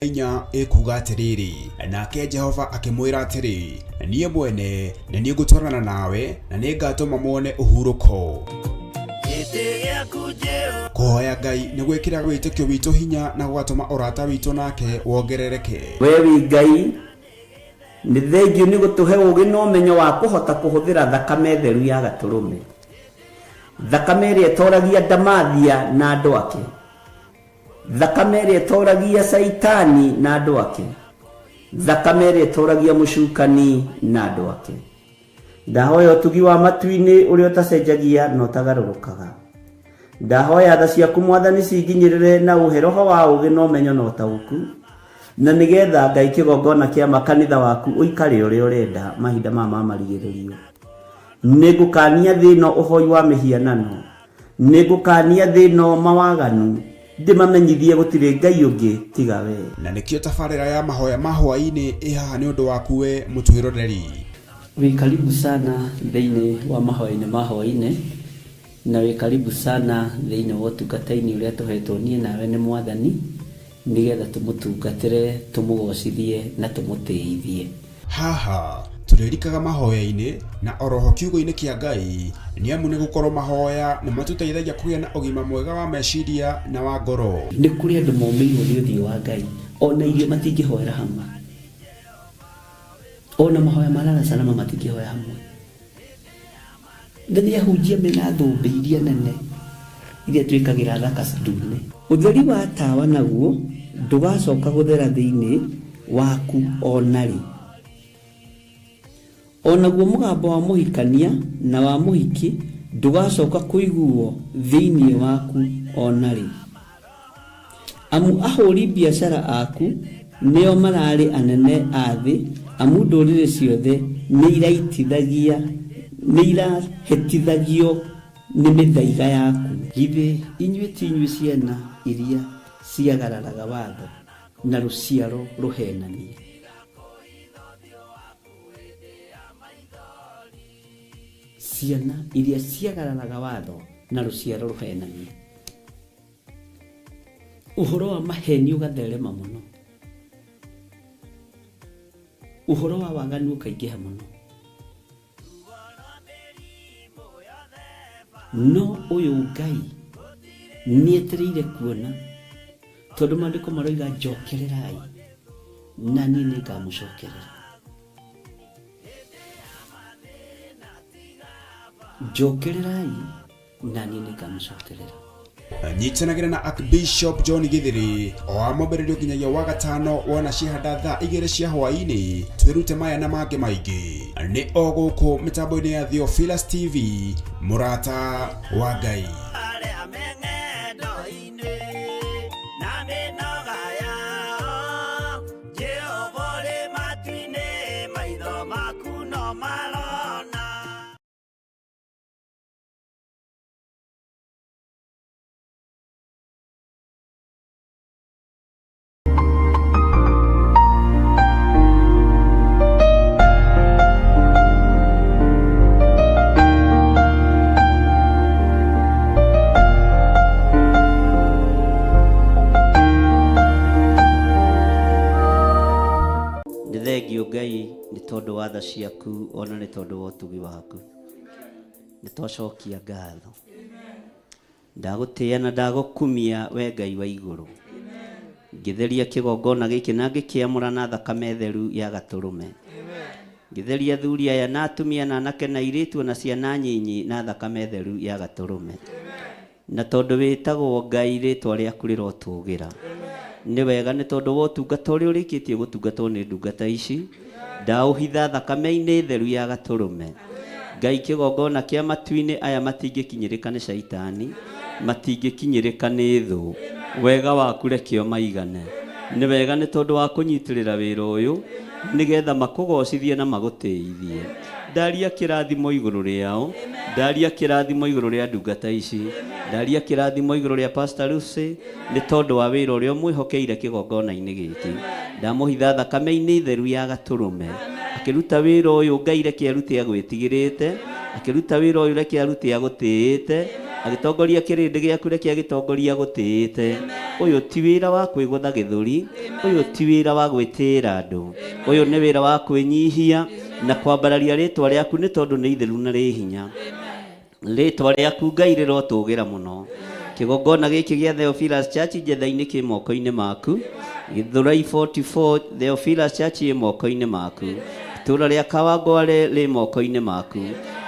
Inya ekuga atiriri nake Jehova akimwira atiri niye mwene na niye gutwarana nawe na ningatuma muone uhuruko. Kuhoya Ngai ni gwikira witikio witu hinya na gwatuma urata witu nake wongerereke. Wewe Ngai ni thengiu ni gutuhe ugi no menyo wa kuhota kuhuthira thakame theru ya gaturume, thakame ria toragia Damathia na andu ake, thakame ria toragia Saitani na andu ake, thakame ria toragia mucukani na andu ake. Ndahoya utugi wa matu-ini uria utacenjagia no tagarurukaga. Ndahoya tha ciaku Mwathani cinginyirire na uhe roho wa ugi no menyo no tauku, na nigetha Ngai kigongona kia makanitha waku uikare uria urenda mahinda mama marigiririo. Nigukania thino uhoi wa mihianano, nigukania thino mawaganu, ndimamenyithie gutire Ngai ungi tiga we. Na nikio tabarira ya mahoya mahwa-ini ihaha ni undu waku we mutwiroreri. We karibu sana thiini wa mahoya-ini mahwa-ini, na we karibu sana thiini wa utungata-ini uria tuhetwo nie nawe ni Mwathani, nigetha tumutungatire, tumugocithie na tumutiithie. Haha turirikaga mahoya-ini na oroho kiugo-ini kia Ngai ni amu ni gukorwo mahoya ni matuteithagia kugia na ugima mwega wa meciria na wa ngoro. Ni kuri andu momeirwo ni uthio wa Ngai ona irio matingihoera hamwe, ona mahoya marara salama matingihoya hamwe. Ndathia hunjia mena thumbi iria nene iria twikagira thaka ndune. Utheri wa tawa naguo ndugacoka guthera thiini waku onari. Onaguo mugambo wa muhikania na wa muhiki ndugacoka kuiguo thiini waku onari. Amu ahuri biashara aku neo marari anene athi, amu ndurire ciothe ni iraitithagia ni irahetithagio ni mithaiga yaku. Githe inyuĩ ti inyuĩ ciana iria ciagararaga watho na ruciaro ruhenanie. Ciana iria ciagararaga watho na ruciaro ruhenanie. Uhoro wa maheni ugatherema muno, uhoro wa waganu ukaingĩha muno. No uyu Ngai nietereire kuona, tondu maandiko maroiga njokererai na niĩ nĩngamũcokerera. Njokererai na niĩ nĩngamũcokerera. Nyitanagira na Archbishop John Githiri o amombererio nginyagia wa gatano wona cihanda thaa 2 cia hwaini. Twirute maya na mange maingi ni o guku mitambo-ini ya Theophilus TV, murata wa Ngai. Ngai ni tondu wa tha ciaku ona ni tondu wa utugi waku, ni twacokia ngatho. Ndagutia na ndagukumia we Ngai wa iguru, ngitheria kigongona giki na ngikiamura na thakame theru ya gaturume. Ngitheria thuri aya na atumia na anake na iritu na ciana nyinyi na thakame theru ya gaturume. Na tondu witagwo Ngai ritwa riaku rirotugira, ni wega ni tondu wa utungata uria urikitie gutungatwo ni ndungata ici, ndauhitha thakame-ini theru ya gaturume. Ngai kigongona kia matu-ini aya matingikinyirika ni Saitani, matingikinyirika ni thu, wega waku rekio maigane. Ni wega ni tondu wa kunyitirira wira uyu nigetha makugocithie na magutiithie. Ndaria kirathimo iguru riao, ndaria kirathimo iguru ria ndungata ici, ndaria kirathimo iguru ria Pastor Lucy ni tondu wa wira uria mwihokeire kigongona-ini giki. Ndamuhitha thakame-ini theru ya gaturume, akiruta wira uyu Ngai reke arute agwitigirite, akiruta wira uyu reke arute agutiite, agitongoria kirindi giaku reke agitongoria agutiite. uyu ti wira wa kwigutha githuri uyu ti wira wa gwitira andu uyu ni wira wa kwinyihia na kwambararia ritwa riaku ni tondu ni itheru na ri hinya ritwa riaku Ngai rirotugira muno kigongona giki gia Theophilus Church jetha-ini ki moko-ini maku Githurai 44 Theophilus Church i moko-ini maku itura ria Kawangware ri moko-ini maku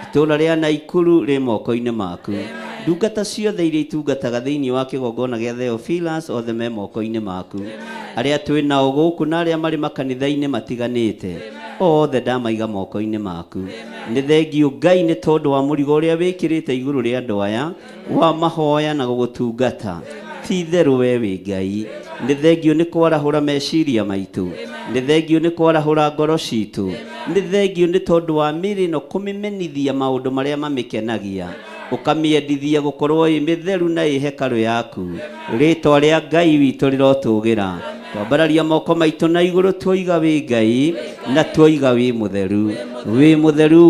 itura ria Naikuru ri moko-ini maku ndungata ciothe iria itungataga thiini wa kigongona gia Theophilus othe me moko-ini maku aria twi nao guku na aria mari makanitha-ini matiganite othe ndamaiga moko-ini maku ni thengiu Ngai ni tondu wa murigo uria wikirite iguru ria andu aya wa mahoya na gugutungata ti theru we wi Ngai ni thengiu ni kwarahura meciria maitu ni thengiu ni kwarahura ngoro citu ni thengiu ni tondu wa miri no kumimenithia maundu maria mamikenagia ukamiendithia gukorwo i mitheru na i hekalu yaku ritwa ria Ngai witu rirotugira twambararia moko maitu na iguru twoiga wi Ngai na twoiga wi mutheru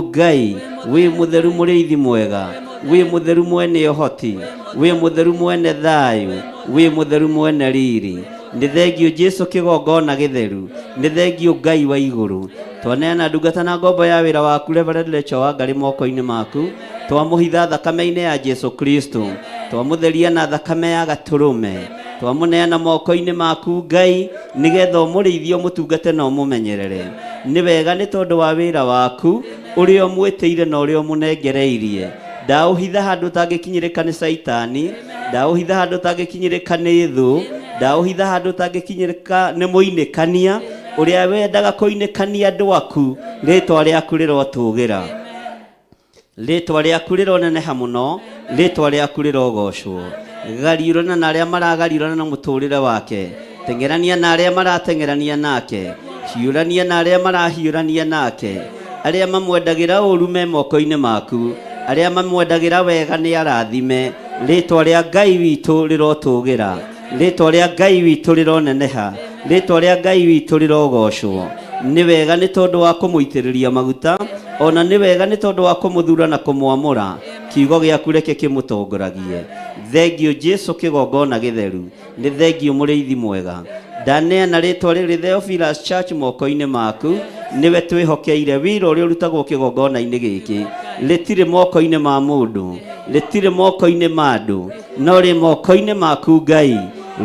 Ngai wi mutheru muriithi mwega wi mutheru mwene uhoti wi mutheru mwene thayu wi mutheru mwene riri ni thengiu Jesu kigongona githeru ni thengiu Ngai wa iguru twaneana ndungata na ngombo ya wira waku Reverend Lecho Wangari moko-ini maku twamuhitha thakame-ini ya Jesu Kristo twamutheria na thakame ya gaturume twamuneana moko-ini maku Ngai nigetha umurithio mutungate na umumenyerere ni wega ni tondu wa wira waku uria mwitiire na uria munengereirie ndauhitha handu tangikinyirika ni saitani ndauhitha handu tangikinyirika ni thu ndauhitha handu tangikinyirika ni muinikania uria wendaga kuinikania andu aku ritwa riaku rirotugira ritwa riaku rironeneha muno ritwa riaku rirogocwo gariurana na aria maragariurana na muturire wake tengerania na aria maratengerania nake hiurania na aria marahiurania nake aria mamwendagira uru me moko-ini maku aria mamwendagira wega ni arathime ritwa ria Ngai witu rirotugira ritwa ria Ngai witu rironeneha ritwa ria Ngai witu rirogocwo ni wega ni tondu wa kumuitiriria maguta ona ni wega ni tondu wa kumuthura na kumwamura kiugo giaku reke kimutongoragie thengiu Jesu kigongona githeru ni thengiu muriithi mwega ndaneana ritwa riri Theophilus Church moko-ini maku niwe twihokeire wira uria urutagwo kigongona-ini giki ritire moko-ini ma mundu ritire moko-ini ma andu no ri moko-ini maku Ngai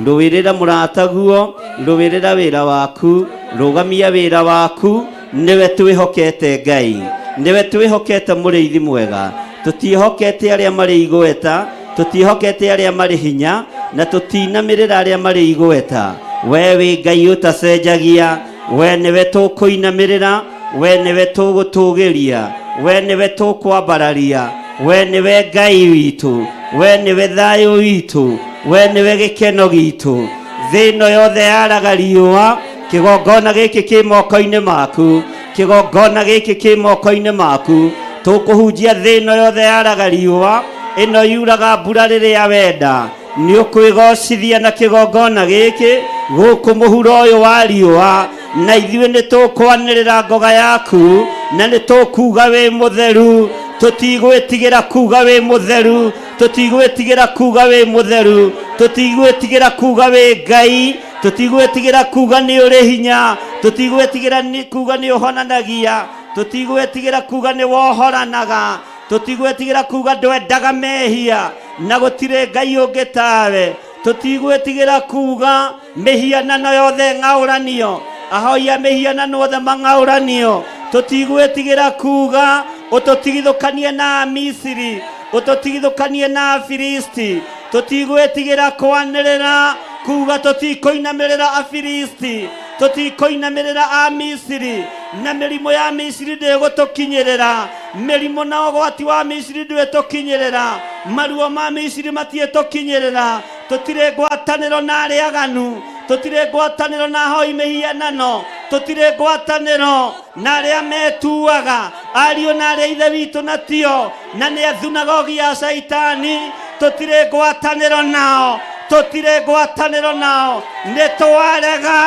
ruwirira murataguo ruwirira wira waku rugamia wira waku niwe twihokete Ngai niwe twihokete muriithi mwega tutihokete aria mari igweta tutihokete aria mari hinya na tutinamirira aria mari igweta we wi Ngai utacenjagia we niwe tukuinamirira we niwe tugutugiria we niwe tukwambararia we niwe Ngai witu we niwe thayu witu we niwe gikeno gitu thino yothe yaraga riua kigongona giki ki moko-ini maku kigongona giki ki moko-ini maku tukuhunjia thino yothe yaraga riua ino yuraga mbura riria wenda ni ukwigocithia na kigongona giki guku muhuro uyu wa riua na ithuĩ nĩ tũkwanĩrĩra ngoga yaku na nĩ tũkuga wĩ mũtheru tũtigwĩtigĩra kuga wĩ mũtheru tũtigwĩtigĩra kuga wĩ mũtheru tũtigwĩtigĩra kuga wĩ Ngai tũtigwĩtigĩra kuga nĩ ũrĩ hinya tũtigwĩtigĩra kuga nĩ ũhonanagia tũtigwĩtigĩra kuga nĩ wohoranaga tũtigwĩtigĩra kuga ndwendaga mehia na gũtirĩ Ngai ũngĩ tawe tũtigwĩtigĩra kuga mĩhianano yothe ng'aũranio ahoia mihianano othe mang'aũranio tũtigwĩtigĩra kuga ũtũtigithũkanie na Misiri ũtũtigithũkanie na Filisti tũtigwĩtigĩra kwanĩrĩra kuga tũtikũinamĩrĩra Afilisti tũtikũinamĩrĩra a Misiri na mĩrimũ ya Misiri ndĩgũtũkinyĩrĩra mĩrimũ na ũgwati wa Misiri ndĩgũtũkinyĩrĩra maruo ma Misiri matiĩtũkinyĩrĩra tũtirĩ ngwatanĩro na arĩa aganu tũtirĩ ngwatanĩro na ahoi mĩhianano tũtirĩ ngwatanĩro na arĩa metuaga ariũ na arĩa ithe witũ na tio na nĩ thunagogi ya Saitani tũtirĩ ngwatanĩro nao tũtirĩ ngwatanĩro nao nĩtwarega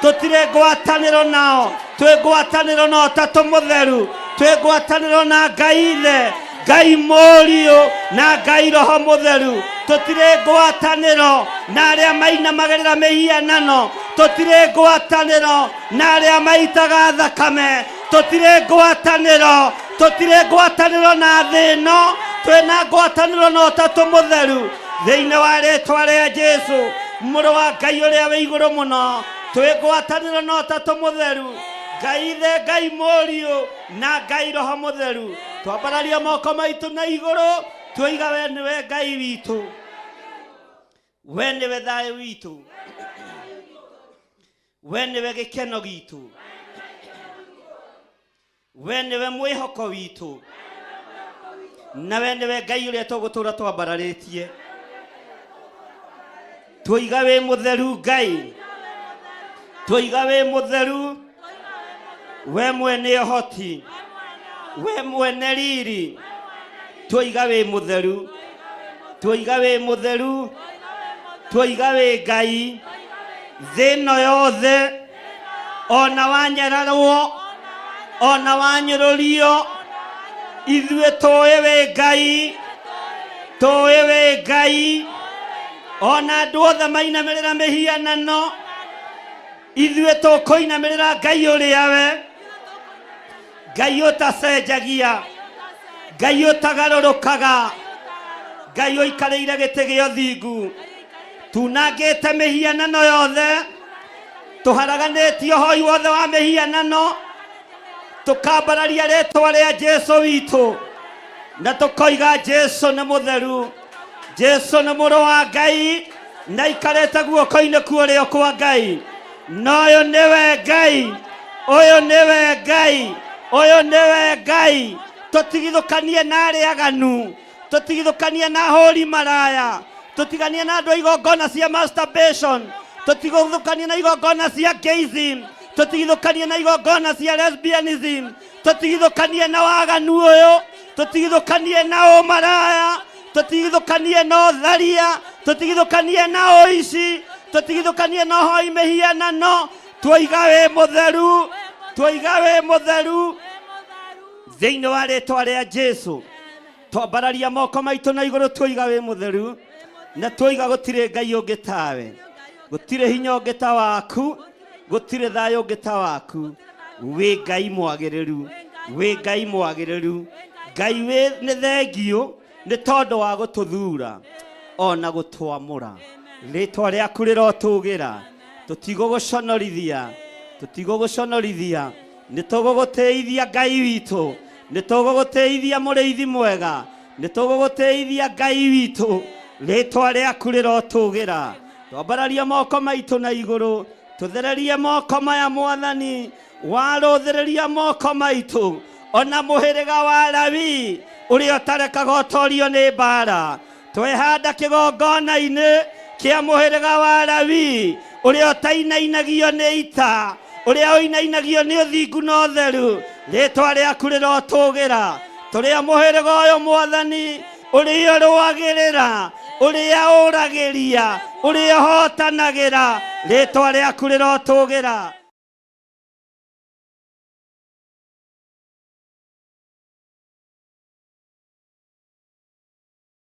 tũtirĩ ngwatanĩro nao twĩ ngwatanĩro na Ũtatũ Mũtheru twĩ ngwatanĩro na Ngai Ithe Ngai Mũriũ na Ngai Roho Mũtheru. Tũtirĩ ngwatanĩro na arĩa mainamagĩrĩra mĩhianano. Tũtirĩ ngwatanĩro na arĩa maitaga thakame. Tũtirĩ ngwatanĩro na thĩ ĩno. Twĩna ngwatanĩro na Ũtatũ Mũtheru thĩinĩ wa rĩĩtwa rĩa Jesũ mũrũ wa Ngai ũrĩa wĩ igũrũ mũno. Twĩ ngwatanĩro na Ũtatũ Mũtheru, Ngai Ithe, Ngai Mũriũ na Ngai Roho Mũtheru. Twambararia moko maitũ na igũrũ, twoiga we nĩwe Ngai witũ, we nĩwe thayũ witũ, we nĩwe gĩkeno gitũ, we nĩwe mwĩhoko witũ, na we nĩwe Ngai ũrĩa tũgũtũũra twambararĩtie. Twoiga wĩ mũtheru Ngai, twoiga wĩ mũtheru, we mwene ũhoti, we mwene riri. Twoiga wĩ mũtheru, twoiga wĩ mũtheru, twoiga wĩ Ngai. Thĩ ĩno yothe ona wanyararwo, ona wanyũrũrio, ithuĩ tũĩ wĩ Ngai, tũĩ wĩ Ngai. Ona andũ othe mainamĩrĩra mĩhianano, ithuĩ tũkũinamĩrĩra Ngai ũrĩa we, Ngai ũtacenjagia, Ngai ũtagarũrũkaga, Ngai ũikarĩire gĩtĩ gĩa ũthingu. Tunangĩte mĩhianano yothe, tũharaganĩtie ũhoi wothe wa mĩhianano, tũkambararia rĩĩtwa rĩa Jesũ witũ, na tũkoiga Jesũ nĩ mũtheru, Jesũ nĩ mũrũ wa Ngai, na aikarĩte guoko-inĩ kuorĩo kwa Ngai. Na ũyũ nĩwe Ngai, ũyũ nĩwe Ngai, ũyũ nĩwe Ngai. Tũtigithũkanie na arĩa aganu, tũtigithũkanie na hũri maraya, tũtiganie na andũ a igongona cia masturbation, tũtigithũkanie na igongona cia gayism, tũtigithũkanie na igongona cia lesbianism, tũtigithũkanie na waganu ũyũ, tũtigithũkanie na ũmaraya, tũtigithũkanie na ũtharia, tũtigithũkanie na ũici, tũtigithũkanie na ũhoi mĩhianano. Twoiga wĩ mũtheru, twoiga wĩ mũtheru thĩinĩ wa rĩĩtwa rĩa Jesũ. Twambararia moko maitũ na igũrũ, twoiga wĩ mũtheru, na twoiga gũtirĩ Ngai ũngĩ tawe, gũtirĩ hinya ũngĩ ta waku, gũtirĩ thayũ ũngĩ ta waku. Wĩ Ngai mwagĩrĩru, wĩ Ngai mwagĩrĩru. Ngai wĩ nĩ thengio nĩ tondũ wa gũtũthuura ona gũtwamũra. Rĩĩtwa rĩaku rĩrotũũgĩra, tũtigũgũconorithia, tũtigũgũconorithia. Nĩtũgũgũtĩithia Ngai witũ, nĩtũgũgũtĩithia mũrĩithi mwega, nĩtũgũgũtĩithia Ngai witũ. Rĩĩtwa rĩaku rĩrotũũgĩra. Twambararia moko maitũ na igũrũ, tũthererie moko maya Mwathani, warũthĩrĩria moko maitũ. Ona mũhĩrĩga wa Lawi ũrĩa ũtarekaga ũtorio nĩ mbara, twehanda kĩgongona-inĩ kĩa mũhĩrĩga wa Lawi ũrĩa ũtainainagio nĩ ita, ũrĩa ũinainagio nĩ ũthingu na ũtheru. Rĩĩtwa rĩaku rĩrotũũgĩra. Tũrĩa mũhĩrĩga ũyũ Mwathani ũrĩa ũrũagĩrĩra, ũrĩa ũragĩria, ũrĩa ũhotanagĩra. Rĩĩtwa rĩaku rĩrotũũgĩra.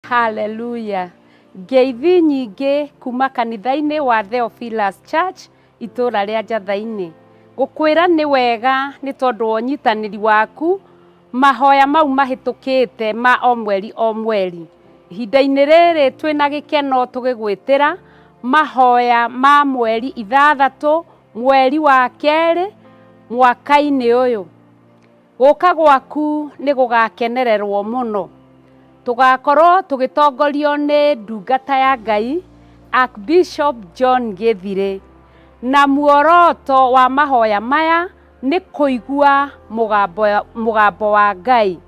Hallelujah. Ngeithi nyingĩ kuma kanitha-inĩ wa Theophilus Church itũũra rĩa Njatha-inĩ. Gũkwĩra nĩ wega nĩ tondũ wa ũnyitanĩri waku mahoya mau mahĩtũkĩte ma o mweri o mweri. Ihinda-inĩ rĩrĩ twĩna gĩkeno tũgĩgwĩtĩra mahoya ma mweri 6 mweri wa kerĩ mwaka-inĩ ũyũ. Gũka gwaku nĩ gũgakenererwo mũno. Tugakorwo tũgĩtongorio nĩ ndungata ya Ngai Archbishop John Gĩthirĩ, na muoroto wa mahoya maya nĩ kũigua mũgambo wa Ngai.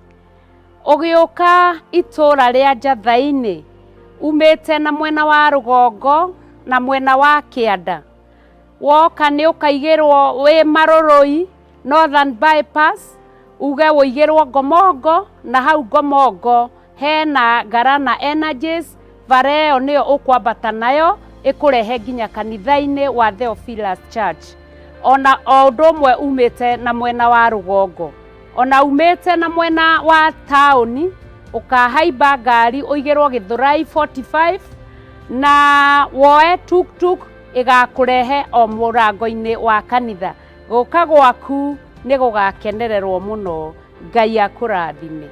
Ũgĩũka itũũra rĩa Njatha-inĩ umĩte na mwena wa rũgongo na mwena wa kĩanda, woka nĩ ũkaigĩrwo wĩ Marũrũi Northern Bypass, uge ũigĩrwo Ngomongo, na hau Ngomongo hena Garana Energies, bara ĩyo nĩyo ũkwambata nayo ĩkũrehe nginya kanitha-inĩ wa Theophilus Church. Ona o ũndũ ũmwe umĩte na mwena wa rũgongo, ona umĩte na mwena wa taũni ukahaimba ngari uigerwo Githurai 45 na woe tuk igakurehe o murango-ini wa kanitha. Guka gwaku ni gugakenererwo muno. Ngai akurathime.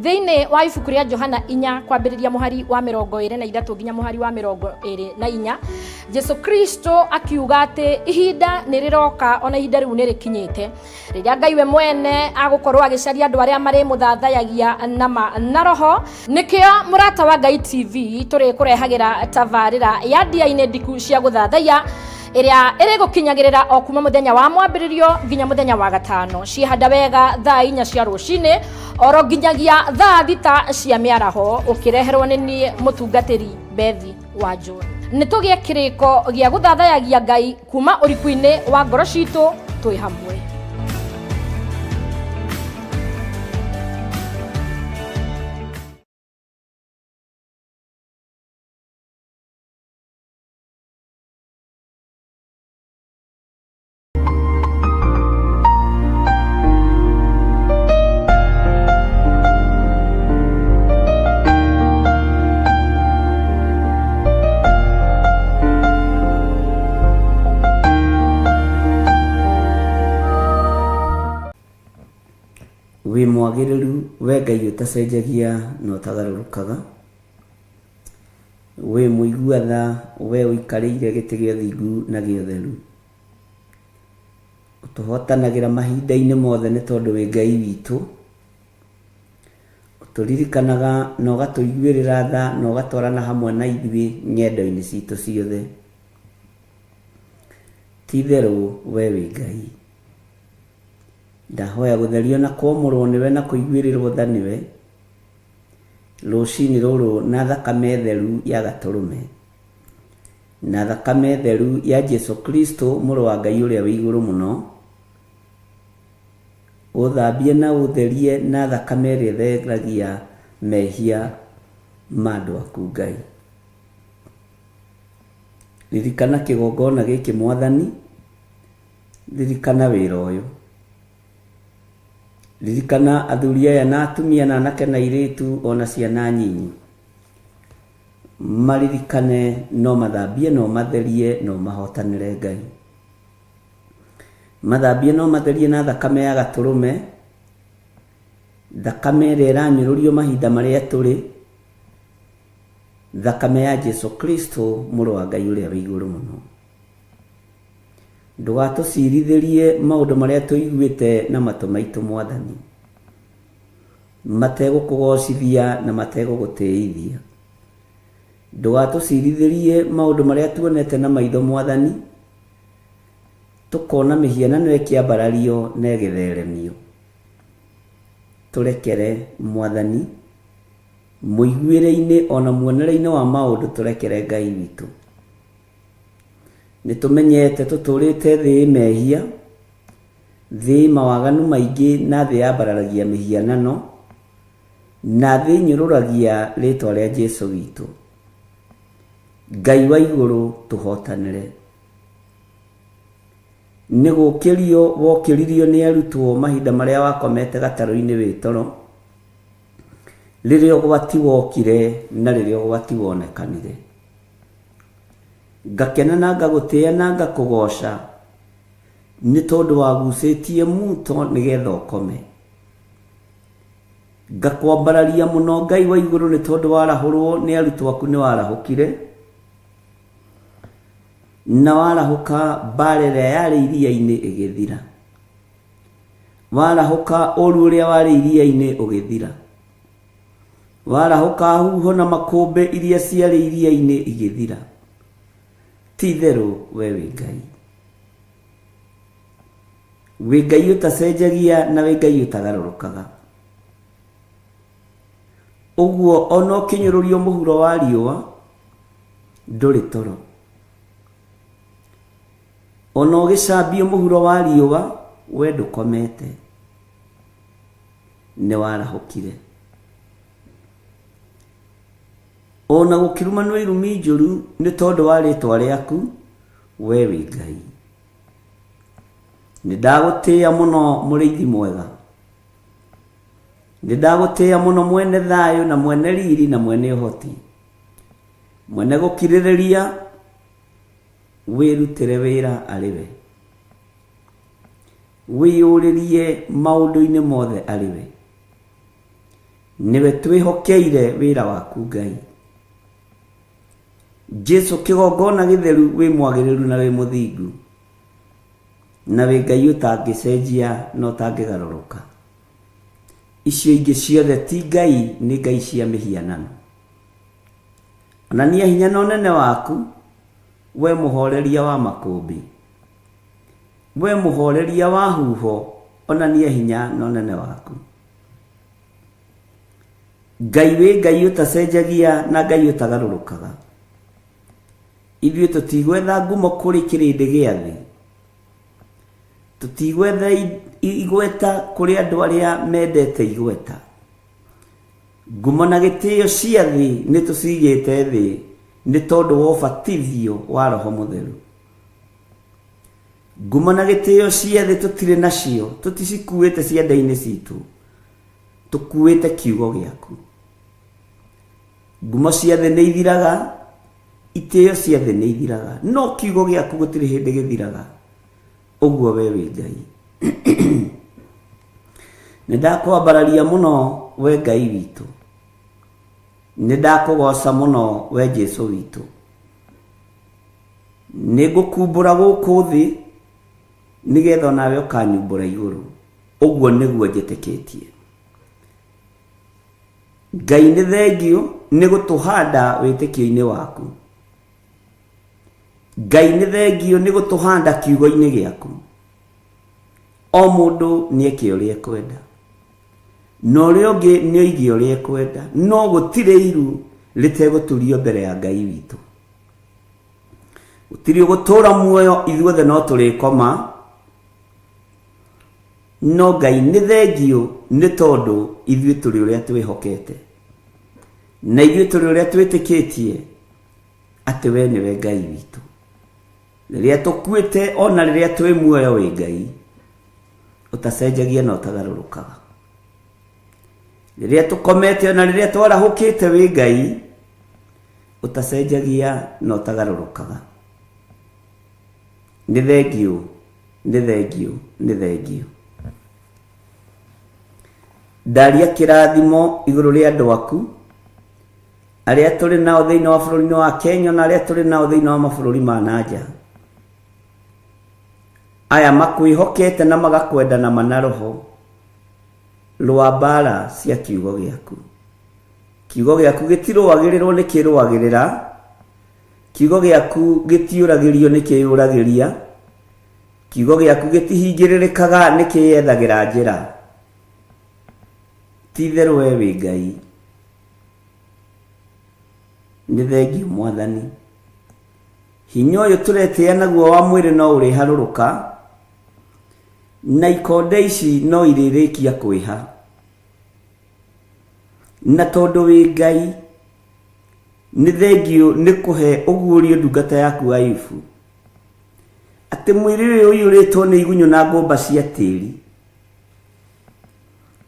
Thiini wa ibuku ria Johana 4 kwambiriria muhari wa 23 nginya muhari wa 24, Jesu Kristo akiuga ati ihinda niriroka ona ihinda riu nirikinyite riria Ngai we mwene agukorwo agicaria andu aria mari muthathayagia na roho. Nikio murata wa Ngai TV turi kurehagira tabarira ya ndia-ini ndiku cia guthathaya iria iri gukinyagirira o kuma muthenya wa mwambiririo nginya muthenya wa gatano ciihanda wega thaa 4 cia rucini oro nginyagia thaa 6 cia miaraho ukireherwo ni nie mutungatiri Bethi wa John. Nitugie kiriko gia guthathayagia Ngai kuma uriku-ini wa ngoro citu twi hamwe. Wi mwagiriru we Ngai utacenjagia no tagarurukaga. We muiguatha we uikarĩire gĩtĩ gĩa thingu na gĩotheru. Utuhotanagira mahinda-inĩ mothe nĩ tondũ we Ngai witũ. Uturirikanaga na ũgatũiguĩrĩra tha na ũgatwarana hamwe na ithuĩ ng'endo-inĩ citũ ciothe. Ti-itherũ we wĩ Ngai. Ndahoya gutherio na kwomorwo niwe na kuiguĩrĩrwo tha niwe rũcinĩ rũrũ na thakame theru ya Gatũrũme na thakame theru ya Jesu Kristo mũrũ wa Ngai ũrĩa wĩ igũrũ mũno. Ũthambie na ũtherie na thakame ĩrĩa ĩtheragia mehia ma andũ aku Ngai. Ririkana kĩgongona gĩkĩ Mwathani, ririkana wĩra ũyũ. Ririkana athuri aya na atumia na anake na airĩtu ona ciana nyinyi. Maririkane no mathambie no matherie no mahotanĩre Ngai. Mathambie no matherie na thakame ya Gatũrũme, thakame ĩrĩa ĩranyũrũrio mahinda marĩa tũrĩ, thakame ya Jesu Kristo mũrũ wa Ngai ũrĩa wĩ igũrũ mũno. Ndũgatũcirithĩrie maũndũ marĩa tũiguĩte na matũ maitũ Mwathani, mategũkũgocithia na mategũgũtĩithia. Ndũgatũcirithĩrie maũndũ marĩa tuonete na maitho Mwathani, tũkona mĩhianano ĩkĩambarario na ĩgĩtheremio. Tũrekere Mwathani, mũiguĩre-inĩ ona muonere-inĩ wa maũndũ tũrekere Ngai witũ. Nĩtũmenyete tũtũrĩte thĩ mehia, thĩ mawaganu maingĩ na thĩ yambararagia mĩhianano, na thĩ nyũrũragia rĩtwa rĩa Jesu witũ. Ngai wa igũrũ tũhotanĩre. Nĩgũkĩrio wokĩririo nĩ arutwo mahinda marĩa wakomete gatarũ-inĩ wĩ toro, rĩrĩa ũgwati wokire na rĩrĩa ũgwati wonekanire. Ngakena na ngagũtĩĩa na ngakũgoca nĩ tondũ wagucĩtie muto nĩgetha ũkome. Ngakwambararia mũno Ngai wa igũrũ nĩ tondũ warahũrwo nĩ arutwo aku nĩ warahũkire, na warahũka mbara ĩrĩa yarĩ iria-inĩ ĩgĩthira. Warahũka ũru ũrĩa warĩ iria-inĩ ũgĩthira. Warahũka huho na makũmbĩ iria ciarĩ iria-inĩ igĩthira. Ti-itherũ we wĩ Ngai. Wĩ Ngai ũtacenjagia na wĩ Ngai ũtagarũrũkaga. Ũguo ona ũkĩnyũrũrio mũhuro wa riũa ndũrĩ toro. Ona ũgĩcambio mũhuro wa riũa we ndũkomete, nĩ warahũkire. ona gukirumanwo irumi njuru ni tondu wa ritwa riaku we wi Ngai. Ni ndagutia muno muriithi mwega, ni ndagutia muno mwene thayo na mwene riri na mwene uhoti, mwene gukiririria, wirutire wira ariwe, wiyuririe maundu-ini mothe ariwe. Niwe twihokeire wira waku Ngai. Jesu kigongona githeru wi mwagiriru na wi muthingu, na wi Ngai utangicenjia no utangigaruruka. Icio ingi ciothe ti Ngai, ni ngai cia mihianano. Onania hinya na unene waku, we muhoreria wa makumbi, we muhoreria wa huho, onania hinya na unene waku. Ngai wi Ngai utacenjagia na Ngai utagarurukaga. Ithuĩ tutigwetha ngumo kuri kirindi gia thi, tutigwetha igweta kuri andu aria mendete igweta. Ngumo na gitio cia thi ni tucigite thi ni tondu wa ubatithio wa Roho Mutheru. Ngumo na gitio cia thi tutire nacio, tuticikuite ciande-ini citu, tukuite kiugo giaku. Ngumo cia thi ni ithiraga, itio cia thi ni ithiraga, no kiugo giaku gutire hindi githiraga. Uguo we wi Ngai. Nindakwambararia muno we Ngai witu, nindakugoca muno we Jesu witu. Nigukumbura guku thi nigetha nawe ukanyumbura iguru. Uguo niguo njitikitie. Ngai ni thengio ni gutuhanda witikio-ini waku. Ngai ni thengio ni gutuhanda kiugo-ini giaku. O mundu ni eke uria ekwenda, no ria ungi ni oige uria ekwenda, no gutire iru riteguturio mbere ya Ngai witu. Gutire gutura muoyo ithuothe no turikoma, no Ngai ni thengio ni tondu ithuĩ turi uria twihokete, na ithuĩ turi uria twitikitie ati we niwe Ngai witu. Riria tukuite ona riria twi muoyo wi Ngai, utacenjagia na utagarurukaga. Riria tukomete ona riria twarahukite wi Ngai, utacenjagia na utagarurukaga. Ni thengio, ni thengio, ni thengio. Ndaria kirathimo iguru ria andu aku aria turi nao thiini wa bururi wa Kenya na aria turi nao thiini wa mabururi ma nanja. Aya makwihokete na magakwenda na manaroho rwa mbara cia kiugo giaku. Kiugo giaku gitiruagirirwo ni kiruagirira, kiugo giaku gitiuragirio ni kiuragiria, kiugo giaku gitihingiririkaga ni kiethagira njira. Titheru we wi Ngai. Ni thengio Mwathani. Hinya uyu turetia naguo wa mwiri no uri haruruka, na ikonde ici no iririkia kwiha. Na tondu wi Ngai, ni thengio ni kuhe uguurio ndungata yaku Ayubu, ati mwiri uyu uiyuritwo ni igunyu na ngumba cia tiri.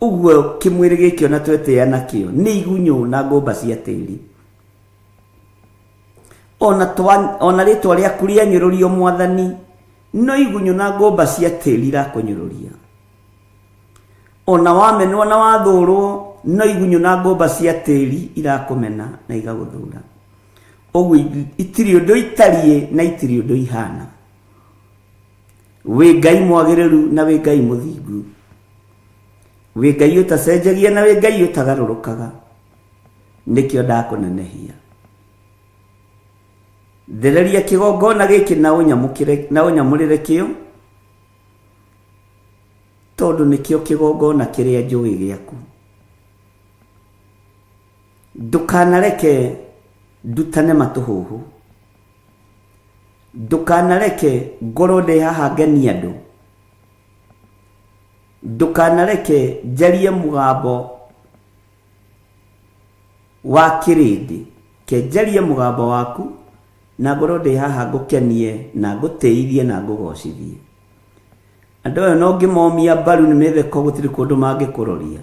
Uguo kimwiri gikio na twetia nakio ni igunyu na ngumba cia tiri. Ona ritwa riaku rianyururio Mwathani, no igunyu na ngumba cia tiri irakunyururia. Ona wamenwo na wathurwo, no igunyu na ngumba cia tiri irakumena na igaguthura. Uguo itiri undu itarie na itiri undu ihana. Wi Ngai mwagiriru na wi Ngai muthingu. Wi Ngai utacenjagia na wi Ngai utagarurukaga. Nikio ndakunenehia. Thereria kigongona giki na unyamukire na unyamurire kio, tondu nikio kigongona kiria njui giaku. Ndukanareke ndutane matuhuhu, ndukanareke ngoro ndi haha ngeni andu, ndukanareke njarie mugambo wa kirindi kenjaria mugambo waku na ngoro ndi haha ngukenie na nguteithie na ngugocithie. Andu ayo no ngimomia mbaru ni metheko gutiri kundu mangikuroria.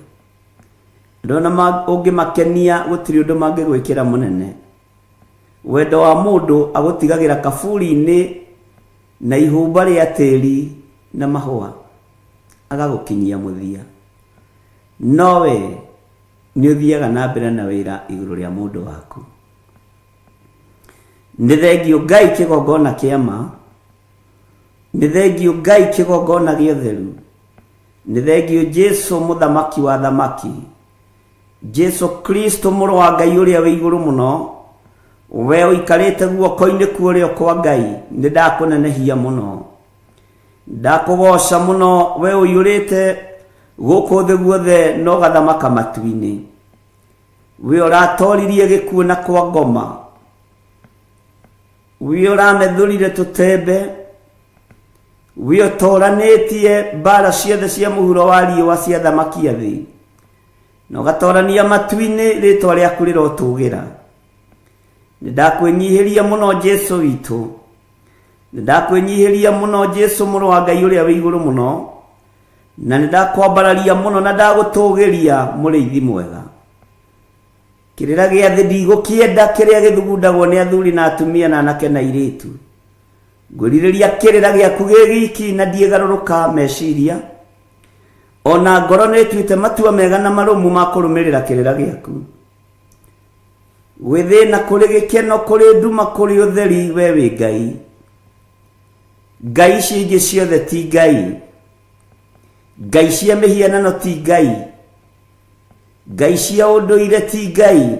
Andu na ungimakenia gutiri undu mangigwikira munene. Wendo wa mundu agutigagira kaburi-ini na ihumba ria tiri na mahua agagukinyia muthia. Nowe ni uthiaga na mbere na wira iguru ria mundu waku. Nĩ thengio Ngai kĩgongona kĩa ma. Nĩ thengio Ngai kĩgongona gĩa ũtheru. Nĩ thengio Jesu mũthamaki wa thamaki. Jesu Kristo mũrũ wa Ngai ũrĩa wĩ igũrũ mũno. We ũikarĩte guoko-inĩ kuo kwa Ngai. Nĩ ndakũnenehia mũno. Ndakũgoca mũno we ũiyũrĩte gũkũ thĩ guothe no gathamaka matu-inĩ. We ũratoririe gĩkuũ na kwa ngoma. We ũramethũrire tũtembe. We ũtoranĩtie mbara ciothe cia mũhuro wa riũa cia thamaki a thĩ. Na ũgatorania matu-inĩ rĩtwa rĩaku rĩrotũgĩra. Nĩ ndakwĩnyihĩria mũno Jesu witũ. Nĩ ndakwĩnyihĩria mũno Jesu mũrũ wa Ngai ũrĩa wĩ igũrũ mũno. Na nĩ ndakwambararia mũno na ndagũtũgĩria mũrĩithi mwega. Kĩrĩra gĩa thĩ ndigũkĩenda kĩrĩa gĩthugundagwo nĩ athuri na atumia na anake na airĩtu. Ngwĩrirĩria kĩrĩra gĩaku gĩ giki na ndiĩgarũrũka meciria. Ona ngoro nĩ ĩtuĩte matua mega na marũmu ma kũrũmĩrĩra kĩrĩra gĩaku. Gwĩthĩna kũrĩ gĩkeno kũrĩ nduma kũrĩ ũtheri we wĩ Ngai. Ngai ici ingĩ ciothe ti Ngai. Ngai cia mĩhianano ti Ngai. Ngai cia ũndũire ti Ngai.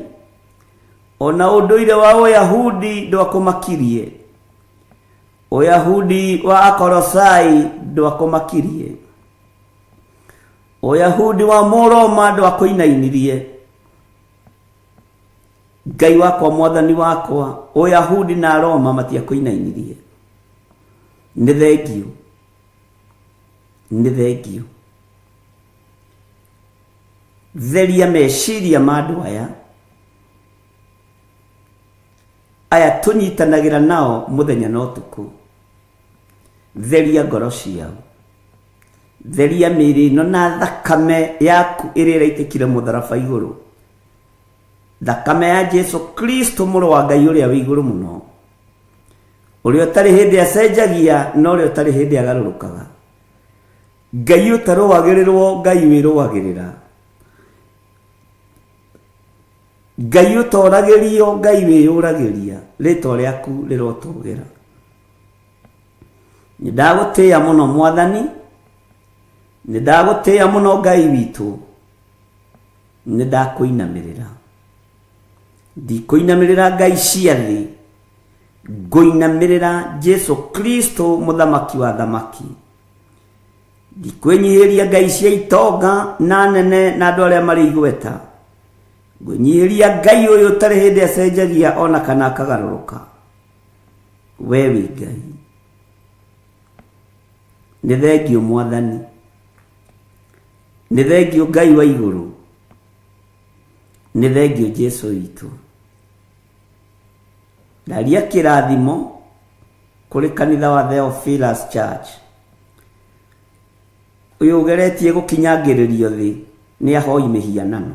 Ona ũndũire wa Ũyahudi ndwakũmakirie. Ũyahudi wa Akolosai ndwakũmakirie. Ũyahudi wa Mũroma ndwakũinainirie. Ngai wakwa mwathani wakwa, Ũyahudi na Roma matiakũinainirie. Nĩ thengio. Nĩ thengio. Theria meciria ma andũ aya tũnyitanagĩra nao mũthenya na ũtukũ. Theria ngoro ciao. Theria mĩĩrĩ ĩno na thakame yaku ĩrĩa ĩraitĩkire mũtharaba igũrũ. Thakame ya Jesu Kristo mũrũ wa Ngai ũrĩa wĩ igũrũ mũno. Ũrĩa ũtarĩ hĩndĩ acenjagia no ũrĩa ũtarĩ hĩndĩ agarũrũkaga. Ngai ũtarũagĩrĩrwo, Ngai wĩrũagĩrĩra. Ngai ũtoragĩrio, Ngai wĩyũragĩria. Rĩtwa rĩaku rĩrotũgĩra. Nĩ ndagũtĩĩa mũno Mwathani. Nĩ ndagũtĩĩa mũno Ngai witũ. Nĩ ndakũinamĩrĩra. Ndikũinamĩrĩra ngai cia thĩ. Ngũinamĩrĩra Jesu Kristo mũthamaki wa thamaki. Ndikwĩnyihĩria ngai cia itonga na nene na andũ arĩa marĩ igweta. Ngũnyihĩria Ngai ũyũ ũtarĩ hĩndĩ acenjagia ona kana akagarũrũka. We wĩ Ngai. Nĩ thengio Mwathani. Nĩ thengio Ngai wa igũrũ. Nĩ thengio Jesu witũ. Ndaria kĩrathimo kũrĩ kanitha wa Theophilus Church. Ũyũ ũgeretie gũkinyangĩrĩrio thĩ nĩ ahoi mĩhianano.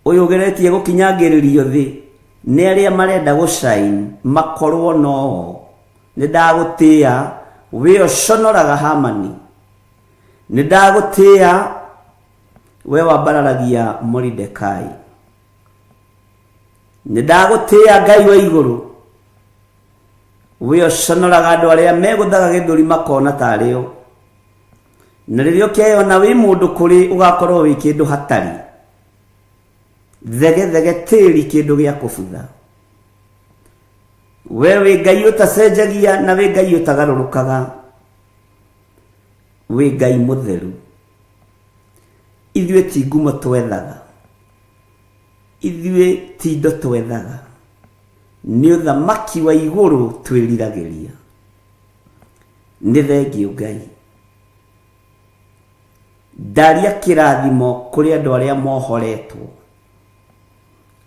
Ũyũ ũgeretie gũkinyangĩrĩrio thĩ nĩ arĩa marenda gũcaini makorwo no. Nĩ ndagũtĩĩa we ũconoraga Hamani. Nĩ ndagũtĩĩa we wambararagia Moridekai. Nĩ ndagũtĩĩa Ngai wa igũrũ we ũconoraga andũ arĩa megũthaga gĩthũri makona tarĩo. Na rĩrĩa ũkeyona wĩ mũndũ kũrĩ ũgakorwo wĩ kĩndũ hatarĩ. Thege thege tĩri kĩndũ gĩa kũbutha. We wĩ Ngai ũtacenjagia na wĩ Ngai ũtagarũrũkaga. Wĩ Ngai mũtheru. Ithuĩ ti ngumo twethaga. Ithuĩ ti indo twethaga. Nĩ ũthamaki wa igũrũ twĩriragĩria. Nĩ thengio Ngai. Ndaria kĩrathimo kũrĩ andũ arĩa mohoretwo.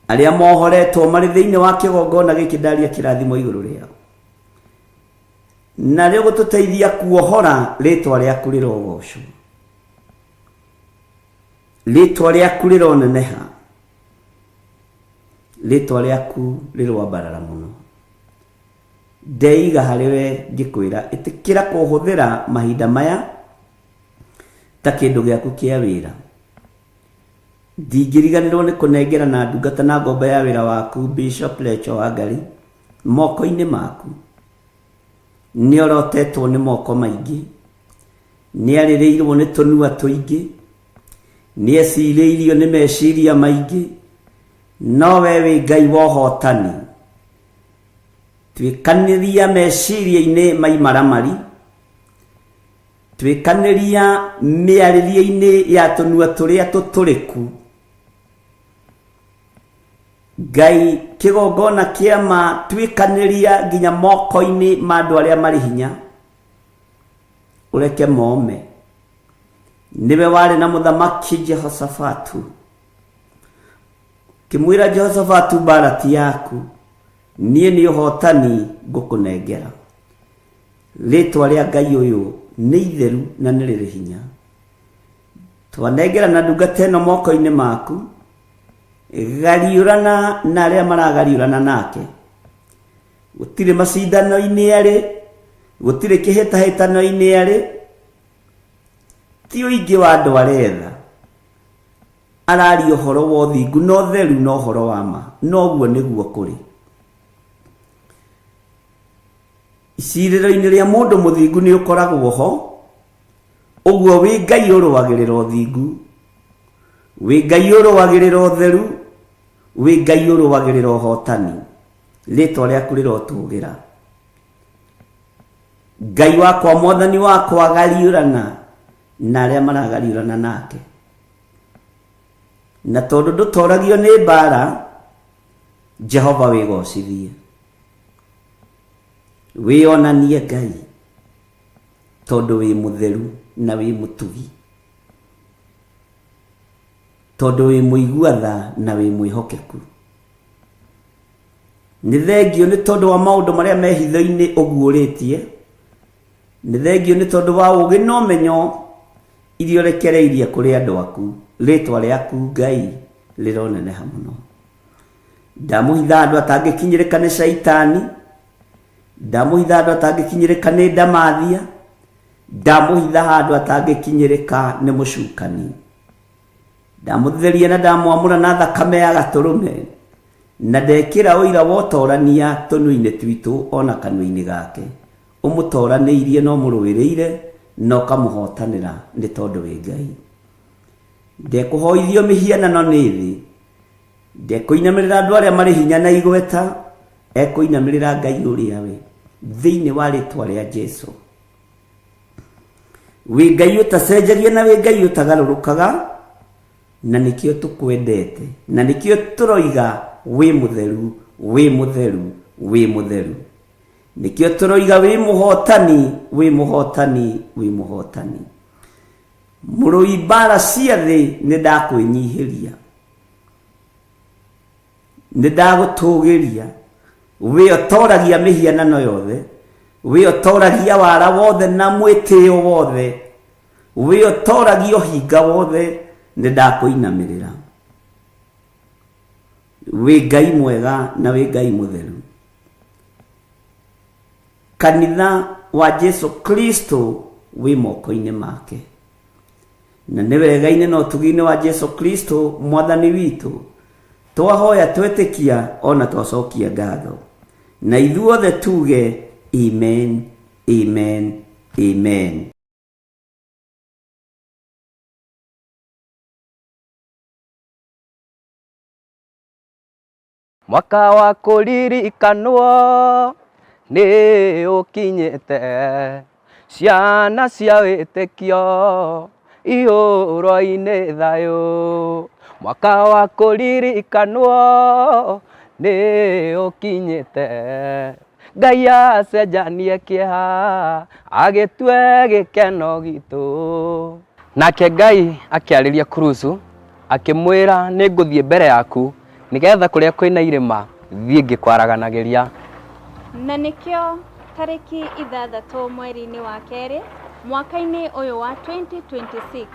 aria mohoretwo mari thiini wa kigongona giki ndaria kirathimo iguru riao na rio gututeithia kuohora ritwa riaku rirogocwo ritwa riaku rironeneha ritwa riaku rirwambarara muno ndeiga hariwe ngikwira itikira kuhuthira mahinda maya ta kindu giaku kia wira ndingiriganirwo ni kunengera na ndungata na ngombe ya wira waku Bishop Lecho Wangari moko-ini maku ni orotetwo ni moko maingi ni aririirwo ni tunua tuingi ni eciriirio ni meciria maingi no we wi Ngai wa ũhotani twikaniria meciria-ini maimaramari twikaniria miariria-ini ya tunua turia tuturiku Ngai kigongona kiama twikaniria nginya moko-ini ma andu aria mari hinya ureke mome niwe wari na muthamaki Jehoshafatu kimwira Jehoshafatu barati yaku nie ni ũhotani ngukunengera ritwa ria Ngai uyu ni itheru na ni riri hinya twanengera na ndungata ĩno moko-ini maku gariurana na aria maragariurana nake gutire macindano-ini ari gutire kihitahitano-ini ari ti uingi wa andu aretha arari uhoro wa uthingu no theru no uhoro wa ma no guo niguo kuri icirĩro-inĩ ria mundu muthingu ni ukoragwo ho uguo wi Ngai uruagirira uthingu wi Ngai uruagirira utheru wi Ngai uruagirira uhotani ritwa riaku rirotugira Ngai wakwa mwathani wakwa gariurana na aria maragariurana nake na tondu ndutoragio ni mbara Jehova wigocithie wionanie Ngai tondu wi mutheru na wi mutugi tondu wi muigua tha na wi mwihokeku ni thengio ni tondu wa maundu maria mehitho-ini uguuritie ni thengio ni tondu wa ugi no menyo irio rekereirie kuri andu aku ritwa riaku Ngai rironeneha muno ndamuhitha andu atangikinyirika ni shaitani ndamuhitha andu atangikinyirika ni ndamathia ndamuhitha andu atangikinyirika ni mucukani ndamutheria na ndamwamura na thakame ya gaturume na ndekira uira wotorania tunui-ini twitu ona kanua-ini gake umutoraniirie no muruwiriire no kamuhotanira ni tondu wi Ngai ndekuhoithio mihianano ni thi ndekuinamirira andu aria mari hinya na igweta ekuinamirira Ngai uria we thiini wa ritwa ria Jesu wi Ngai utacenjagia na wi Ngai utagarurukaga na nikio tukwendete na nikio turoiga wi mutheru wi mutheru wi mutheru nikio turoiga wi muhotani wi muhotani wi muhotani murui mbara cia thi ni ndakwinyihiria ni ndagutugiria wi otoragia mihianano yothe wi otoragia wara wothe na mwitio wothe wi otoragia uhinga wothe ni ndakuinamirira wi Ngai mwega na wi Ngai mutheru kanitha wa Jesu Kristo wi moko-ini make na ni wega-ini no tugi-ini wa Jesu Kristo mwathani witu twahoya twetikia ona twacokia ngatho na ithuothe tuge amen amen amen. Mwaka wa kuririkanwo ni ukinyite ciana cia witikio ihuro-ini thayu mwaka wa kuririkanwo ni ukinyite Ngai acenjanie kieha agitue gikeno gitu nake Ngai akiariria Kurusu akimwira ninguthie mbere yaku nigetha kuria kwina irima thie ngikwaraganagiria. Na nikio tariki 6 mweri-ini wa keri mwaka-ini uyu wa 2026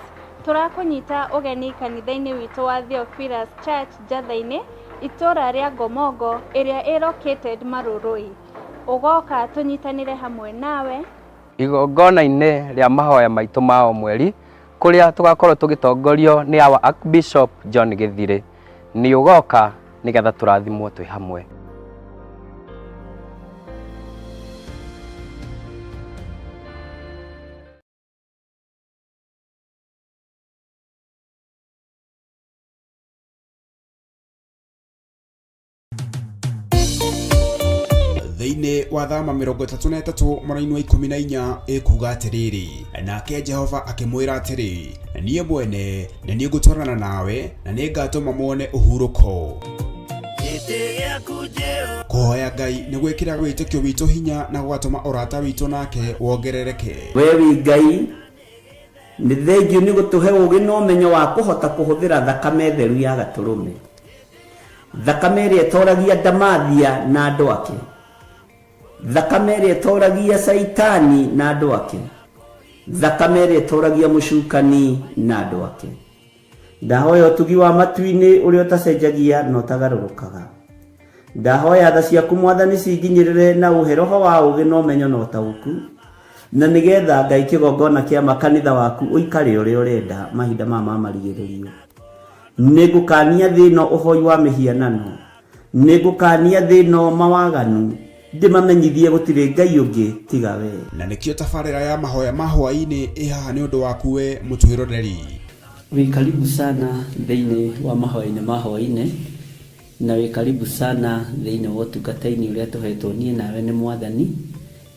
turakunyita ugeni kanitha-ini witu wa Theophilus Church Jatha-ini itura ria Ngomongo iria i located Marurui. Ugoka tunyitanire hamwe nawe igongona-ini ria mahoya maitu ma mweri kuria tugakorwo tugitongorio ni our Archbishop John Githiri. Ni ugoka nigetha turathimwo twi hamwe. Thiini wa thama 33 mweri wa 14 ikuga atiriri, nake Jehova akimwira atiri, nie mwene na nie ngutwarana nawe na ni ngatuma muone uhuruko. Kuhoya Ngai ni gwikira witikio witu hinya na gwatuma urata witu nake wongerereke. Wewe Ngai ni thengiu ni gutuhe ugi no menyo wa kuhota kuhuthira thakame theru ya gaturume, thakame ria toragia Damathia na andu ake, thakame ria toragia Saitani na andu ake, thakame ria toragia mucukani na andu ake. Ndahoya utugi wa matu-ini uria utacenjagia no tagarurukaga. Ndahoya tha ciaku Mwathani cinginyirire na uhe roho wa ugi no menyo no tauku, na nigetha Ngai kigongona kia makanitha waku uikare uria urenda mahinda mama marigiririo. Nigukania thino uhoi wa mihianano, nigukania thino mawaganu, ndimamenyithie gutire Ngai ungi tiga we. Na nikio tafarira ya mahoya mahwa-ini ihaha ni undu waku we mutwiroreri. Wi karibu sana thiini wa mahoya-ini mahwa-ini, na wi karibu sana thiini wa utungata-ini uria tuhetwo nie nawe ni Mwathani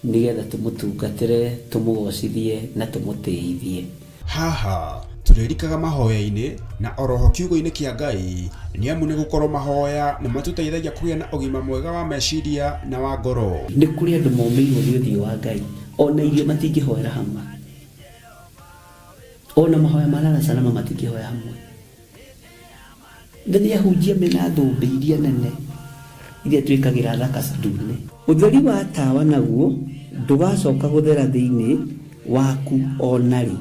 nigetha tumutungatire, tumugocithie na tumutiithie. Haha turirikaga mahoya-ini na oroho kiugo-ini kia Ngai ni amu ni gukorwo mahoya ni matuteithagia kugia na ugima mwega wa meciria na wa ngoro. Ni kuri andu momeirwo ni uthio wa Ngai, ona irio matingihoera hamwe, ona mahoya marara salama matingihoya hamwe. Ngathi ahunjia mena thumbi iria nene iria twikagira thaka ndune. Utheri wa tawa naguo ndugacoka guthera thiini waku onari.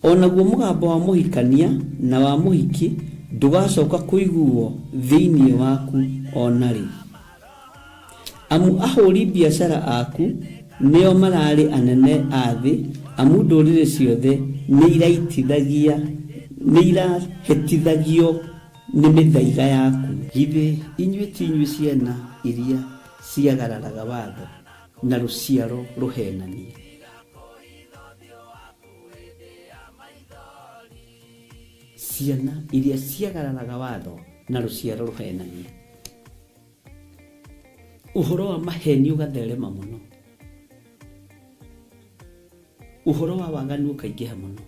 Onaguo mugambo wa muhikania na wa muhiki ndugacoka kuiguo thiini waku onari. Amu ahuri biashara aku nio marari anene athi, amu ndurire ciothe ni iraitithagia ni irahetithagio ni mithaiga yaku. Githe inyue tinyue ciana iria ciagararaga watho na ruciaro ruhenanie. Ciana iria ciagararaga watho na ruciaro ruhenanie. Uhoro wa maheni ugatherema muno, uhoro wa waganu ukaingiha muno.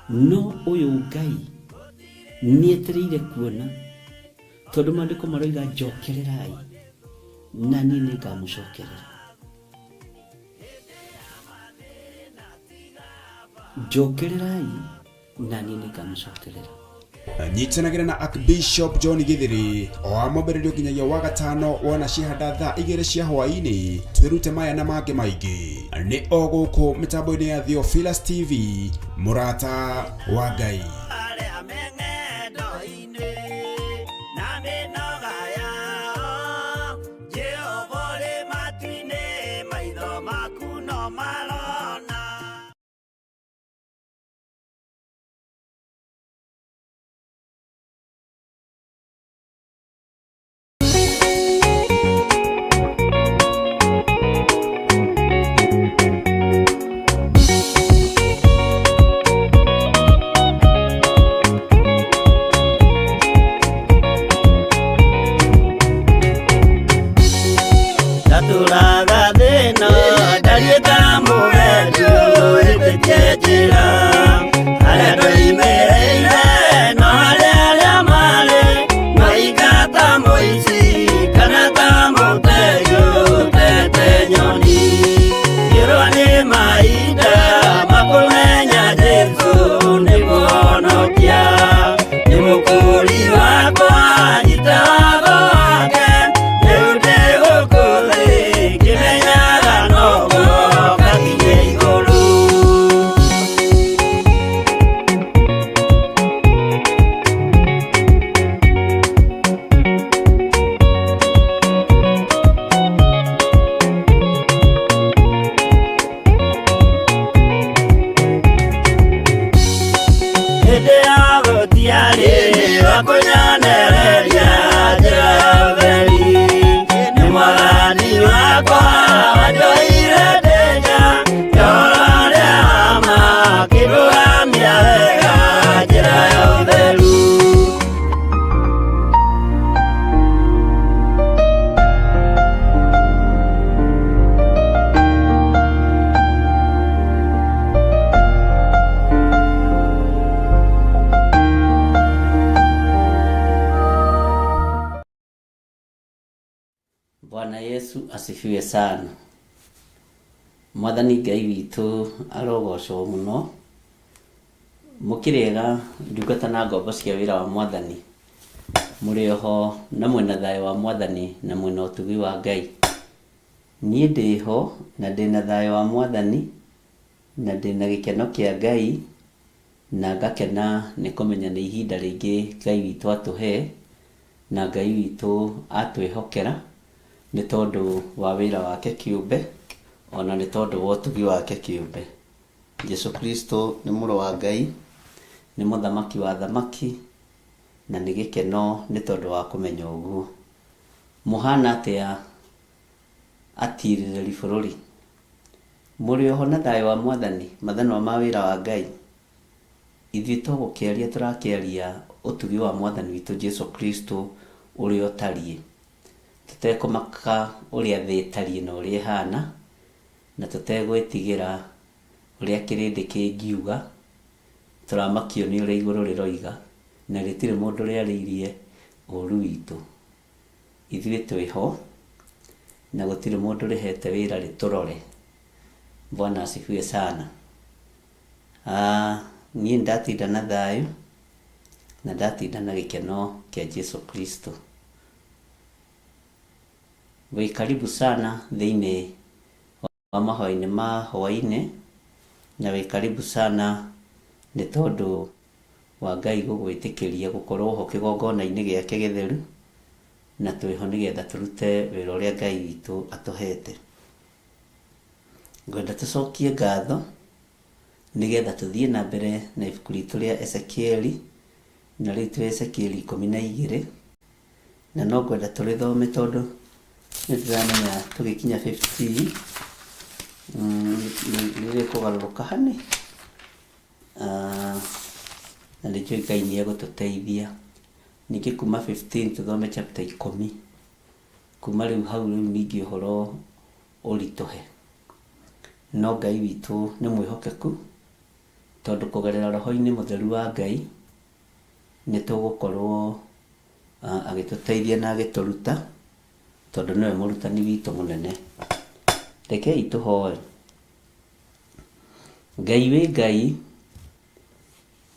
No uyu Ngai nietereire kuona, tondu maandiko maroiga njokererai na nie ningamucokerera. Njokererai na nie ningamucokerera. Nyitanagira na Archbishop John Githiri o amombererio nginyagia wa gatano wona cihanda thaa 2 cia hwaini. Twirute maya na mange maingi ni o guku mitambo-ini ya Theophilus TV, murata wa Ngai. Taturaga thina ndarieta kunyonereria njĩra ya ũtheri. Nĩ mwathani wakwa wanjohire ndĩnya yoro rĩa ma akĩrũgamia wega njĩra ya ũtheru. Bwana Yesu asifiwe sana. Mwathani Ngai witũ arogocwo mũno. Mũkĩrĩega ndungata na ngombo cia wĩra wa Mwathani. Mũrĩ oho na mwĩna thayũ wa Mwathani na mwĩna ũtugi wa Ngai. Niĩ ndĩho na ndĩna thayũ wa Mwathani na ndĩna gĩkeno kĩa Ngai na ngakena nĩ kũmenya nĩ ihinda rĩngĩ Ngai witũ atũhe na Ngai witũ atwĩhokera nĩ tondũ wa wĩra wake kĩũmbe ona nĩ tondũ wa ũtugi wake kĩũmbe. Jesu Kristo nĩ mũrũ wa Ngai, nĩ mũthamaki wa thamaki na nĩ gĩkeno nĩ tondũ wa kũmenya ũguo. Mũhana atĩa atirĩrĩri bũrũri? Mũrĩ oho na thayũ wa Mwathani, mathanwa ma wĩra wa Ngai? Ithuĩ tũgũkĩaria tũrakĩaria ũtugi wa Mwathani witũ Jesu Kristo ũrĩa ũtariĩ. Tũtekũmaka ũrĩa thĩ ĩtariĩ na ũrĩa ĩhana, na tũtegwĩtigĩra ũrĩa kĩrĩndĩ kĩngiuga. Tũramakio nĩ ũrĩa igũrũ rĩroiga na rĩtirĩ mũndũ rĩarĩirie ũũru witũ. Ithuĩ twĩho na gũtirĩ mũndũ rĩhete wĩra rĩtũrore. Bwana asifiwe sana. Niĩ ndatinda na thayũ na ndatinda na gĩkeno kĩa Jesu Kristo. Wĩ karibu sana thĩinĩ wa mahoya-inĩ ma hwaĩ-inĩ, na wĩ karibu sana nĩ tondũ wa Ngai gũgwĩtĩkĩria gũkorwo ho kĩgongona-inĩ gĩake gĩtheru, na twĩho nĩgetha tũrute wĩra ũrĩa Ngai witũ atũhete. Ngwenda tũcokie ngatho nĩgetha tũthiĩ na mbere na ibuku ritũ rĩa Ezekieli, na rĩu tũrĩ Ezekieli 12, na no ngwenda tũrĩthome tondũ nĩtũramenya tũgĩkinya 15 nĩrĩkũgarũrũka hanĩ, na nĩnjũĩ Ngai nĩegũtũteithia. Ningĩ kuma 15 tũthome chapter 10. Kuma rĩu hau rĩu ningĩ ũhoro ũritũhe. No Ngai witũ nĩ mwĩhokeku tondũ kũgerera roho-inĩ mũtheru wa Ngai nĩtũgũkorwo agĩtũteithia na agĩtũruta tondũ nĩwe mũrutani witũ mũnene. Rekei tũhoe. Ngai wĩ Ngai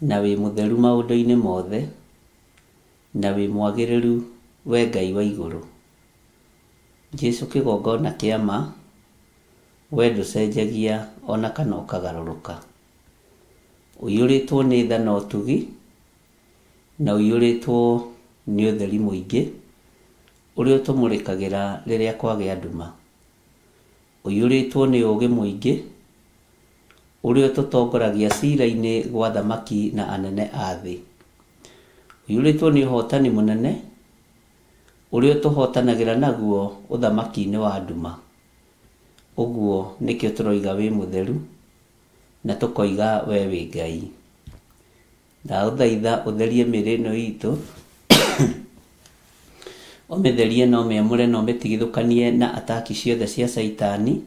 na wĩ mũtheru maũndũ-inĩ mothe, na wĩ mwagĩrĩru we Ngai wa igũrũ. Jesu kĩgongona kĩa ma, we ndũcenjagia ona kana ũkagarũrũka. Ũiyũrĩtwo nĩ tha na ũtugi, na ũiyũrĩtwo nĩ ũtheri mũingĩ ũrĩa ũtũmũrĩkagĩra rĩrĩa kwagĩa nduma. Ũiyũrĩtwo nĩ ũũgĩ mũingĩ ũrĩa ũtũtongoragia cira-inĩ gwa thamaki na anene a thĩ. Ũiyũrĩtwo nĩ ũhotani mũnene ũrĩa ũtũhotanagĩra naguo ũthamaki-inĩ wa nduma. Ũguo nĩkĩo tũroiga wĩ mũtheru na tũkoiga we wĩ Ngai. Ndagũthaitha ũtherie mĩĩrĩ ĩno itũ, ũmĩtherie na ũmĩamũre na ũmĩtigithũkanie na ataki ciothe cia Saitani,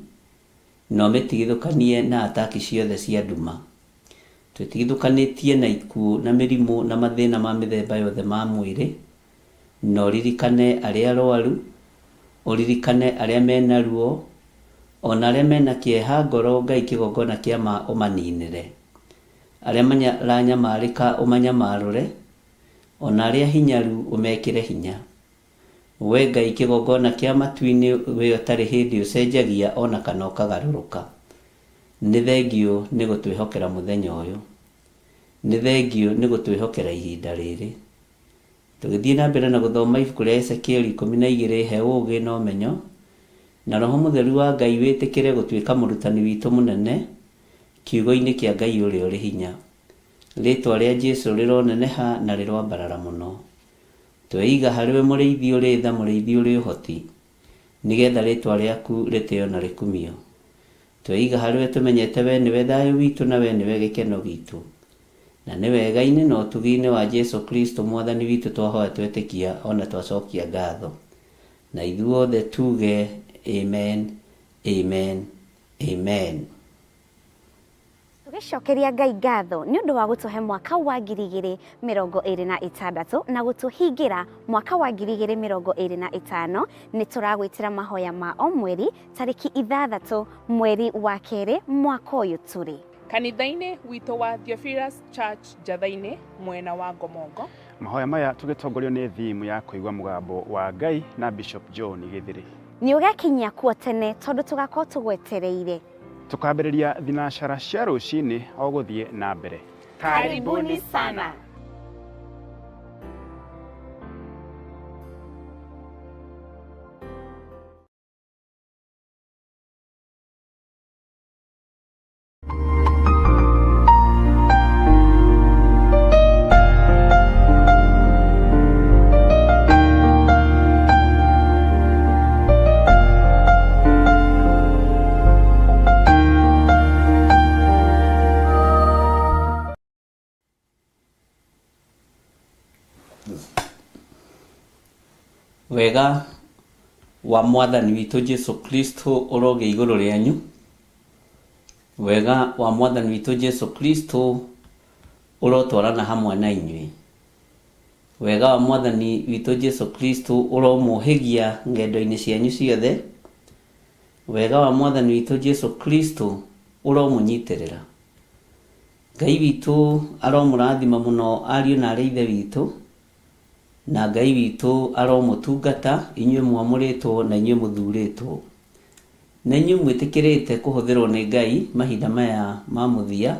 na ũmĩtigithũkanie na ataki ciothe cia nduma. Twĩtigithũkanĩtie na ikuũ na mĩrimũ na mathĩna ma mĩthemba yothe ma mwĩrĩ, na ũririkane arĩa arwaru, ũririkane arĩa mena ruo, ona arĩa mena kĩeha ngoro. Ngai kĩgongona kĩa ma ũmaninĩre. Arĩa maranyamarĩka ũmanyamarũre, ona arĩa hinyaru ũmekĩre hinya. We Ngai kĩgongona kĩa matu-inĩ, we ũtarĩ hĩndĩ ũcenjagia ona kana ũkagarũrũka. Nĩ thengio nĩ gũtwĩhokera mũthenya ũyũ. Nĩ thengio nĩ gũtwĩhokera ihinda rĩrĩ. Tũgĩthiĩ na mbere na gũthoma ibuku rĩa Ezekieli 12, he ũũgĩ na ũmenyo, na roho mũtheru wa Ngai wĩtĩkĩre gũtuĩka mũrutani witũ mũnene kiugo-inĩ kĩa Ngai ũrĩa ũrĩ hinya. Rĩtwa rĩa Jesũ rĩroneneha na rĩrwambarara mũno. Tweiga harĩwe mũrĩithi ũrĩ tha, mũrĩithi ũrĩ ũhoti, nĩgetha rĩtwa rĩaku rĩtĩo na rĩkumio. Tweiga harĩwe tũmenyete we nĩwe thayũ witũ na we nĩwe gĩkeno gitũ. Na nĩ wega-inĩ na ũtugi-inĩ wa Jesũ Kristo mwathani witũ twahoya twetĩkia ona twacokia ngatho. Na ithuothe tuge amen, amen, amen. Tũgĩcokeria Ngai ngatho nĩ ũndũ wa gũtũhe mwaka wa 2026 na gũtũhingĩra mwaka wa 2025. Nĩ tũragwĩtĩra mahoya ma o mweri tarĩki 6 mweri wa kerĩ mwaka ũyũ tũrĩ kanitha-inĩ witũ wa Theophilus Church Njatha-inĩ mwena wa Ngomongo. Mahoya maya tũgĩtongorio nĩ thimu ya kũigua mũgambo wa Ngai na Bishop John Gĩthĩrĩ. Nĩ ũgakinyia kuo tene tondũ tũgakorwo tũgwetereire. Tukambĩrĩria thinacara cia rũcinĩ o gũthiĩ na mbere. Karibuni sana. Wega wa mwathani witũ Jesũ Kristo ũroge igũrũ rĩanyu. Wega wa mwathani witũ Jesũ Kristo ũrotwarana hamwe na inyuĩ. Wega wa mwathani witũ Jesũ Kristo ũromũhĩgia ngendo-inĩ cianyu ciothe. Wega wa mwathani witũ Jesũ Kristo ũromũnyitĩrĩra. Ngai witũ aromũrathima mũno ariũ na arĩ ithe witũ. Na Ngai witũ aromũtungata inyuĩ mwamũrĩtwo na inyuĩ mũthurĩtwo. Na inyuĩ mwĩtĩkĩrĩte kũhũthĩrwo nĩ Ngai mahinda maya ma mũthia.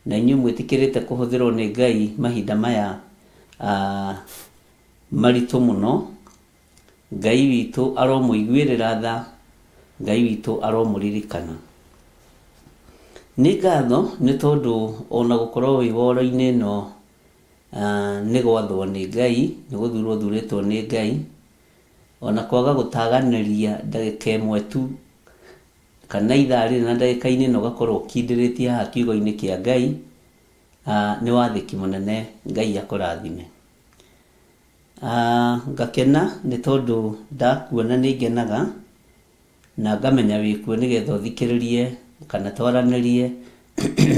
Na inyuĩ mwĩtĩkĩrĩte kũhũthĩrwo nĩ Ngai mahinda maya maritũ mũno. Ngai witũ aromũiguĩrĩra tha. Ngai witũ aromũririkana. Nĩ ngatho nĩ tondũ ona gũkorwo wĩ woro-inĩ ĩno nĩ gwathwo nĩ Ngai, nĩ gũthurwo thurĩtwo nĩ Ngai. Ona kwaga gũtaganĩria ndagĩka ĩmwe tu kana ithaa rĩrĩ na ndagĩka-inĩ na ũgakorwo ũkindĩrĩtie haha kiugo-inĩ kĩa Ngai, nĩ wathĩki mũnene. Ngai akũrathime. Ngakena nĩ tondũ ndakuona nĩ ngenaga na ngamenya wĩkuo nĩgetha ũthikĩrĩrie kana twaranĩrie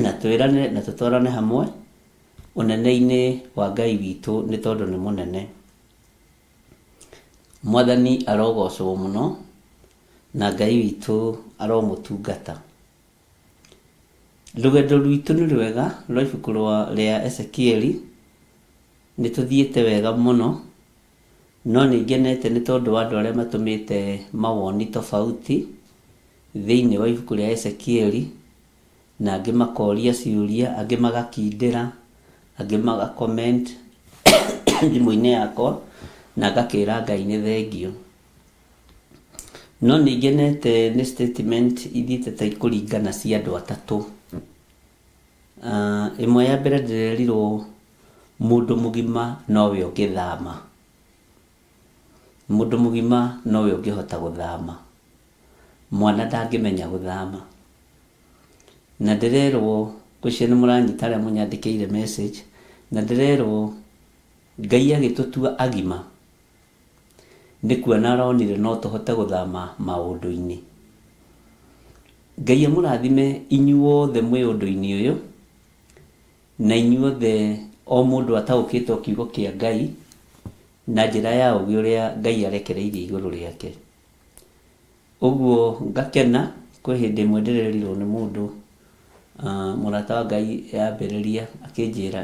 na twĩrane na tũtwarane hamwe ũnene-inĩ wa Ngai witũ nĩ tondũ nĩ mũnene. Mwathani arogocwo mũno na Ngai witũ aromũtungata. Rũgendo rwitũ nĩ rwega rwa ibuku rĩa Ezekieli. Nĩ tũthiĩte wega mũno, no nĩ ngenete nĩ tondũ wa andũ arĩa matũmĩte mawoni tofauti thĩinĩ wa ibuku rĩa Ezekieli, na angĩ makoria ciũria, angĩ magakindĩra, angĩ magacomment thimũ-inĩ yakwa na ngakĩra Ngai nĩ thengio. No nĩ ngenete nĩ statement ithiĩte ta ikũringana cia andũ atatũ. Ĩmwe ya mbere ndĩrerirwo mũndũ mũgima nowe ũngĩthama. Mũndũ mũgima nowe ũngĩhota gũthama. Mwana ndangĩmenya gũthama. Na ndĩrerwo kwĩcia nĩ mũranyita arĩa mũnyandĩkĩire message, na ndĩrerwo Ngai agĩtũtua agima nĩ kuona aronire no tũhote gũthama maũndũ-inĩ. Ngai amũrathime inyuothe mwĩ ũndũ-inĩ ũyũ, na inyuothe o mũndũ ataũkĩtwo kiugo kĩa Ngai na njĩra ya ũgĩ ũrĩa Ngai arekereirie igũrũ rĩake. Ũguo ngakena kwĩ hĩndĩ ĩmwe ndĩrerirwo nĩ mũndũ mũrata wa Ngai yambĩrĩria akĩnjĩra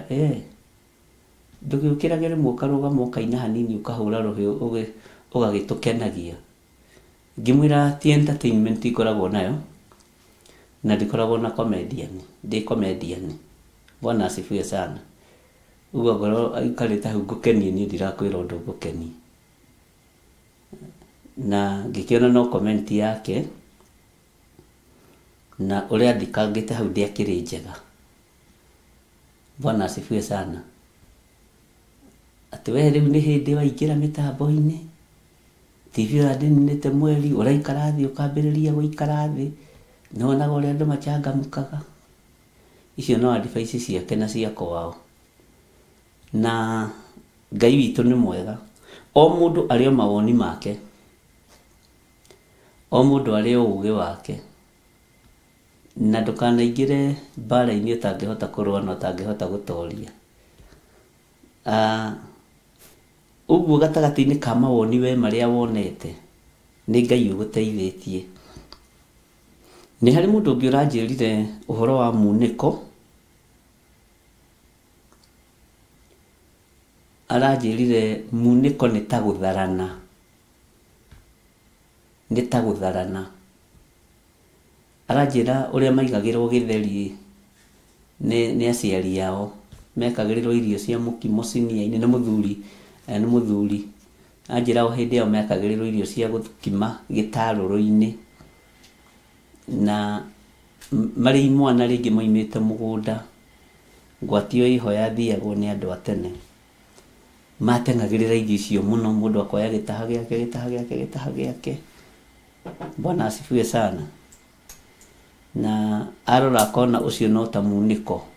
ndũgĩũkĩrage rĩmwe ũkarũgama ũkaina hanini ũkahũra rũhĩ ũgagĩtũkenagia. Ngĩmwĩra ti entertainment ikoragwo nayo na ndikoragwo na comedian, ndĩ comedian. Bwana asifiwe sana. Ũguo ngoro aikarĩte hau ngũkenie niĩ ndirakwĩra ũndũ ngũkenie. Na ngĩkĩona no comment yake na ũrĩa athikangĩte hau ndĩakĩrĩ njega. Bwana asifiwe sana. Ati we riu ni hindi waingira mitambo-ini, TV uraninite mweri, uraikara thi ukambiriria guikara thi, nionaga uria andu machangamukaga. Icio no advice ciake na ciako wao. Na Ngai witu ni mwega. O mundu ari o mawoni make, o mundu ari o uge wake, na ndukanaingire mbara-ini utangihota kurua na utangihota gutoria. Uguo gatagati-ini ka mawoni we maria wonete ni Ngai uguteithitie. Ni hari mundu ungi uranjirire uhoro wa muniko, aranjirire muniko ni ta gutharana, ni ta gutharana. Aranjira uria maigagirwo githeri ni aciari yao, mekagirirwo irio cia mukimo cinia-ini ni muthuri. Anjira o hindi io mekagirirwo irio cia gukima gitaruru-ini, na mari mwana ringi moimite mugunda, ngwatio iho yathiagwo ni andu atene. Matengagirira irio icio muno, mundu akoya gitaha giake. Bwana asifiwe sana. Na arora akona ucio no ta muniko.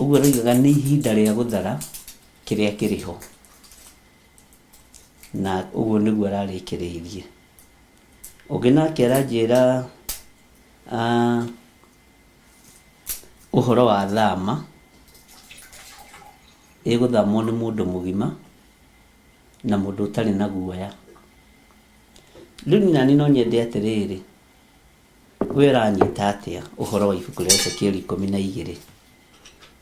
Uguo rigaga ni ihinda ria guthara kiria kiriho, na uguo niguo ararikiriirie. Ungi nake aranjira uhoro wa thama iguthamwo ni mundu mugima na mundu utari na guoya. Riu nani no nyende atiriri, we uranyita atia uhoro wa ibuku ria Ezekieli 12,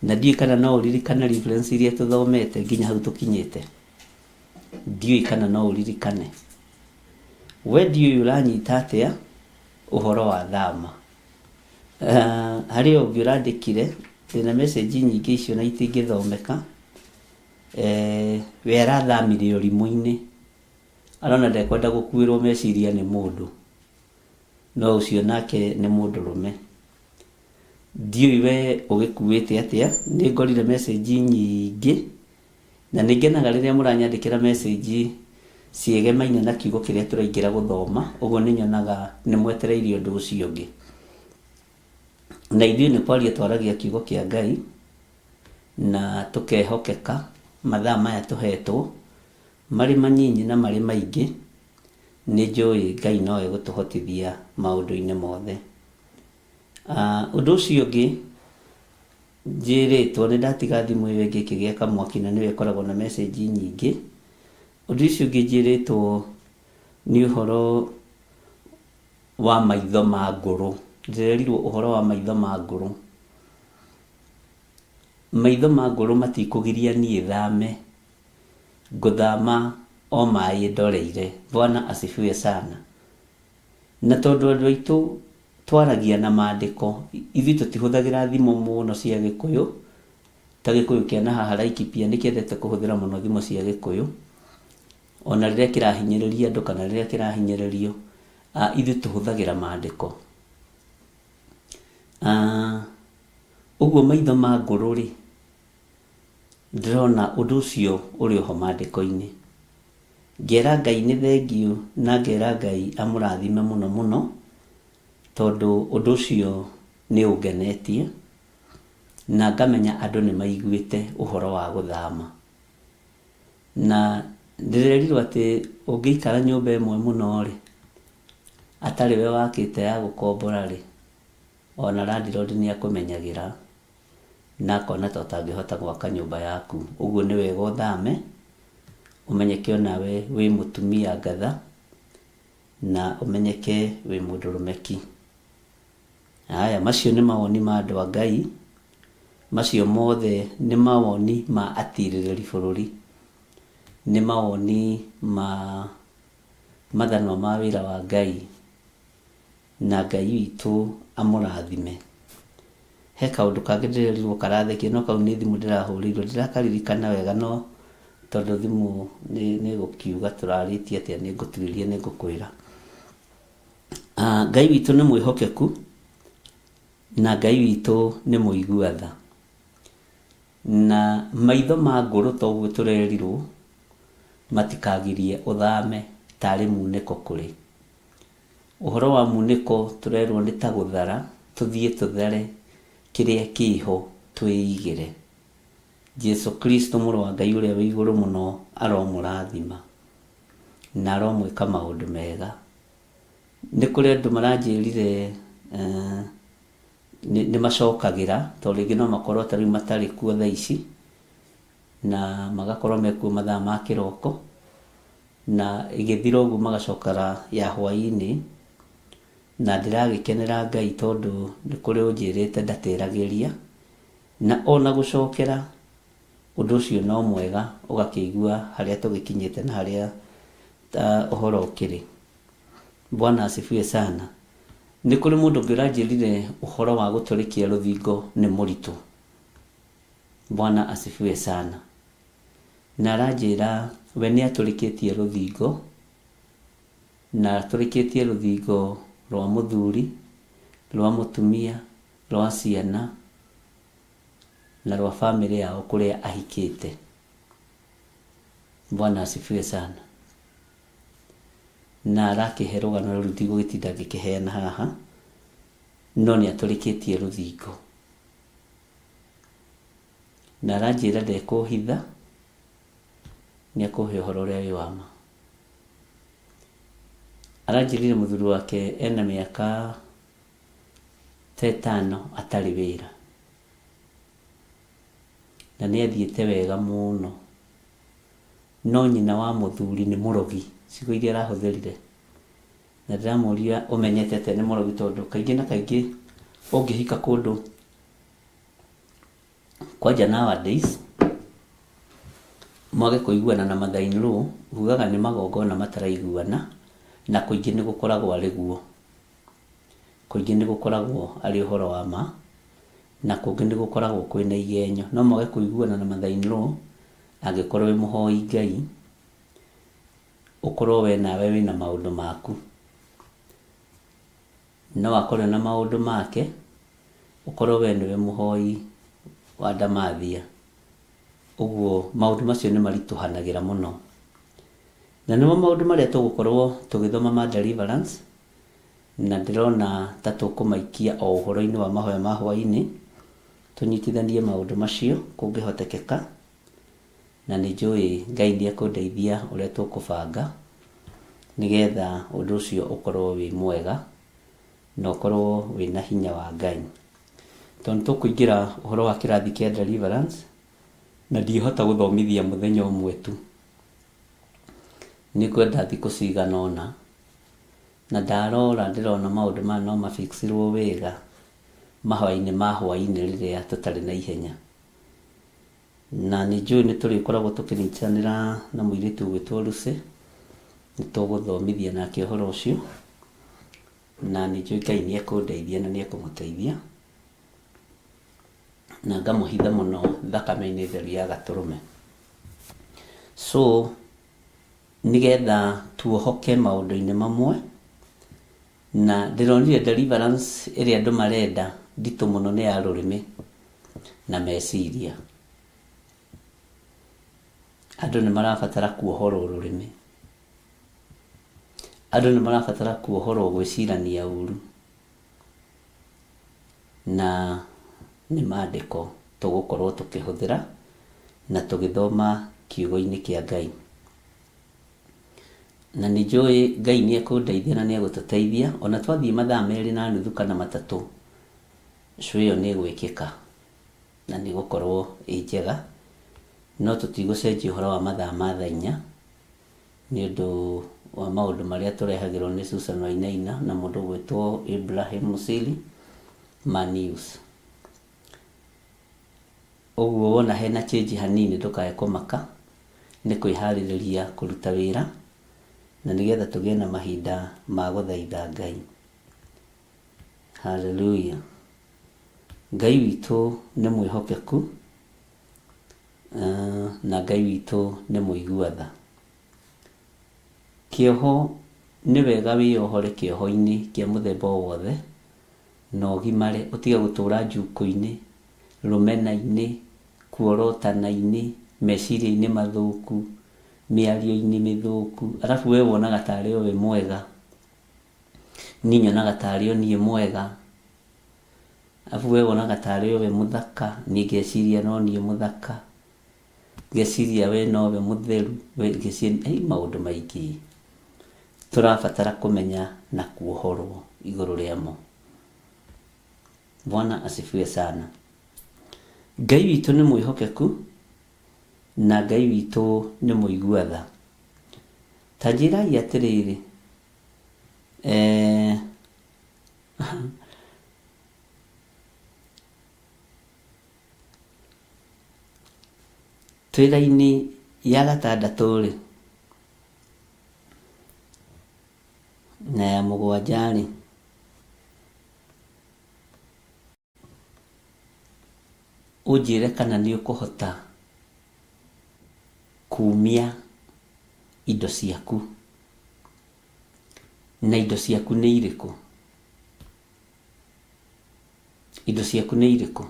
na ndiũĩ kana no uririkane reference iria tuthomete nginya hau tukinyite. Ndiũĩ kana no uririkane. We ndiũĩ uranyita atia uhoro wa thama. Hari ũngĩ ũrandĩkire na message nyingĩ icio na itingĩthomeka. We arathamire ũrimũ-inĩ, arona ndekwenda gũkuĩrwo meciria nĩ mũndũ, no ũcio nake nĩ mũndũrũme. Ndiũĩ we ũgĩkuĩte atia. Nĩ ngorire message nyingĩ, na nĩ ngenaga rĩrĩa mũranyandĩkĩra message ciegemaine na kiugo kĩrĩa tũraingĩra gũthoma. Ũguo nĩ nyonaga nĩ mwetereirie ũndũ ũcio ũngĩ. Na ithuĩ nĩ kwaria twaragia kiugo kĩa Ngai, na tukehokeka mathaa maya tuhetwo marĩ manyinyi na marĩ maingĩ. Nĩ njũĩ Ngai nowe gũtũhotithia maũndũ-inĩ mothe. Ũndũ ũcio ũngĩ njĩrĩtwo, nĩ ndatiga thimũ ĩyo ĩngĩ ĩkĩgĩa kamwaki na nĩwe ĩkoragwo na message nyingĩ. Ũndũ ũcio ũngĩ njĩrĩtwo nĩ ũhoro wa maitho ma ngũrũ. Njĩrĩrirwo ũhoro wa maitho ma ngũrũ. Maitho ma ngũrũ matikũgiria niĩ thame, ngũthama o maĩ ndoreire. Bwana asifiwe sana. Na tondu andu aitu twaragia na maandĩko, ithuĩ tũtihũthagĩra thimũ mũno cia Gĩkũyũ. Ta Gĩkũyũ kĩa na haha Laikipia nĩ kĩendete kũhũthĩra mũno thimũ cia Gĩkũyũ, ona rĩrĩa kĩrahinyĩrĩria andũ kana rĩrĩa kĩrahinyĩrĩrio. Ithuĩ tũhũthagĩra maandĩko. Ũguo maitho ma ngũrũ rĩ, ndĩrona ũndũ ũcio ũrĩ oho maandĩko-inĩ. Ngera Ngai nĩ thengiũ, na ngera Ngai amũrathime mũno mũno, tondu ũndũ ũcio nĩ ũngenetie, na ngamenya andũ nĩ maiguĩte ũhoro wa gũthama. Na ndĩrerirwo atĩ ũngĩikara nyũmba ĩmwe mũno rĩ, atarĩ we wakĩte ya gũkombora rĩ, ona landlord nĩ akũmenyagĩra na akona ta ũtangĩhota gwaka nyũmba yaku. Ũguo nĩ wega ũthame, ũmenyeke onawe wĩ mũtumia ngatha, na ũmenyeke wĩ mũndũrũmeki. Haya, macio nĩ mawoni ma andũ a Ngai. Macio mothe nĩ mawoni ma atirĩrĩri bũrũri, nĩ mawoni ma mathanwa ma wĩra wa Ngai, na Ngai witũ amũrathime. He kaũndũ kangĩ ndĩrerirwo karathekia, no kau nĩ thimũ ndĩrahũrĩirwo, ndĩrakaririkana wega, no tondũ thimũ nĩ gũkiuga tũrarĩtie atĩa nĩ ngũturĩria nĩ ngũkwĩra. Ngai witũ nĩ mwĩhokeku, na Ngai witũ nĩ mũigua tha. na maitho ma ngũrũ toguo tũrerirwo matikagirie ũthame tarĩ munĩko kũrĩ. Ũhoro wa munĩko tũrerwo nĩ ta gũthara, tũthiĩ tũthare kĩrĩa kĩho twĩigĩre. Jesu Kristo mũrũ wa Ngai ũrĩa wĩ igũrũ mũno aromũrathima na aromwĩka maũndũ mega. Nĩ kũrĩ andũ maranjĩrire nĩ macokagĩra, tondũ rĩngĩ no makorwo tarĩu matarĩ kuo thaa ici, na magakorwo mekuo mathaa ma kĩroko, na igĩthira ũguo magacokaga ya hwaĩ-inĩ, na ndĩragĩkenera Ngai tondũ nĩ kũrĩ ũnjĩrĩte ndatĩragĩria, na ona gũcokera ũndũ ũcio no mwega, ũgakĩigua harĩa tũgĩkinyĩte na harĩa ũhoro ũkĩrĩ. Bwana asifiwe sana. Nĩ kũrĩ mũndũ ũngĩ ũranjĩrire ũhoro wa gũtũrĩkia rũthingo nĩ mũritũ. Bwana asifiwe sana. Na aranjĩra we nĩ atũrĩkĩtie rũthingo, na atũrĩkĩtie rũthingo rwa mũthuri, rwa mũtumia, rwa ciana na rwa bamĩrĩ yao kũrĩa ahikĩte. Bwana asifiwe sana. Na arakĩhe rũgano rũu ndigũgĩtinda ngĩkĩheana haha, no nĩ atũrĩkĩtie rũthingo. Na aranjĩra ndekũhitha, nĩ akũhe ũhoro ũrĩa wĩ wa ma. Aranjĩrire mũthuri wake ena mĩaka ta 5 atarĩ wĩra, na nĩ athiĩte wega mũno, no nyina wa mũthuri nĩ mũrogi, ciugo iria arahũthĩrire. Na ndĩramũria ũmenyete atĩ nĩ mũrogi, tondũ kaingĩ na kaingĩ ũngĩhika kũndũ kwanja nowadays, mwage kũiguana na mother-in-law, ugaga nĩ magongona mataraiguana, na kũingĩ nĩ gũkoragwo arĩ guo. Kũingĩ nĩ gũkoragwo arĩ ũhoro wa ma, na kũngĩ nĩ gũkoragwo kwĩna igenyo. No mwage kũiguana na mother-in-law, angĩkorwo wĩ mũhoi Ngai, ũkorwo we nawe wĩna maũndũ maku. No akorwo na maũndũ make, ũkorwo we nĩwe mũhoi wa ndamathia. Ũguo maũndũ macio nĩ maritũhanagĩra mũno. Na nĩmo maũndũ marĩa tũgũkorwo tũgĩthoma ma deliverance, na ndĩrona ta tũkũmaikia o ũhoro-inĩ wa mahoya ma hwaĩ-inĩ, tũnyitithanie maũndũ macio kũngĩhotekeka, na nĩ njũĩ Ngai nĩ ekũndeithia ũrĩa tũkũbanga, nĩgetha ũndũ ũcio ũkorwo wĩ mwega na ũkorwo wĩna hinya wa Ngai. Tondũ tũkũingĩra ũhoro wa kĩrathi kĩa deliverance, na ndihota gũthomithia mũthenya ũmwe tu. Nĩ kwenda thikũ cigana ũna, na ndarora ndĩrona maũndũ maya no mabixirwo wega mahoya-inĩ ma hwaĩ-inĩ rĩrĩa tũtarĩ na ihenya. Na nĩ njũĩ nĩ tũrĩkoragwo tũkĩnyitanĩra na mũirĩtu ũgwĩtwo Lucy, nĩ tũgũthomithia nake ũhoro ũcio, na nĩ njũĩ Ngai nĩ ekũndeithia na nĩ ekũmũteithia, na ngamũhitha mũno thakame-inĩ theru ya Gatũrũme. So nĩgetha tuohoke maũndũ-inĩ mamwe, na ndĩronire deliverance ĩrĩa andũ marenda nditũ mũno nĩ ya rũrĩmĩ na meciria. Andũ nĩ marabatara kuohorwo rũrĩmĩ, andũ nĩ marabatara kuohorwo gwĩcirania ũru, na nĩ maandĩko tũgũkorwo tũkĩhũthĩra na tũgĩthoma kiugo-inĩ kĩa Ngai. Na nĩ njũĩ Ngai nĩ ekũndeithia na nĩ egũtũteithia, ona twathiĩ mathaa 2.5 kana 3, show ĩyo nĩ ĩgwĩkĩka na nĩ gũkorwo ĩ njega, no tũtigũcenjia ũhoro wa mathaa ma thaa 4 nĩ ũndũ wa maũndũ marĩa tũrehagĩrwo nĩ Susan Wainaina na mũndũ ũgwĩtwo Ibrahim Musili ma news. Ũguo wona hena change hanini ndũkae kũmaka, nĩ kwĩharĩrĩria kũruta wĩra, na nĩgetha tũgĩe na mahinda ma gũthaitha Ngai. Hallelujah. Ngai witũ nĩ mwĩhokeku, na Ngai witũ nĩ mũigua tha. Kĩoho nĩ wega wĩohore kĩoho-inĩ kĩa mũthemba o wothe, na ũgimare ũtige gũtũũra njukũ-inĩ, rũmena-inĩ, kuorotana-inĩ, meciria-inĩ mathũku, mĩario-inĩ mĩthũku, arabu we wonaga tarĩ we mwega, niĩ nyonaga tarĩ o niĩ mwega, arabu we wonaga tarĩ we mũthaka, niĩ ngeciria no niĩ mũthaka, ngeciria we nowe mũtheru, we ngeciria maũndũ maingĩ. Tũrabatara kũmenya na kuohorwo igũrũ rĩamo. Bwana asifiwe sana. Ngai witũ nĩ mwĩhokeku na Ngai witũ nĩ mũigua tha. Ta njĩrai atĩrĩrĩ, twĩra-inĩ ya gatandatũ rĩ na ya mũgwanja rĩ, ũnjĩre kana nĩ ũkũhota kumia indo ciaku, na indo ciaku nĩ irĩkũ? Indo ciaku nĩ irĩkũ?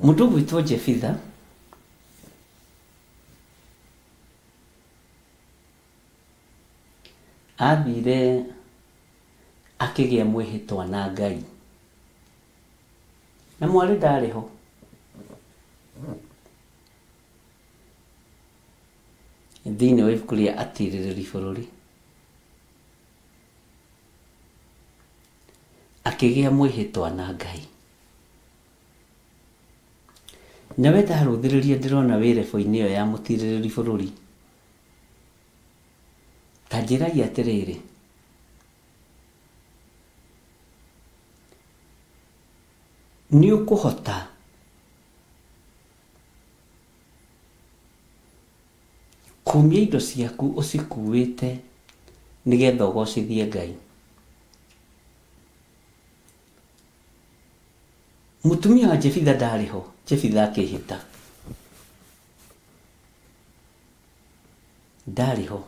Mũndũ gwĩtwo Jefitha athire akĩgĩa mwĩhĩtwa na Ngai, na mwarĩ ndarĩ ho. Thĩinĩ wa ibuku rĩa Atirĩrĩri bũrũri akĩgĩa mwĩhĩtwa na Ngai. Na we ndarũthĩrĩria ndĩrona wĩ rebo-inĩ ĩyo ya mũtirĩrĩri bũrũri, ta njĩrai atĩrĩrĩ, nĩ ũkũhota kumia indo ciaku ũcikuĩte nĩgetha ũgocithie Ngai? Mũtumia wa Jefitha ndarĩ ho, Jefitha akĩhĩta, ndarĩ ho.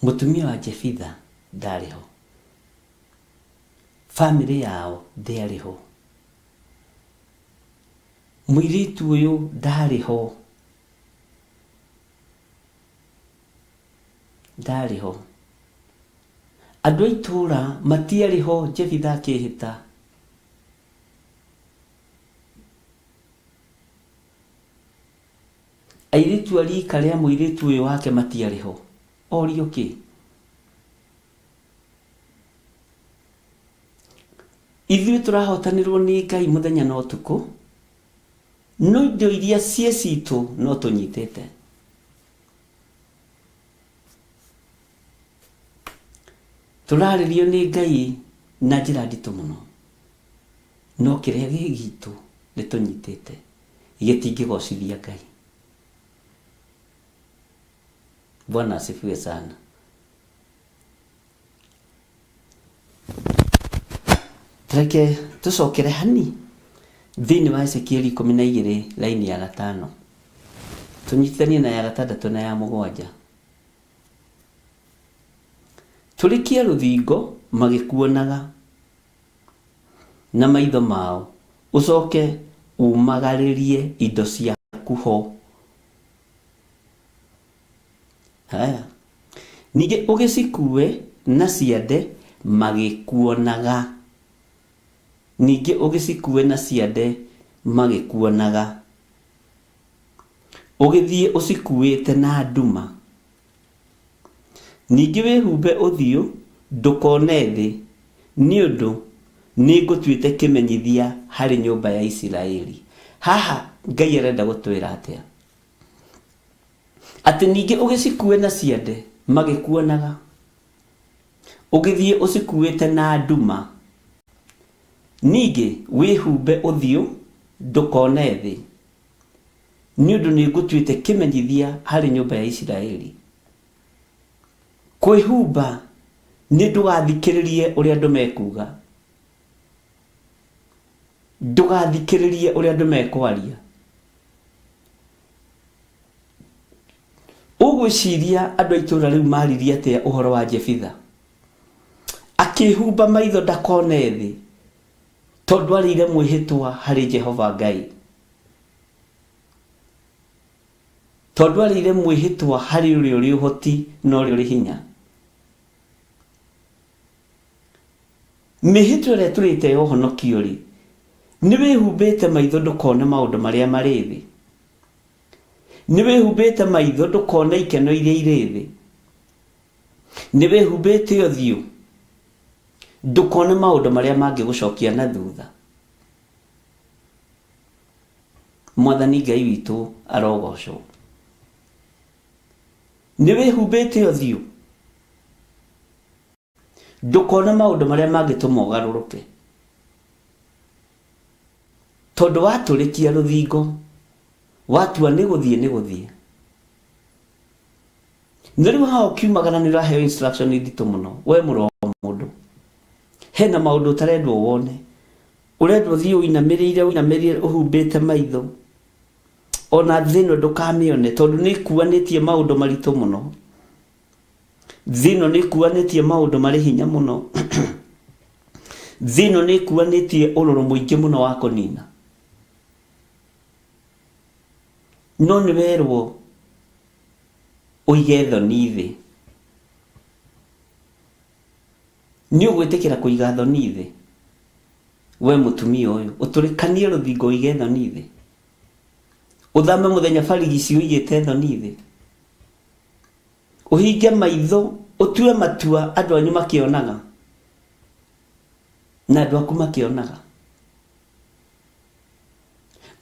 Mũtumia wa Jefitha ndarĩ ho, family yao ndĩarĩ ho, mũirĩtu ũyũ ndarĩ ho, ndarĩ ho. Andũ a itũũra matiarĩ ho Jefitha akĩhĩta. Airĩtu a rika rĩa mũirĩtu ũyũ wake matiarĩ ho. Orio kĩ? Ithuĩ tũrahotanĩrwo nĩ Ngai mũthenya na ũtukũ, no indo iria ciĩ citũ no tũnyitĩte. Tũrarĩrio nĩ Ngai na njĩra nditũ mũno, no kĩrĩa gĩ gitũ nĩ tũnyitĩte, gĩtingĩgocithia Ngai. Bwana asifiwe sana. Reke tũcokere hani thĩinĩ wa Ezekieli 12 laini ya 5, tũnyitithanie na ya 6 na ya 7. Tũrĩkia rũthingo magĩkuonaga na maitho mao, ũcoke umagarĩrie indo ciaku ho. Haya, ningĩ ũgĩcikue na ciande magĩkuonaga, ningĩ ũgĩcikue na ciande magĩkuonaga, ũgĩthiĩ ũcikuĩte na nduma, ningĩ wĩhumbe ũthiũ ndũkone thĩ, nĩ ũndũ nĩ ngũtuĩte kĩmenyithia harĩ nyũmba ya Isiraeli. Haha Ngai arenda gũtwĩra atĩa? Atĩ ningĩ ũgĩcikue na ciande magĩkuonaga, ũgĩthiĩ ũcikuĩte na nduma, ningĩ wĩhumbe ũthiũ ndũkone thĩ, nĩ ũndũ nĩ ngũtuĩte kĩmenyithia harĩ nyũmba ya Isiraeli. Kwĩhumba nĩ ndũgathikĩrĩrie ũrĩa andũ mekuga, ndũgathikĩrĩrie ũrĩa andũ mekwaria. Ũgwĩciria andũ a itũũra rĩu maririe atĩa ũhoro wa Jefitha? Akĩhumba maitho ndakone thĩ tondũ arĩire mwĩhĩtwa harĩ Jehova Ngai. Tondũ arĩire mwĩhĩtwa harĩ ũrĩa ũrĩ ũhoti na ũrĩa ũrĩ hinya. Mĩhĩtwa ĩrĩa tũrĩte ya ũhonokio rĩ, nĩ wĩhumbĩte maitho ndũkone maũndũ marĩa marĩ thĩ. Nĩ wĩhumbĩte maitho ndũkone ikeno iria irĩ thĩ. Nĩ wĩhumbĩte ũthiũ ndũkone maũndũ marĩa mangĩgũcokia na thutha. Mwathani Ngai witũ arogocwo. Nĩ wĩhumbĩte ũthiũ ndũkone maũndũ marĩa mangĩtũma ũgarũrũke. Tondũ watũrĩkia rũthingo, watua nĩ gũthiĩ. Na rĩu haha ũkiumagara nĩ ũraheo instruction nditũ mũno, we mũro mũndũ. Hena maũndũ ũtarendwo wone. Ũrendwo ũthiĩ ũinamĩrĩire ũhumbĩte maitho. Ona thĩno ndũkamĩone tondũ nĩ ĩkuanĩtie maũndũ maritũ mũno. Thĩno nĩ ĩkuanĩtie maũndũ marĩ hinya mũno. Thĩno nĩ ĩkuanĩtie ũrũrũ mũingĩ mũno wa kũnina. No nĩ werwo ũige thoni thĩ. Nĩ ũgwĩtĩkĩra kũiga thoni thĩ? We mũtumia ũyũ, ũtũrĩkanie rũthingo ũige thoni thĩ. Ũthame mũthenya barigici ũigĩte thoni thĩ. Ũhinge maitho, ũtue matua andũ anyu makĩonaga. Na andũ aku makĩonaga.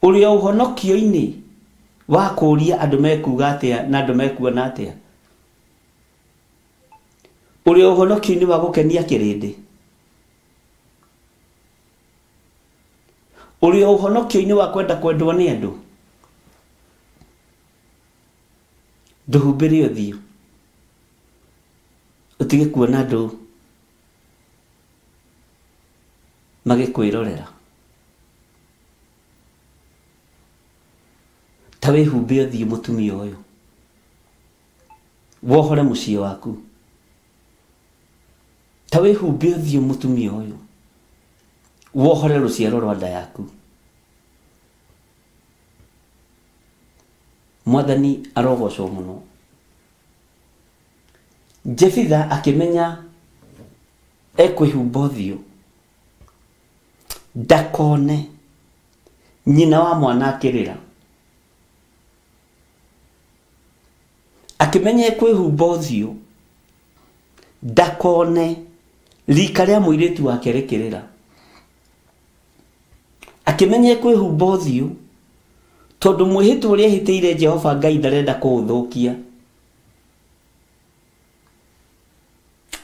Ũrĩ o ũhonokio-inĩ wa kũũria andũ mekuga atĩa na andũ mekuona atĩa. Ũrĩ o ũhonokio-inĩ wa gũkenia kĩrĩndĩ. Ũrĩ o ũhonokio-inĩ wa kwenda kwendwo nĩ andũ. Ndũhumbĩre ũthiũ. Ũtige kuona andũ magĩkwĩrorera. Ta wĩhumbe ũthiũ mũtumia ũyũ. Wohore mũciĩ waku. Ta wĩhumbe ũthiũ mũtumia ũyũ. Wohore rũciaro rwa nda yaku. Mwathani arogocwo mũno. Jefitha akĩmenya ekwĩhumba ũthiũ ndakone nyina wa mwana akĩrĩra. Akĩmenya ekwĩhumba ũthiũ ndakone rika rĩa mũirĩtu wake rĩkĩrĩra. Akĩmenya ekwĩhumba ũthiũ tondũ mwĩhĩtwa ũrĩa ehĩtĩire Jehova Ngai ndarenda kũũthũkia.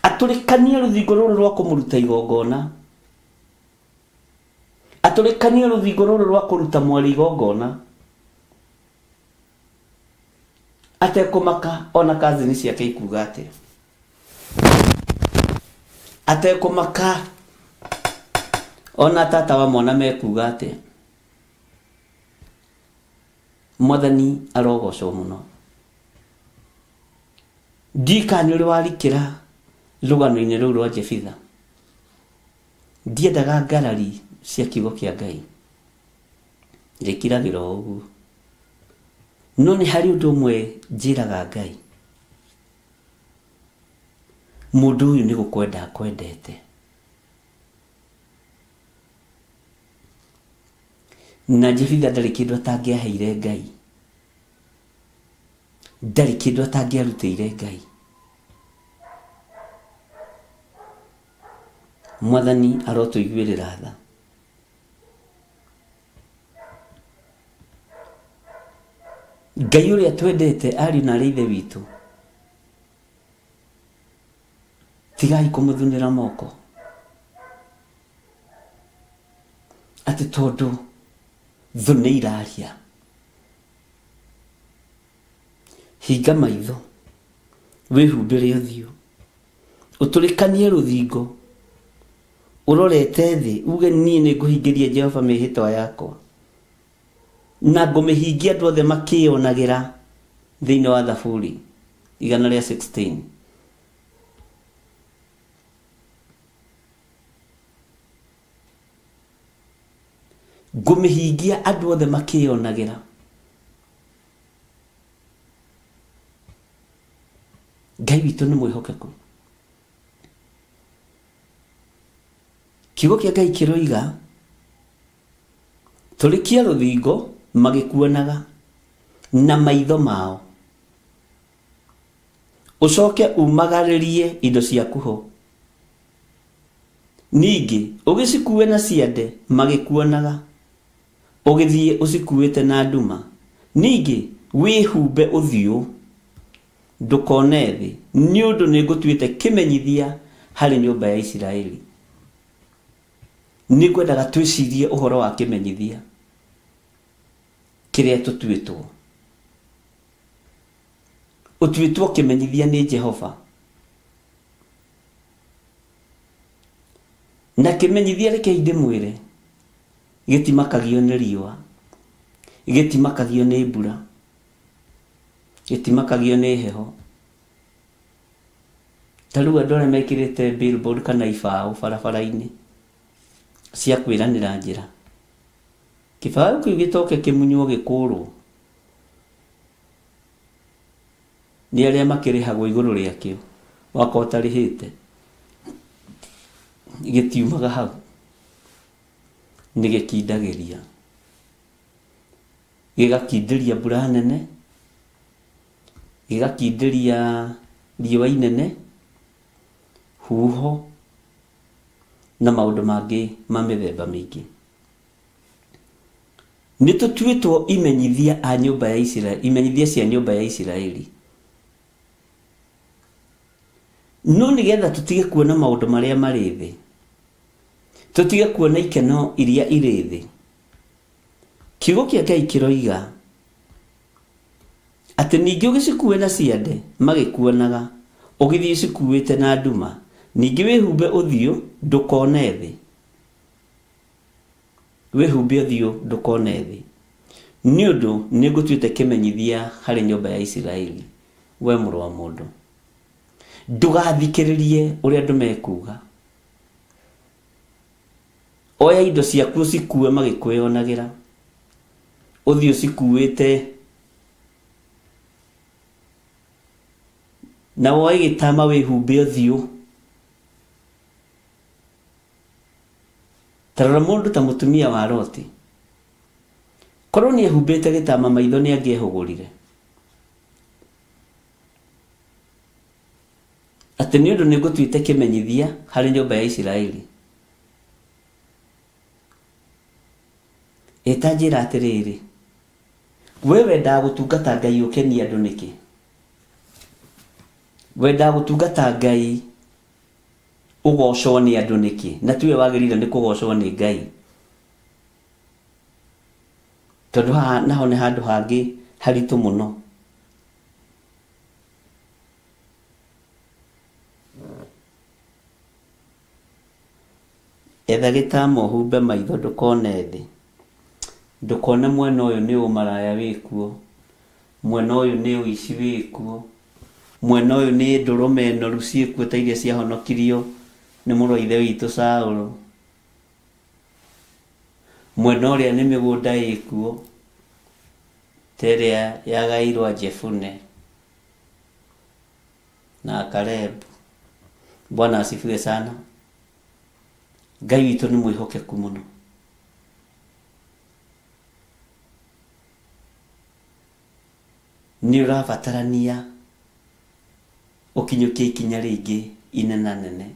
Atũrĩkanie rũthingo rũrũ rwa kũmũruta igongona. Atũrĩkanie rũthingo rũrũ rwa kũruta mwari igongona. Atekũmaka ona kazini ciake ikuga atĩa. Atekũmaka ona tata wa mwana mekuga atĩa. Mwathani arogocwo mũno. Ndikani ũrĩ warikĩra rũgano-inĩ rũu rwa Jefitha. Ndiendaga ngarari cia kiugo kĩa Ngai. Njĩkiragĩra ũguo. No nĩ harĩ ũndũ ũmwe njĩraga Ngai. Mũndũ ũyũ nĩ gũkwenda akwendete. Na Jefitha ndarĩ kĩndũ atangĩaheire Ngai. Ndarĩ kĩndũ atangĩarutĩire Ngai. Mwathani arotũiguĩrĩra tha. Ngai ũrĩa twendete ariũ na arĩ ithe witũ. Tigai kũmũthunĩra moko. Atĩ tondũ thũ nĩ iraria. Hinga maitho. Wĩhumbĩre ũthiũ. Ũtũrĩkanie rũthingo. Ũrorete thĩ uge niĩ nĩ ngũhingĩria Jehova mĩhĩtwa yakwa. Na ngũmĩhingia andũ othe makĩonagĩra thĩinĩ wa thaburi. igana rĩa 16. Ngũmĩhingia andũ othe makĩonagĩra. Ngai witũ nĩ mwĩhokeku. Kiugo kĩa Ngai kĩroiga tũrĩkia rũthingo magĩkuonaga na maitho mao. Ũcoke umagarĩrie indo ciaku ho. Ningĩ ũgĩcikuue na ciande magĩkuonaga. Ũgĩthiĩ ũcikuĩte na nduma. Ningĩ wĩhumbe ũthiũ ndũkone thĩ, nĩ ũndũ nĩngũtuĩte kĩmenyithia harĩ nyũmba ya Isiraeli. Nĩngwendaga twĩcirie ũhoro wa kĩmenyithia kĩrĩa tũtuĩtwo. Ũtuĩtwo kĩmenyithia nĩ Jehova. Na kĩmenyithia reke ndĩmwĩre gĩtimakagio nĩ riũa, gĩtimakagio nĩ mbura, gĩtimakagio nĩ heho. Tarĩu andũ arĩa mekĩrĩte billboard kana ibaũ barabara-inĩ cia kwĩranĩra njĩra, kĩbaũ kĩu gĩtoke kĩmunywo gĩkũrwo nĩ arĩa makĩrĩhagwo igũrũ rĩakĩo, wakorwo ũtarĩhĩte gĩtiumaga hau, nĩ gĩkindagĩria, gĩgakindĩria mbura nene, gĩgakindĩria riũa inene, huho na maũndũ mangĩ ma mĩthemba mĩingĩ. Nĩtũtuĩtwo imenyithia a nyũmba ya Isiraeli, imenyithia cia nyũmba ya Isiraeli. No nĩgetha tũtige kuona maũndũ marĩa marĩ thĩ, tũtige kuona ikeno iria irĩ thĩ, kiugo kĩa Ngai kĩroiga atĩ ningĩ ũgĩcikuue na ciande magĩkuonaga, ũgĩthiĩ ũcikuĩte na nduma, ningĩ wĩhumbe ũthiũ ndũkone thĩ. Wĩhumbe ũthiũ ndũkone thĩ, nĩ ũndũ nĩngũtuĩte kĩmenyithia harĩ nyũmba ya Isiraeli. We mũrũ wa mũndũ, ndũgathikĩrĩrie ũrĩa andũ mekuga. Oya indo ciaku ũcikuue magĩkwĩonagĩra, ũthiĩ ũcikuĩte, na woe gĩtama wĩhumbe ũthiũ. Tarora mũndũ ta mũtumia wa Loti, korwo nĩ ehumbĩte gĩtama maitho nĩ angĩehũgũrire. Atĩ nĩ ũndũ nĩngũtuĩte kĩmenyithia harĩ nyũmba ya Isiraeli. Ĩtanjĩra atĩrĩrĩ, we wendaga gũtungata Ngai ũkenia andũ nĩkĩ? Wendaga gũtungata Ngai ũgocwo nĩ andũ nĩkĩ? Na tiwe wagĩrĩire nĩ kũgocwo nĩ Ngai. Tondũ haha naho nĩ handũ hangĩ haritũ mũno. Etha gĩtama ũhumbe maitho ndũkone thĩ, ndũkone mwena ũyũ nĩ ũmaraya wĩkuo, mwena ũyũ nĩ ũici wĩkuo, mwena ũyũ nĩ ndũrũme noru ciĩkuo ta iria ciahonokirio nĩ mũrũ ithe witũ Saũlũ, mwena ũrĩa nĩ mĩgũnda ĩkuo ta ĩrĩa yagaĩirwo Jefune na Kalebu. Bwana asifiwe sana. Ngai witũ nĩ mwĩhokeku mũno. Nĩ ũrabatarania ũkinyũkie ikinya rĩngĩ inena nene.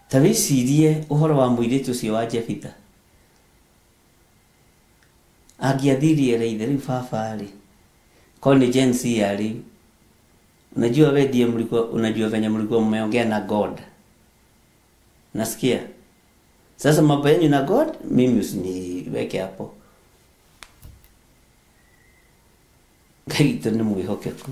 Ta wĩcirie ũhoro wa mũirĩtu ũcio wa Jefitha. Angĩathirie reithe rĩu baba rĩ, kwa ni Gen Z ya rĩu. Unajua wewe ndiye mlikuwa, unajua venye mlikuwa mmeongea na God. Nasikia? Sasa mambo yenu na God, mimi usiniweke hapo. Ngai witũ nĩ mwĩhokeku.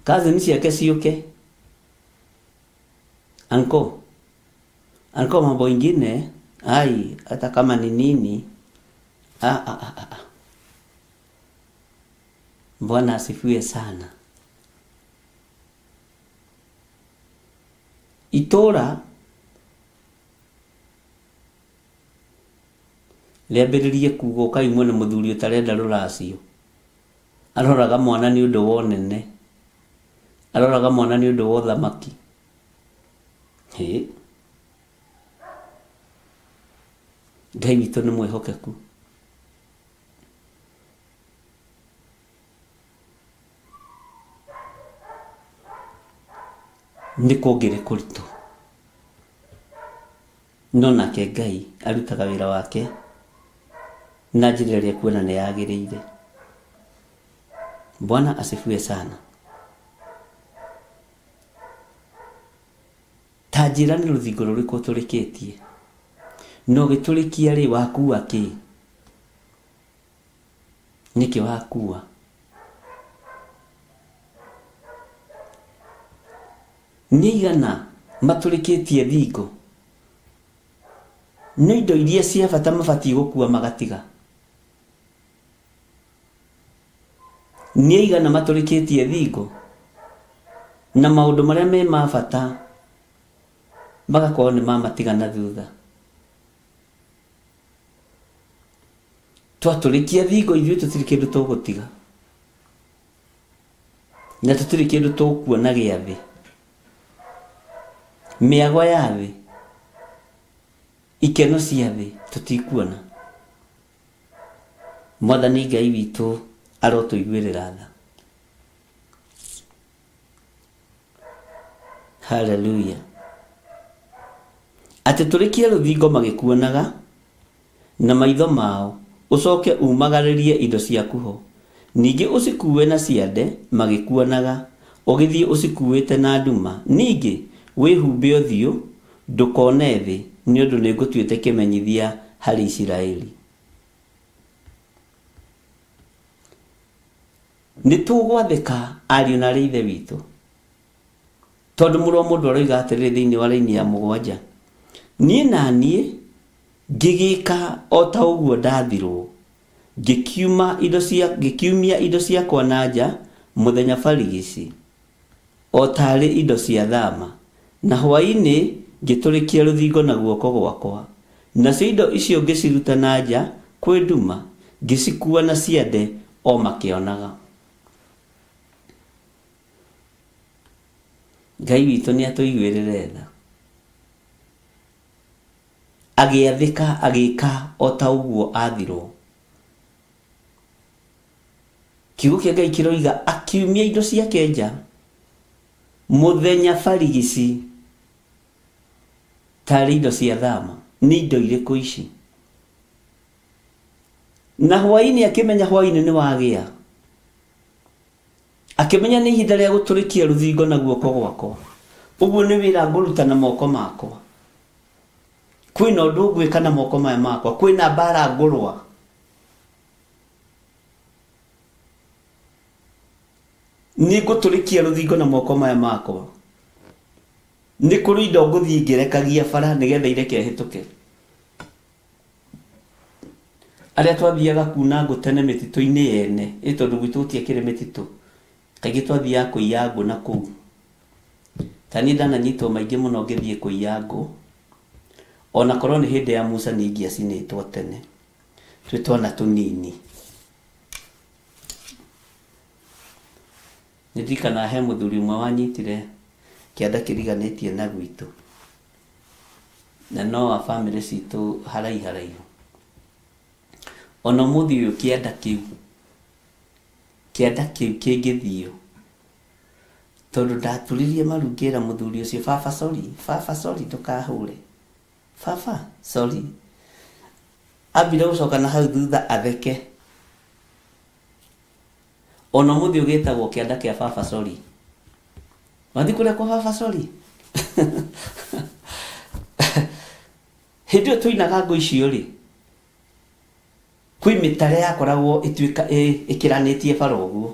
Kazi ciake ciũke. Anko, Alikuwa mambo ingine, hata kama ni nini. Bwana asifiwe sana. Itora rĩambĩrĩrie kuga ũkaimwo nĩ mũthuri ũtarenda rũracio. Aroraga mwana nĩ ũndũ wa ũnene, aroraga mwana nĩ ũndũ wa ũthamaki. Ngai witũ nĩ mwĩhokeku. Nĩ kũngĩrĩ kũritũ, no nake Ngai arutaga wĩra wake na njĩra ĩrĩa kuona nĩ yagĩrĩire. Bwana asifiwe sana. Ta njĩra nĩ rũthingo rũrĩkũ tũrĩkĩtie, no gĩtũrĩkia rĩ wakua kĩ? Nĩkĩ wakua? Nĩ igana matũrĩkĩtie thingo, nĩ indo iria cia bata mabatiĩ gũkua magatiga. Nĩ igana matũrĩkĩtie thingo na maũndũ marĩa me ma bata magakorwo nĩ mamatigana thutha. Twatũrĩkia thingo ithuĩ tũtirĩ kĩndũ tũgũtiga, na tũtirĩ kĩndũ tũkuona gĩa thĩ. Mĩago ya thĩ, ikeno cia thĩ tũtikuona. Mwathani Ngai witũ arotũiguĩrĩra tha. Hallelujah. Atĩ tũrĩkie rũthingo magĩkuonaga na maitho mao, ũcoke umagarĩrie indo ciaku ho. Ningĩ ũcikuue na ciande magĩkuonaga, ũgĩthiĩ ũcikuĩte na nduma. Ningĩ wĩhumbe ũthiũ ndũkone thĩ, nĩ ũndũ nĩ ngũtuĩte kĩmenyithia harĩ Isiraeli. Nĩ tũgwathĩka ariũ na ithe witũ, tondũ mũrũ wa mũndũ aroiga atĩrĩrĩ thĩinĩ wa raini ya 7, niĩ na niĩ ngĩgĩka o ta ũguo ndathirwo, ngĩkiumia indo ciakwa na nja mũthenya barigici, o tarĩ indo cia thama, na hwaĩ-inĩ ngĩtũrĩkia rũthingo na guoko gwakwa, nacio indo icio ngĩciruta na nja kwĩ nduma, ngĩcikua na ciande o makĩonaga. Ngai witũ nĩ atũiguĩrĩre tha, agĩathĩka agĩka o ta ũguo athirwo. Kiugo kĩa Ngai kĩroiga akiumia indo ciake nja mũthenya barigici, tarĩ indo cia thama. Nĩ indo irĩkũ ici? Na hwaĩ-inĩ akĩmenya hwaĩ-inĩ nĩ wagĩa, akĩmenya nĩ ihinda rĩa gũtũrĩkia rũthingo na guoko gwakwa. Ũguo nĩ wĩra ngũruta na moko makwa. Kwĩna ũndũ ngwĩka na moko maya makwa, kwĩna mbara ngũrũa. Nĩ ngũtũrĩkia rũthingo na moko maya makwa. Nĩ kũrĩ indo ngũthiĩ ngĩrekagia bara nĩgetha ireke hĩtũke. Arĩa twathiaga kuna ngũ tene mĩtitũ-inĩ yene, tondũ gwitũ gũtiakĩrĩ mĩtitũ, kaingĩ twathiaga kũiya ngũ na kũu. Ta niĩ ndananyitwo maingĩ mũno ngĩthiĩ kũiya ngũ, ona korwo nĩ hĩndĩ ya Musa nĩ ingĩacinĩtwo tene twĩ twana tũnini. Nĩ ndirikanaga he mũthuri ũmwe wanyitire kĩanda kĩriganĩtie na gwitũ, na no wa bamĩrĩ citũ haraihu. Ona mũthĩ ũyũ kĩanda kĩu kĩngĩthio, tondũ ndaturirie maru ngĩra mũthuri ũcio, baba sorry ndũkahũre, baba sorry. Ambire gũcoka na hau thutha atheke. Ona mũthĩ ũgĩtagwo kĩanda kĩa baba sorry. Wathi kũrĩa kwa baba sorry. Hĩndĩ ĩyo tũinaga ngũ icio rĩ, kwĩ mĩtare yakoragwo ĩkĩranĩtie bara ũguo.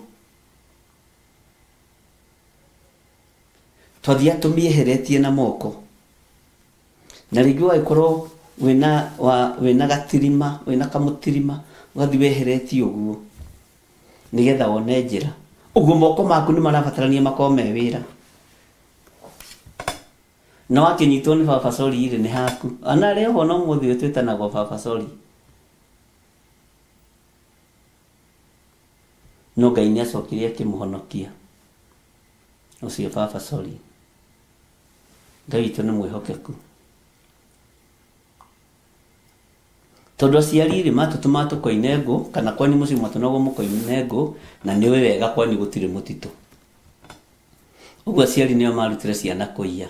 Twathiaga tũmĩeheretie na moko. na rĩngĩ wagĩkorwo wĩna gatirima, wĩna kamutirima, ũgathiĩ weheretie ũguo nĩgetha wone njĩra. Ũguo moko maku nĩ marabatarania makorwo me wĩra. Na wakĩnyitwo nĩ baba sori irĩ nĩ haku. Ana rĩo ho no mũthĩ twĩtanagwo baba sori. No Ngai nĩ acokire akĩmũhonokia ũcio baba sori. Ngai witũ nĩ mwĩhokeku. Tondũ aciari rĩ matũtũma tũkoine ngũ, kana kwani mũciĩ matũnagwo mũkoine ngũ, na nĩ wega kwani gũtirĩ mũtitũ. Ũguo aciari nĩo marutire ciana kũiya.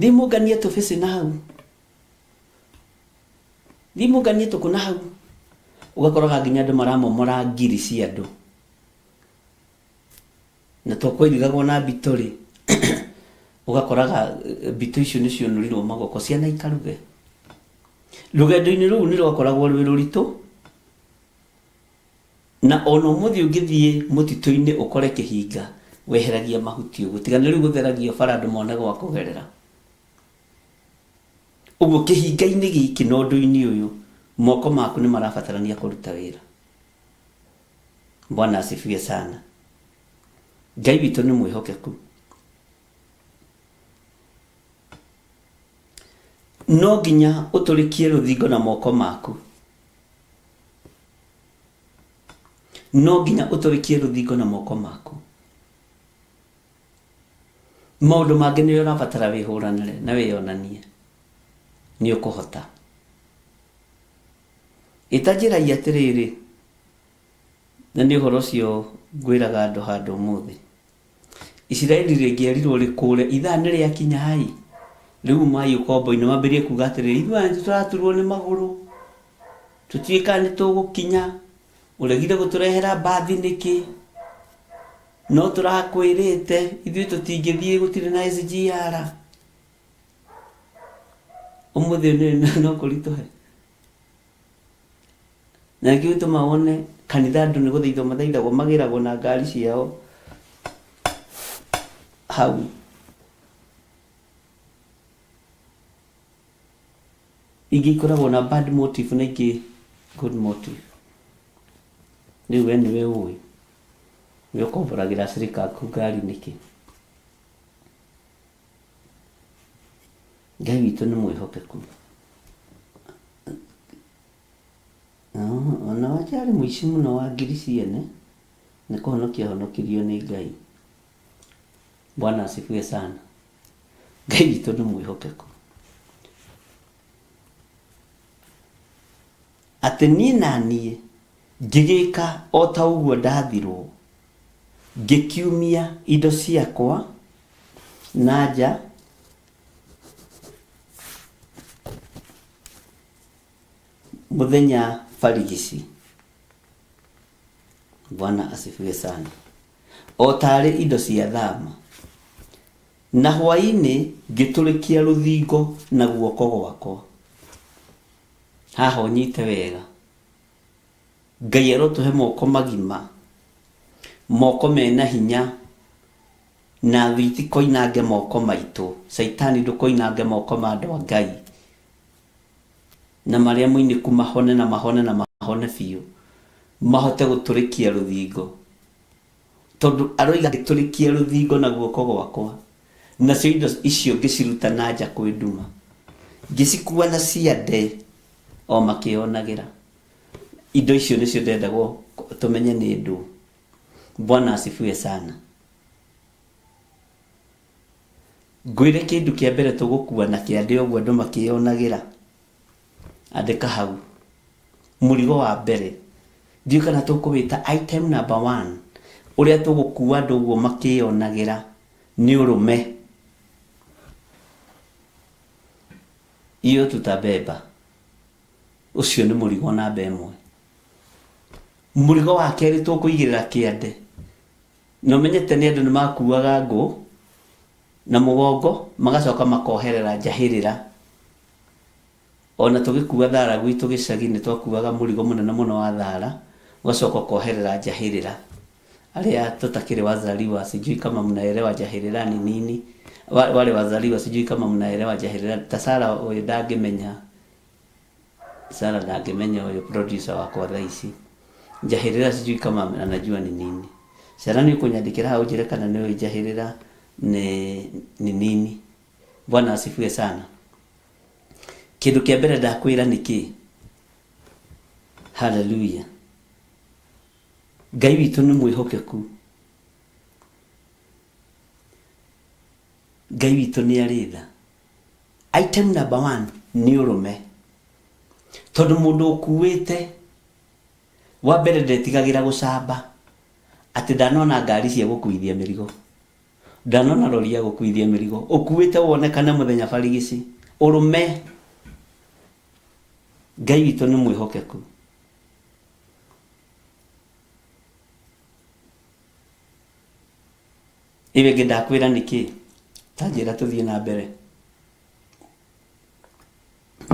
Thimũnganie tũbĩci na hau. Thimũnganie tũkũ na hau. Ũgakoraga nginya andũ maramomora ngiri cia andũ. Na tũkũirigagwo na mbito rĩ. Ũgakoraga mbito icio nĩ cionũrirwo magoko ciana ikaruge. Rũgendo-inĩ rũu nĩ rwakoragwo rwĩ rũritũ. Na ona ũmũthĩ ũngĩthiĩ mũtitũ-inĩ ũkore kĩhinga, weheragia mahuti ũguo. Tiga nĩ rĩu gũtheragia bara andũ mone gwa kũgerera. Ũguo kĩhinga-inĩ gĩkĩ na ũndũ-inĩ ũyũ, moko maku nĩ marabatarania kũruta wĩra. Bwana asifiwe sana. Ngai witũ nĩ mwĩhokeku. No nginya ũtũrĩkie rũthingo na moko maku. No nginya ũtũrĩkie rũthingo na moko maku. Maũndũ mangĩ nĩ ũrabatara wĩhũranĩre na wĩyonanie. Nĩ ũkũhota. Itanjĩragia atĩrĩrĩ, na nĩ ũhoro ũcio ngwĩraga andũ handũ ũmũthĩ. Isiraeli rĩngĩerirwo rĩkũre ithaa nĩ rĩakinya hai. Rĩu mai ũkombo-inĩ mambĩrĩrie kuga atĩrĩrĩ, ithuĩ tũraturwo nĩ magũrũ, tũtuĩka nĩ tũgũkinya, ũregire gũtũrehera mbathi nĩkĩ, no tũrakwĩrĩte ithuĩ tũtingĩthiĩ gũtirĩ na SGR. Ũmũthĩ no kũritũhe. Na ningĩ gĩtũma wone kanitha andũ nĩ gũthaithwo mathaithagwo magĩragwo na ngari ciao hau. Ingĩ ikoragwo na bad motive na ingĩ good motive. Rĩu we nĩwe ũĩ. We ũkomboragĩra acirika aku ngari nĩkĩ. Ngai witũ nĩ mwĩhokeku. Ona wajarĩ mũici mũno wa ngiri ciene, nĩ kũhonokia ahonokirio nĩ Ngai. Bwana asifiwe sana. Ngai witũ nĩ mwĩhokeku. Atĩ niĩ na niĩ ngĩgĩka o ta ũguo ndathirwo, ngĩkiumia indo ciakwa na nja, mũthenya barigici. Bwana asifiwe sana. O tarĩ indo cia thama. Na hwaĩ-inĩ ngĩtũrĩkia rũthingo na guoko gwakwa. Haha ũnyite wega. Ngai arotũhe moko magima, moko mena hinya, na thiti koinange moko maitũ. Saitani ndũkoinange moko ma andũ a Ngai. Na marĩa mũinĩku mahone na mahone na mahone biũ, mahote gũtũrĩkia rũthingo. Tondũ aroiga ngĩtũrĩkia rũthingo na guoko gwakwa, nacio indo icio ngĩciruta na nja kwĩ nduma, ngĩcikua na ciande o makĩonagĩra. Indo icio nĩcio ndendagwo tũmenye nĩ ndũ. Bwana asifiwe sana. Ngwĩre kĩndũ kĩa mbere tũgũkua na kĩande ũguo andũ makĩonagĩra. Andĩka hau. Mũrigo wa mbere. Ndiũ kana tũkũwĩta item number 1. Ũrĩa tũgũkua andũ ũguo makĩonagĩra nĩ ũrũme. Iyo tutabeba. Ucio nĩ mũrigo namba 1. Mũrigo wa kerĩ tũkũigĩrĩra kĩande. Na ũmenyete nĩ andũ nĩ makuaga ngũ na mũgongo magacoka makoherera njahĩrĩra. Ona tũgĩkua thara gwitũ gĩcagi nĩ twakuaga mũrigo mũnene mũno wa thara, ũgacoka ũkoherera njahĩrĩra. Alia tutakiri wazaliwa sijui kama mnaelewa jahilira ni nini. Wale wazaliwa sijui kama mnaelewa jahilira. Tasara oyo ndangimenya. Sara ndangimenya oyo producer wako thaisi. Jahilira sijui kama anajua ni nini. Sara ni kunyandikira hau jire kana ni jahilira ni nini. Bwana asifiwe sana. Kindu kia mbere ndakwira niki. Hallelujah. Ngai witũ nĩ mwĩhokeku. Ngai witũ nĩ arĩ tha. Item number 1 nĩ ũrũme. Tondũ mũndũ ũkuĩte wa mbere ndetigagĩra gũcamba atĩ ndanona ngari cia gũkuithia mĩrigo. Ndanona rori ya gũkuithia mĩrigo. Ũkuĩte wonekane mũthenya barigici. Ũrũme. Ngai witũ nĩ mwĩhokeku. Iwe ngindakwira niki tanjira tuthie na mbere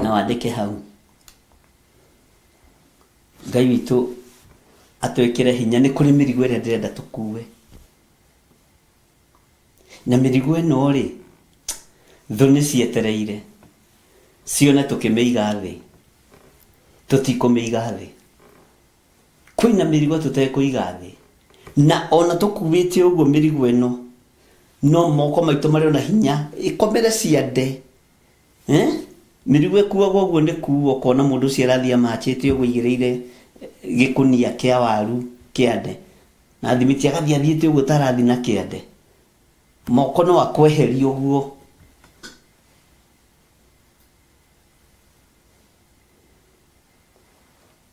na wandike hau. Ngai witũ atwekere hinya nĩ kũrĩ mĩrigo ĩrĩa ndĩrenda tũkue, na mĩrigo ĩno rĩ thũ nĩ cietereire cione tũkĩmĩiga thĩ, tũtikũmĩiga thĩ. Kwĩna mĩrigo tũtekũiga thĩ, na ona tũkuĩte ũguo mĩrigo ĩno no moko maitũ marĩ na hinya ikomere ciande. Mĩrigo ĩkuagwo ũguo nĩ kuo kona mũndũ ũcio arathia machĩte ũguo igĩrĩire gĩkũnia kĩa waru kĩande, na thimiti agathia thiĩte ũguo tarathi na kĩande, moko no akweheria ũguo.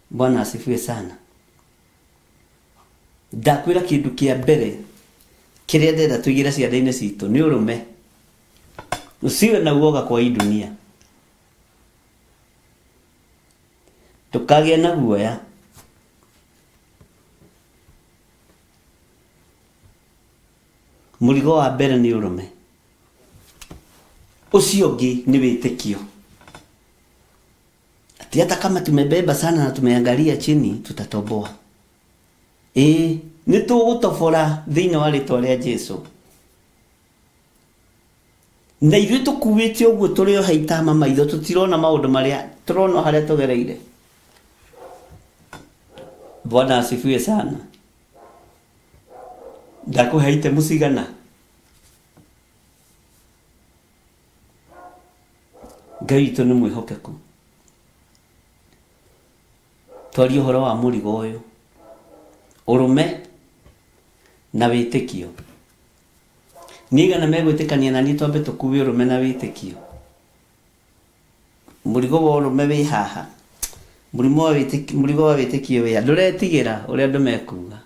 Bwana asifiwe sana. Ndakwĩra kĩndũ kĩa mbere kĩrĩa ndenda tũigĩre ciande-inĩ citũ nĩ ũrũme. Usiwe na uoga kwa hii dunia. Tukagĩa na guoya. Mũrigo wa mbere nĩ ũrũme. Ucio ũngĩ nĩ wĩtĩkio. Ati hata kama tumebeba sana na tumeangalia chini tutatoboa. Nĩ tũgũtobora thĩinĩ wa rĩtwa rĩa Jesũ. Na ithuĩ tũkuĩte ũguo tũrĩ o haitama maitho tũtirona maũndũ marĩa tũrona harĩa tũgereire. Bwana asifiwe sana. Ndakũheite mũcigana. Ngai witũ nĩ mwĩhokeku. Twarie ũhoro wa mũrigo ũyũ. Ũrũme na wĩtĩkio. Nĩgana megwĩtĩkania na niĩ twambe tũkue ũrũme na wĩtĩkio. Mũrigo wa ũrũme wĩ haha. Mũrigo wa wĩtĩkio wĩ ndũretigĩra ũrĩa andũ mekuga.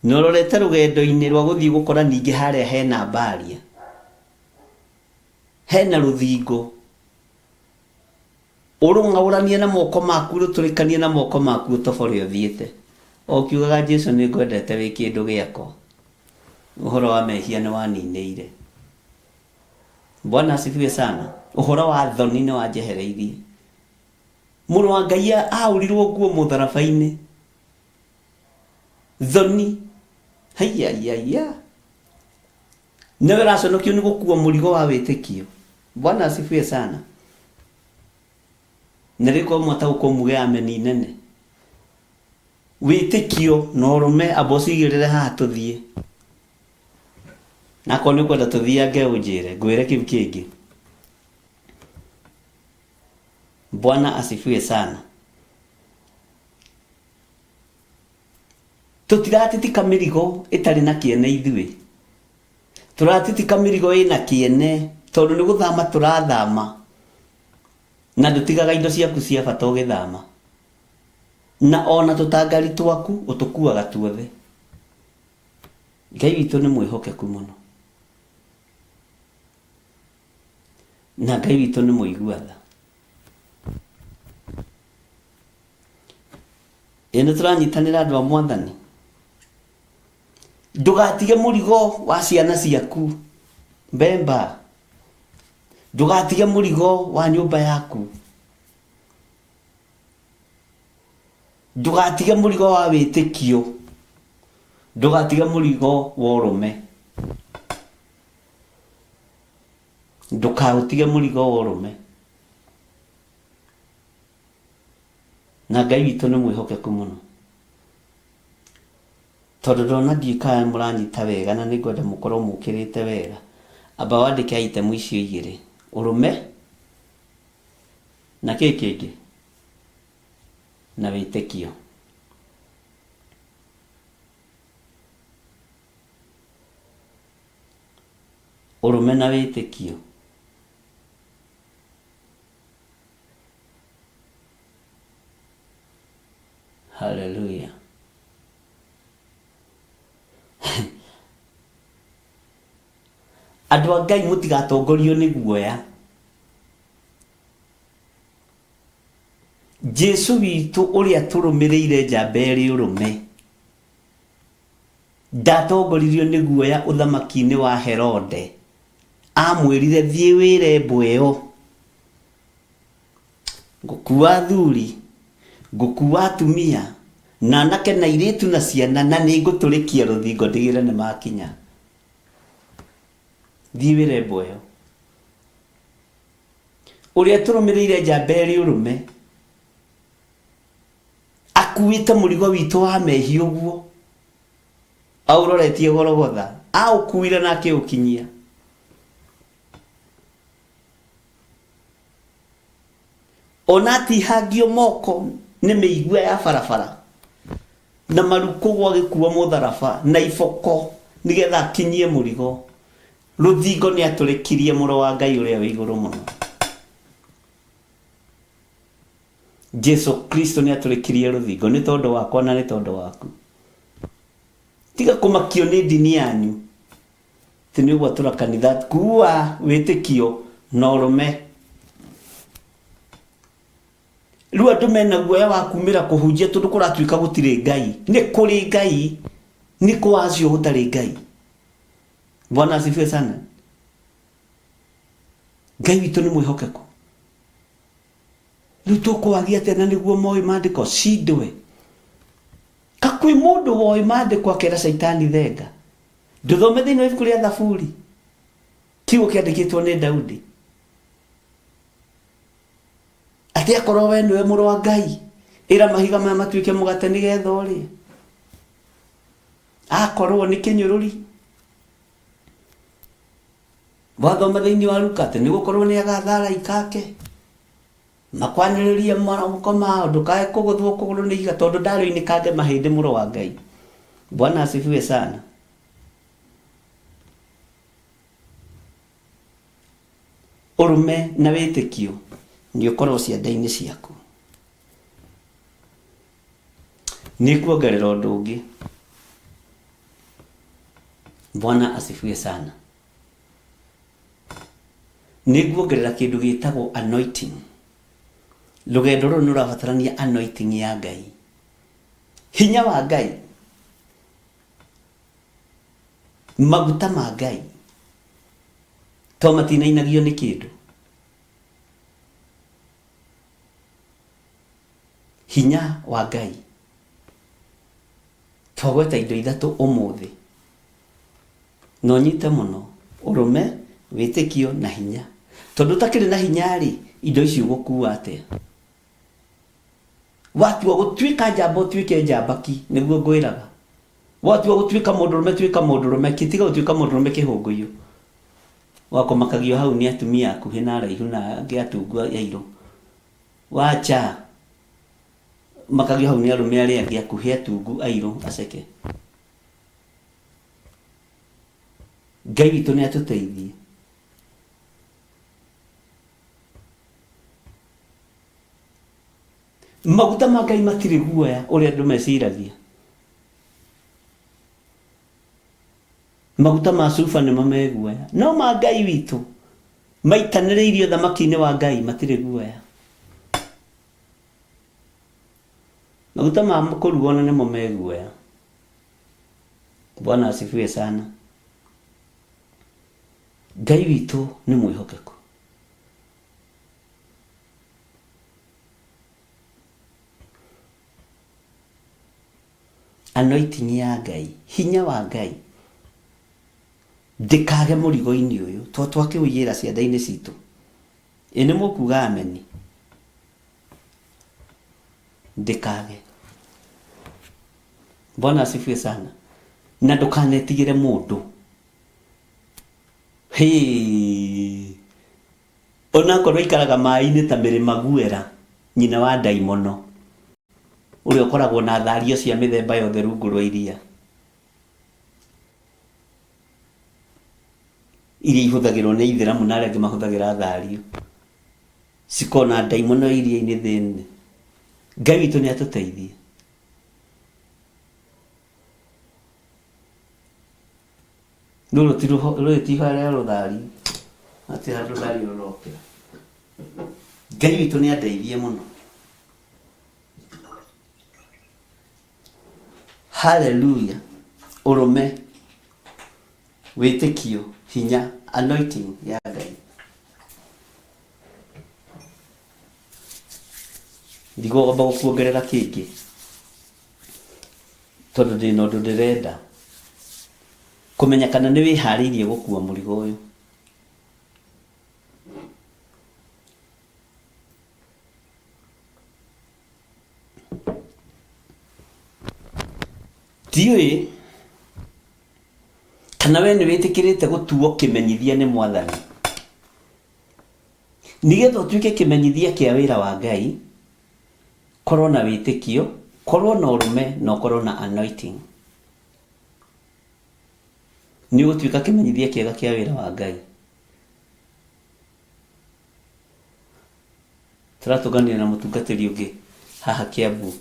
Nĩũrorete rũgendo-inĩ rwa gũthiĩ gũkora ningĩ harĩa hena mbaria. Hena rũthingo. Ũrũng'aũranie na moko maku, rũtũrĩkanie na moko maku ũtobore ũthiĩte. Okiugaga Jesũ nĩ ngwendete wĩ kĩndũ gĩakwa. Ũhoro wa mehia nĩ waninĩire. Bwana asifiwe sana. Ũhoro wa thoni nĩ wanjehereirie. Mũrũ wa Ngai aũrirwo nguo mũtharaba-inĩ. Thoni. Haiya. Nĩwe raconokio nĩ gũkua mũrigo wa wĩtĩkio. Bwana asifiwe sana. Nĩrĩko mwata ũkomuge ameni nene. Wĩtĩkio na ũrũme abocigĩrĩre haha tũthiĩ. Nako nĩ kwenda tũthiange ũnjĩre ngwĩre kĩu kĩngĩ. Bwana asifiwe sana. Tũtiratitika mĩrigo ĩtarĩ na kĩene ithuĩ. Tũratitika mĩrigo ĩna kĩene tondũ nĩ gũthama tũrathama. Na ndũtigaga indo ciaku cia bata ũgĩthama. Na ona tũtangari twaku ũtũkuaga tuothe. Ngai witũ nĩ mwĩhokeku mũno. Na Ngai witũ nĩ mũiguatha. Nĩ tũranyitanĩra andũ a Mwathani. Ndũgatige mũrigo wa ciana ciaku. Mbemba. Ndũgatige mũrigo wa nyũmba yaku. Ndũgatige mũrigo wa wĩtĩkio. ndugatiga mũrigo wa ũrũme, ndũkaũtige mũrigo wa ũrũme. Na Ngai witũ nĩ mwĩhokeku mũno, tondũ ndona ndiĩkaga mũranyita wega na nĩngwenda mũkorwo mũkĩrĩte wega. Amba wandĩke itemu icio igĩrĩ: ũrũme na kĩĩ kĩngĩ, na wĩtĩkio. Ũrũme na wĩtĩkio. Hallelujah. Andũ a Ngai mũtigatongorio nĩ guoya. Jesu witũ ũrĩa tũrũmĩrĩire njamba ĩrĩ ũrũme ndatongoririo nĩ guoya ũthamaki-inĩ wa Herode. Amwĩrire thiĩ wĩre mbũ ĩyo, ngũkua athuri, ngũkua atumia na anake na airĩtu na ciana, na nĩ ngũtũrĩkia rũthingo ndigĩre nĩ makinya. Thiĩ wĩre mbũ ĩyo. Ũrĩa tũrũmĩrĩire njamba ĩrĩ ũrũme akuĩte mũrigo witũ wa mehia ũguo, aũroretie Gologotha, aũkuire na akĩũkinyia. Ona atihangio moko nĩ mĩigua ya barabara na maruko gwa gĩkuo mũtharaba na iboko nĩgetha akinyie mũrigo. Rũthingo nĩ atũrĩkirie mũro wa Ngai ũrĩa wĩ igũrũ mũno. Jesu Kristo nĩ atũrĩkirie rũthingo nĩ tondũ wakwa na nĩ tondũ waku. Tiga kũmakio nĩ ndini yanyu tĩ nĩ ũguo tũra kanitha. Kuua wĩtĩkio na ũrũme. Rĩu andũ mena guoya wa kumĩra kũhunjia tondũ kũratuĩka gũtirĩ Ngai. Nĩ kũrĩ Ngai, nĩ kũacio gũtarĩ Ngai. Bwana asifiwe sana. Ngai witũ nĩ mwĩhokeku. Rĩu tũkwagia tena nĩguo moĩ maandĩko cindwe. Kakwĩ mũndũ woĩ maandĩko akera Saitani thenga. Ndũthome thĩinĩ wa ibuku rĩa Thaburi kiugo kĩandĩkĩtwo nĩ Daudi atĩ akorwo we nĩwe mũrũ wa Ngai, ĩra mahiga maya matuĩke mũgate nĩgetha ũrĩe. Akorwo nĩ kĩnyũrũri. Wathoma thĩinĩ wa Luka atĩ nĩgũkorwo nĩ agatha araika ake makwanĩrĩria marauko mao ndũkae kũgũthwo kũgũrũ nĩ ihiga tondũ ndaro-inĩ kange mahĩndĩ mũrũ wa Ngai. Bwana asifiwe sana. Ũrũme na wĩtĩkio nĩ ũkorwo ciande-inĩ ciaku. Nĩ kuongerera ũndũ ũngĩ. Bwana asifiwe sana. Nĩ kuongerera kĩndũ gĩtagwo anointing. Rũgendo rũrũ nĩ rũrabatarania anointing ya Ngai. Hinya wa Ngai. Maguta ma Ngai. To matinainagio nĩ kĩndũ. Hinya wa Ngai. Twagweta indo ithatũ ũmũthĩ. No nyite mũno ũrũme, wĩtĩkio na hinya. Tondũ takĩrĩ na hinya rĩ, indo icio gũkua atĩa. Watua gũtuĩka njamba ũtuĩke njambaki nĩguo ngwĩraga. Watua gũtuĩka mũndũrũme tuĩka mũndũrũme, tiga gũtuĩka mũndũrũme kĩhũngũiyo. Wakomakagio hau nĩ atumia akuhĩ na araihu na angĩ atungu airũ. Wacha makagio hau nĩ arũme arĩa angĩ akuhĩ atungu airũ aceke. Ngai witũ nĩ atũteithie. Maguta ma Ngai matirĩ guoya ũrĩa andũ meciragia. Maguta ma cuba nĩmo me guoya. No ma Ngai witũ maitanĩrĩirio thamaki-inĩ wa Ngai matirĩ guoya. Maguta ma kũrugwo nĩmo me guoya. Bwana asifiwe sana. Ngai witũ nĩ mwĩhokeku. anointing ya Ngai, hinya wa Ngai ndikage mũrigo-inĩ ũyũ to twakĩũiyĩra cianda-inĩ citũ. Ĩnĩ mũkuga ameni. Ndikage. Bwana asifiwe sana. Na ndũkanetigĩre mũndũ. Ona korwo ikaraga maĩ-inĩ ta Mĩrĩma Guera, nyina wa ndaimono, ũrĩa ũkoragwo na thario cia mĩthemba yothe rungu rwa iria, iria ihũthagĩrwo nĩ Ithĩramu na arĩa angĩ mahũthagĩra thario, cikona ndaimono iria-inĩ thĩinĩ. Ngai witũ nĩ atũteithie. Rũrũ ti harĩa rũthari, atĩ handũ thari rũrokĩra. Ngai witũ nĩ andeithie mũno. Hallelujah. Ũrũme, wĩtĩkio, hinya, anointing ya Ngai. Ndigomba gũkuongerera kĩngĩ tondũ ndĩna ũndũ ndĩrenda kũmenya kana nĩ wĩharĩirie gũkua mũrigo ũyũ. Ndiũĩ kana we nĩ wĩtĩkĩrĩte gũtuo kĩmenyithia nĩ Mwathani nĩgetha ũtuĩke kĩmenyithia kĩa wĩra wa Ngai. Korwo na wĩtĩkio, korwo na ũrũme, na korwo na anointing, nĩ ũgũtuĩka kĩmenyithia kĩega kĩa wĩra wa Ngai. Tũratũnganire na mũtungatĩri ũngĩ haha Kiambu.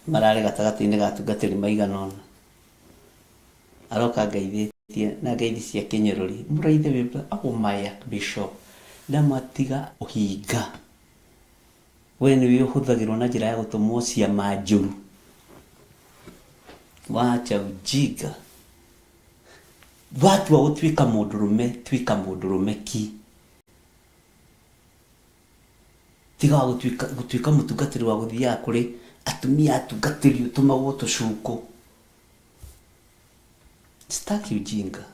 Mararĩ gatagatĩ-inĩ ga atungatĩri maigana ũna. Aroka ngaithĩtie na ngeithi cia kĩnyũrũri. Mũraithe wĩmba my Archbishop. Ndamatiga ũhinga. We nĩwe ũhũthagĩrwo na njĩra ya gũtũmwo ciama njũru. Wacha ujinga. Watu wa gũtuĩka mũndũrũme, tuĩka mũndũrũme ki. Tiga wa gũtuĩka mũtungatĩri wa gũthiaga kũrĩ atumia atungatĩri ũtũmagwo tũcuku. Sitaki ujinga.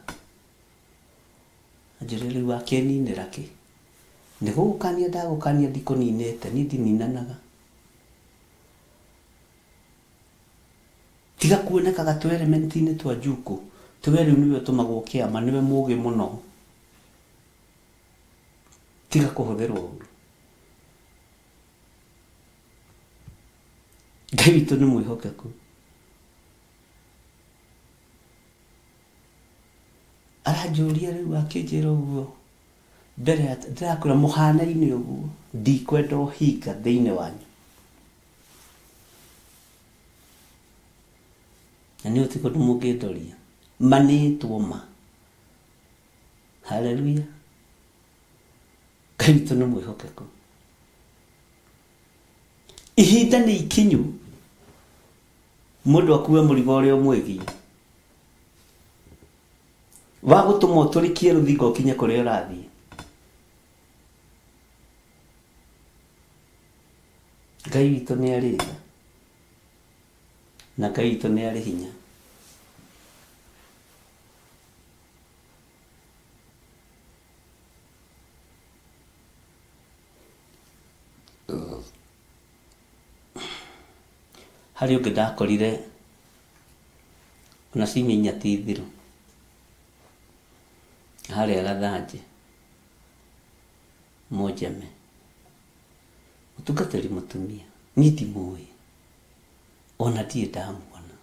Ajirĩrĩ wake ninĩra kĩ. Nĩ gũgũkania ndagũkania ndikũninĩte, niĩ ndininanaga. Tiga kuonekaga tũ element-inĩ twa njuku. Tũwe rĩu nĩwe ũtũmagwo kĩama, nĩwe mũũgĩ mũno. Tiga kũhũthĩrwo ũru. Ngai witũ nĩ mwĩhokeku. Aranjũria rĩu akĩnjĩra ũguo. Mbere ya ndĩrakwĩra mũhane-inĩ ũguo. Ndikwenda ũhinga thĩinĩ wanyu. Na nĩ ũtĩ kũndũ mũngĩndoria. Manĩtwo ma. Hallelujah. Ngai witũ nĩ mwĩhokeku. Ihinda nĩ ikinyu. Mũndũ akue mũrigo ũrĩa ũmwĩgiĩ. Wa gũtũma ũtũrĩkie rũthingo ũkinye kũrĩa ũrathiĩ. Ngai witũ nĩ arĩ tha. Na Ngai witũ nĩ arĩ hinya. Harĩ ũngĩ ndakorire ona ciumia 4 ti thiru. Harĩa Gathanjĩ Mojame. Mũtungatĩri mũtumia. Niĩ ndimũĩ. Ona ndirĩ ndamuona.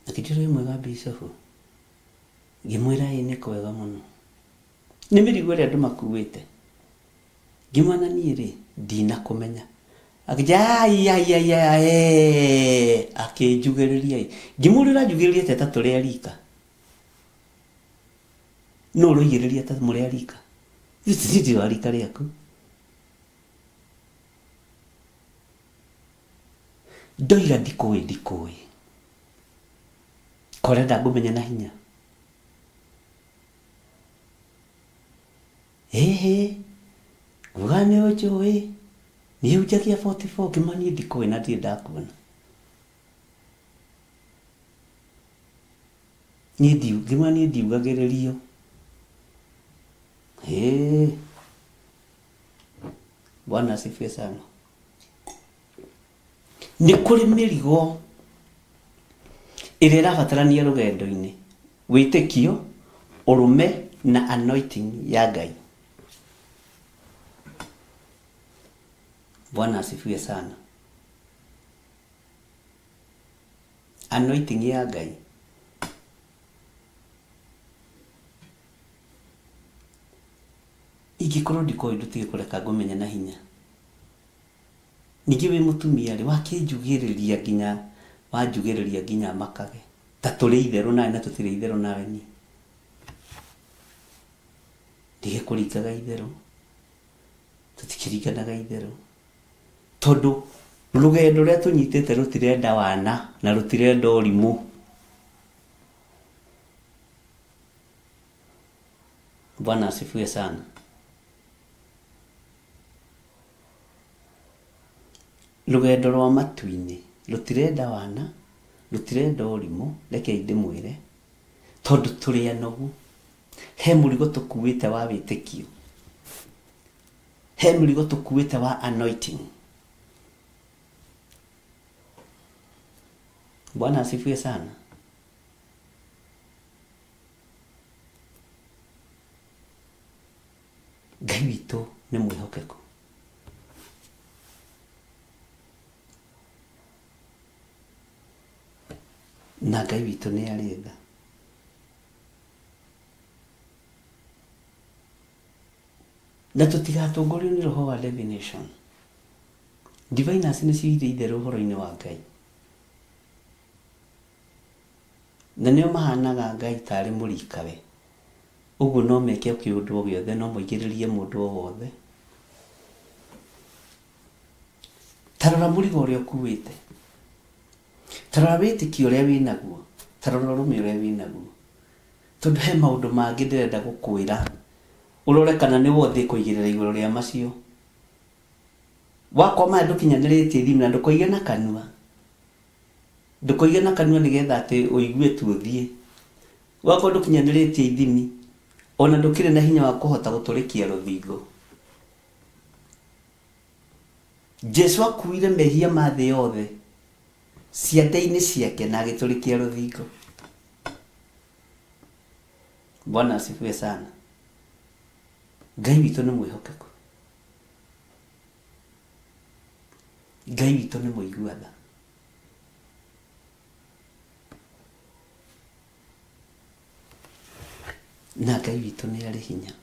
Akĩnjĩra mwega Bishop. Ngĩmwĩra nĩ kwega mũno. Nĩ mĩrigo ĩrĩa andũ makuĩte. Ngĩmwana niĩ rĩ ndinakũmenya. Akĩnjugĩrĩria. Ngĩmũrĩra njugĩrĩria teta tũrĩa rika. No ũroigĩrĩria ta mũrĩa rika. Ndio wa rika rĩaku. Ndoiga ndikũĩ. Korenda ngũmenya na hinya. Ugane ojoe. Ni ujakia 44 kimani diko na ndi ndakuona. Ni ndi kimani ndi ugagererio. Bwana asifiwe sana. Ni kuri mirigo ĩrĩa ĩrabatarania rũgendo-inĩ, wĩtĩkio, ũrũme na anointing ya Ngai. Bwana asifiwe sana. Anointing ya Ngai. Ingĩkorwo ndikoĩ ndutige kũreka ngũmenya na hinya. Ningĩ wĩ mũtumia rĩ wakĩnjugĩrĩria nginya wanjugĩrĩria nginya makage. Ta tũrĩ itherũ nawe na tũtirĩ itherũ nawe ni. Ndige kũringaga itherũ. Tũtikĩringanaga itherũ. Tondũ rũgendo rũrĩa tũnyitĩte rũtirenda wana na rũtirenda ũrimũ. Bwana asifiwe sana. Rũgendo rwa matu-inĩ rũtirenda wana rũtirenda ũrimũ, reke ndĩmwĩre tondũ tũrĩ anogu. He mũrigo tũkuĩte wa wĩtĩkio, he mũrigo tũkuĩte wa anointing. Bwana asifiwe sana. Ngai witũ nĩ mwĩhokeku. Na Ngai witũ nĩ arĩ tha. Na tũtigatongorio nĩ roho wa divination. Diviners nĩ ciire itherũ ũhoro-inĩ wa Ngai. Na nĩo mahanaga Ngai tarĩ mũrikawe. Ũguo no meke kĩũndũ o gĩothe, no moigĩrĩrie mũndũ o wothe. Tarora mũrigo ũrĩa ũkuĩte. Tarora wĩtĩkio ũrĩa wĩnaguo. Tarora ũrũme ũrĩa wĩnaguo. Tondũ he maũndũ mangĩ ndĩrenda gũkwĩra. Ũrore kana nĩ wothe kũigĩrĩra igũrũ rĩa macio. Wakoma ndũkinyanĩrĩtie ithimi na ndũkoige na kanua. Ndũkoige na kanua nĩgetha atĩ ũigue tu ũthiĩ. Wakoma ndũkinyanĩrĩtie ithimi ona ndũkĩrĩ na hinya wa kũhota gũtũrĩkia rũthingo. Jesu akuire mehia ma thĩ yothe ciande-inĩ ciake na agĩtũrĩkia rũthingo. Bwana asifiwe sana. Ngai witũ nĩ mwĩhokeku. Ngai witũ nĩ mũigua tha. Na Ngai witũ nĩ arĩ hinya.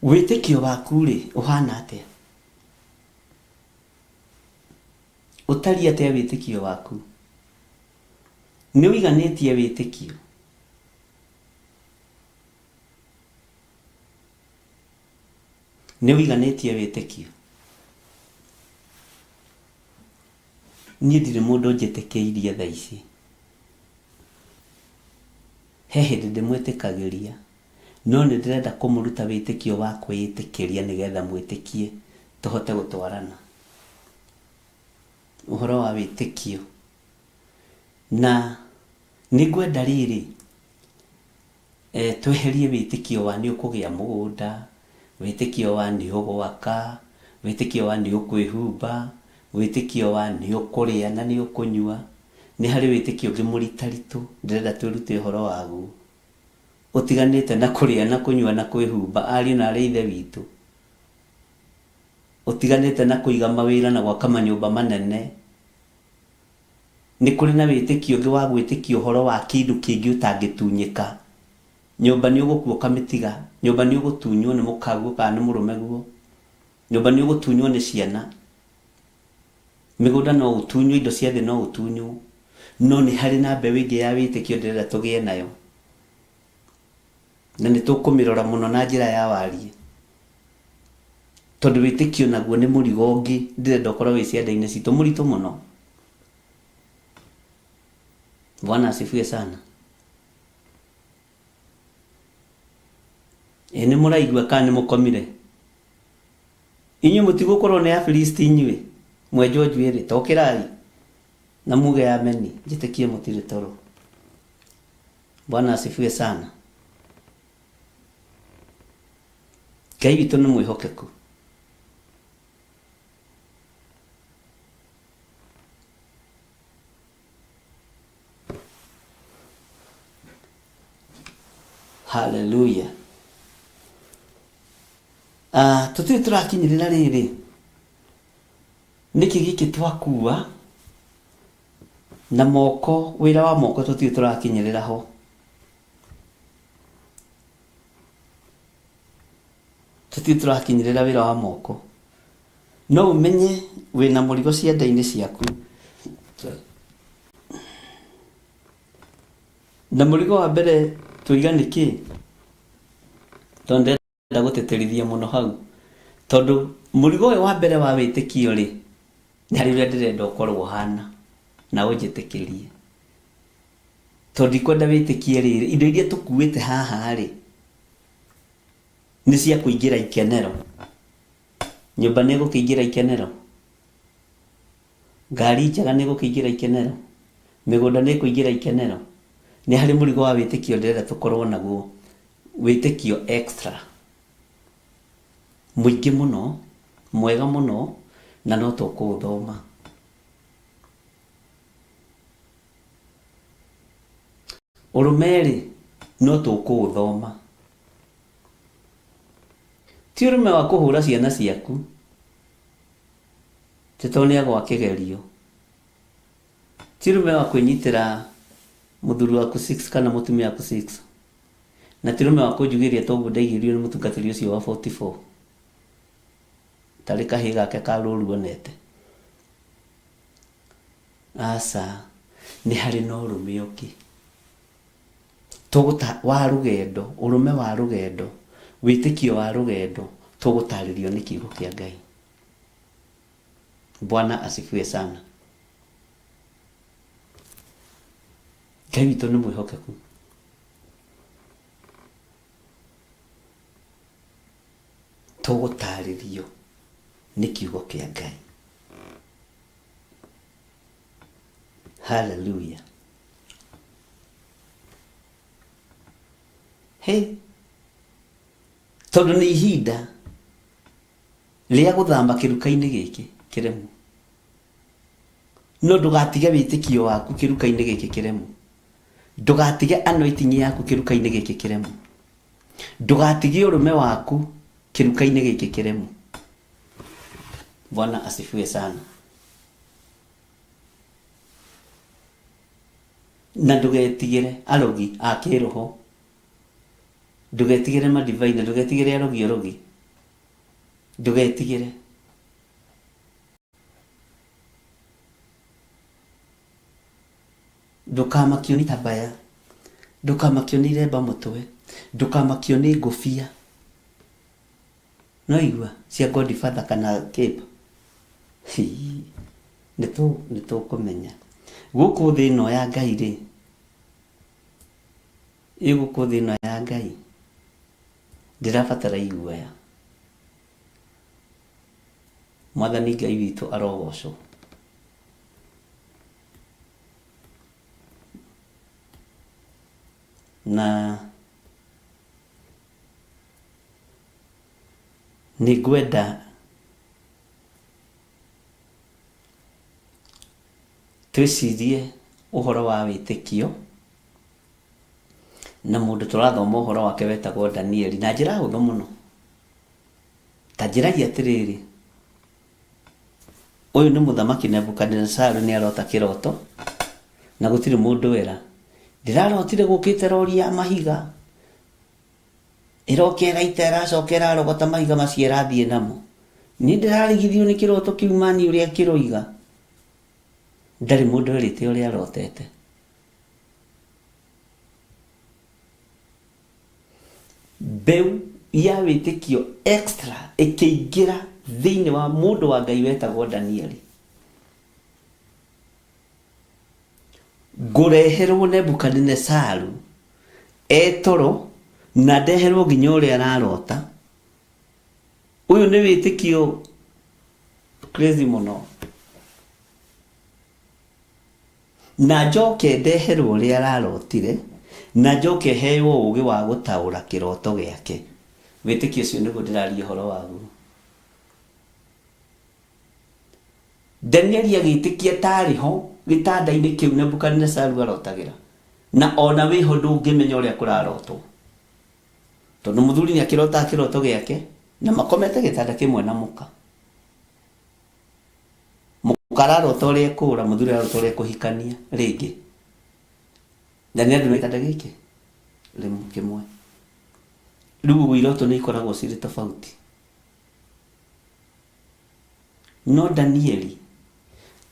Wĩtĩkio waku rĩ ũhana atĩa? Ũtariĩ atĩa wĩtĩkio waku? Nĩ ũiganĩtie wĩtĩkio? Nĩ ũiganĩtie wĩtĩkio? Niĩ ndirĩ mũndũ njĩtĩkĩirie thaa ici. He hĩndĩ ndĩmwĩtĩkagĩria, no nĩ ndĩrenda kũmũruta wĩtĩkio wa kwĩĩtĩkĩria nĩgetha mwĩtĩkie tũhote gũtwarana. Ũhoro wa wĩtĩkio. Na nĩ ngwenda rĩrĩ tweherie wĩtĩkio wa nĩ ũkũgĩa mũgũnda, wĩtĩkio wa nĩ ũgwaka, wĩtĩkio wa nĩ ũkwĩhumba, wĩtĩkio wa nĩ ũkũrĩa na nĩ ũkũnyua. Nĩ harĩ wĩtĩkio ũngĩ mũritaritũ ndĩrenda twĩrute ũhoro waguo. Ũtiganĩte na kũrĩa na kũnyua na kwĩhumba, ariũ na arĩ ithe witũ. Ũtiganĩte na kũiga mawĩra na gwaka manyũmba manene. Nĩ kũrĩ na wĩtĩkio ũngĩ wa gwĩtĩkio ũhoro wa kĩndũ kĩngĩ ũtangĩtunyĩka. Nyũmba nĩ ũgũkua ũkamĩtiga, nyũmba nĩ ũgũtunywo nĩ mũkaguo kana nĩ mũrũme guo, nyũmba nĩ ũgũtunywo nĩ ciana, mĩgũnda no ũtunywo, indo cia thĩ no ũtunywo. No nĩ harĩ na mbeũ ĩngĩ ya wĩtĩkio ndĩrenda tũgĩe nayo, na nĩ tũkũmĩrora mũno na njĩra ya wariĩ, tondũ wĩtĩkio naguo nĩ mũrigo ũngĩ ndĩrenda ũkorwo wĩ ciande-inĩ citũ mũritũ mũno. Bwana asifiwe sana. Nĩ mũraigua kana nĩ mũkomire? Inyuĩ mũtigũkorwo nĩ Afilisti inyuĩ mwenjwo njuĩrĩ tokerai na muge ameni, njĩtĩkie mũtirĩ toro. Bwana asifiwe sana. Ngai witũ nĩ mwĩhokeku. Hallelujah. Tutirĩ tũrakinyĩrĩra rĩrĩ nĩkĩ gĩkĩ twakua na moko, wĩra wa moko tutirĩ tũrakinyĩrĩra ho. Tutirĩ tũrakinyĩrĩra wĩra wa moko. No ũmenye wĩna mũrigo ciande-inĩ ciaku. Na mũrigo wa mbere tũiga nĩkĩ? Tondũ ndenda gũteterithia mũno hau. Tondũ mũrigo ũyũ wa mbere wa wĩtĩkio rĩ, nĩ harĩ ũrĩa ndĩrenda ũkorwo hana na ũnjĩtĩkĩrie. Tondũ ndikwenda wĩtĩkie rĩrĩ, indo iria tũkuĩte haha rĩ nĩ cia kũingĩra ikenero. Nyũmba nĩ ĩgũkĩingĩra ikenero. Ngari njega nĩ ĩgũkĩingĩra ikenero. Mĩgũnda nĩ ĩkũingĩra ikenero. Nĩ harĩ mũrigo wa wĩtĩkio ndĩrenda tũkorwo naguo, wĩtĩkio extra mũingĩ mũno, mwega mũno, na no tũkũũthoma. Ũrũme rĩ no tũkũũthoma. Ti ũrũme wa kũhũra ciana ciaku tondũ nĩ agwa kĩgerio. Ti ũrũme wa kwĩnyitĩra mũthuri waku 6 kana mũtumia waku 6. Na ti ũrũme wa kũnjugĩria toguo ndaigĩrio nĩ mũtungatĩri ũcio wa 44. Tarĩ kahĩĩ gake ka rũru onete. Aca, nĩ harĩ na ũrũme ũngĩ wa rũgendo, ũrũme wa rũgendo, wĩtĩkio wa rũgendo tũgũtarĩrio nĩ kiugo kĩa Ngai. Bwana asifiwe sana. Ngai witũ nĩ mwĩhokeku. Tũgũtarĩrio nĩ kiugo kĩa Ngai. Hallelujah. Hey, tondũ nĩ ihinda rĩa gũthamba kĩruka-inĩ gĩkĩ kĩremu. No ndũgatige wĩtĩkio waku kĩruka-inĩ gĩkĩ kĩremu. Ndũgatige anointing yaku kĩruka-inĩ gĩkĩ kĩremu. Ndũgatige ũrũme waku kĩruka-inĩ gĩkĩ kĩremu. Bwana asifiwe sana. Na ndũgetigĩre arogi a kĩroho. Ndũgetigĩre madivaina, ndũgetigĩre arogi. Ndũgetigĩre. Ndũkamakio nĩ tabaya. Ndũkamakio nĩ iremba mũtwe. Ndũkamakio nĩ ngũbia. No igua cia Godfather kana Cape. Nĩ tũkũmenya. Gũkũ thĩ ĩno ya Ngai rĩ. Gũkũ thĩ ĩno ya Ngai. Ndĩrabatara iguoya. Mwathani Ngai witũ arogocwo. Na nĩ ngwenda twĩcirie ũhoro wa wĩtĩkio na mũndũ tũrathoma ũhoro wake wetagwo Danieli na njĩra hũthũ mũno. Ta njĩragia atĩrĩrĩ, ũyũ nĩ mũthamaki Nebukadnezar nĩ arota kĩroto na gũtirĩ mũndũ wera. Ndĩrarotire gũkĩte rori ya mahiga ĩrokera itera cokera rogota mahiga macio ĩrathiĩ namo. Nĩ ndĩrarigithio nĩ kĩroto kĩu mani ũrĩa kĩroiga. Ndarĩ mũndũ erĩte ũrĩa arotete. Mbeu ya wĩtĩkio extra ĩkĩingĩra thĩinĩ wa mũndũ wa Ngai wetagwo Danieli. Ngũreherwo Nebukadnezar etoro na ndeherwo nginya ũrĩa ararota. Ũyũ nĩ wĩtĩkio crazy mũno. Na njoke ndeherwo ũrĩa ararotire, na njoke heo ũgĩ wa gũtaũra kĩroto gĩake. Wĩtĩkio ũcio nĩguo ndĩraria ũhoro waguo. Danieli agĩtĩkia tarĩ ho gĩtanda-inĩ kĩu Nebukadnezaru arotagĩra, na ona wĩho ndũngĩmenya ũrĩa kũrarotwo, tondũ mũthuri nĩ akĩrotaga kĩroto gĩake na makomete gĩtanda kĩmwe na mũka. Mũka ararota ũrĩa kũũra, mũthuri ararota ũrĩa kũhikania rĩngĩ. Danieli nĩ gĩtanda gĩkĩ rĩmwe kĩmwe. Rĩu ũguo iroto nĩ ikoragwo cirĩ tofauti. No Danieli,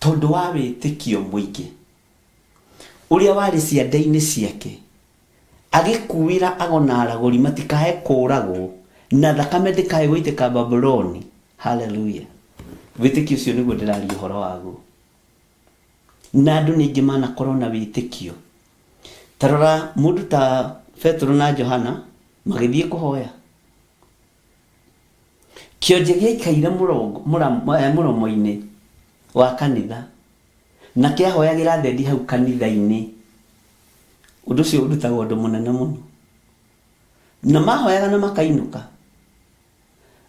tondũ wa wĩtĩkio mũingĩ ũrĩa warĩ ciande-inĩ ciake, agĩkuĩra agona aragũri matikae kũũragwo na thakame ndĩkae gũitĩka Babuloni. Hallelujah. Wĩtĩkio ũcio nĩguo ndĩraria ũhoro waguo. Na andũ ningĩ manakorwo na wĩtĩkio. Tarora mũndũ ta Petro na Johana magĩthiĩ kũhoya, kĩonje gĩaikaire mũromo-inĩ wa kanitha na kĩahoyagĩra thendi hau kanitha-inĩ. Ũndũ ũcio ũrutagwo ũndũ mũnene mũno. Na mahoyaga na makainũka,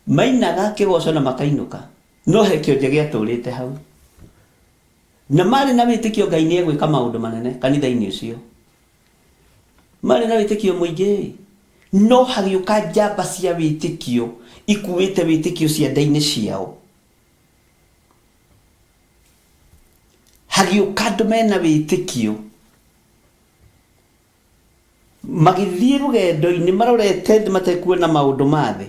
mainaga kĩgoco na makainũka, no he kĩonje gĩatũrĩte hau. Na marĩ na wĩtĩkio Ngai nĩ egwĩka maũndũ manene kanitha-inĩ ũcio. Marĩ na wĩtĩkio mũingĩ, no hagĩũka njamba cia wĩtĩkio ikuĩte wĩtĩkio ciande-inĩ ciao. Hagĩũka andũ mena wĩtĩkio magĩthiĩ rũgendo-inĩ marorete thĩ matekuona maũndũ ma thĩ,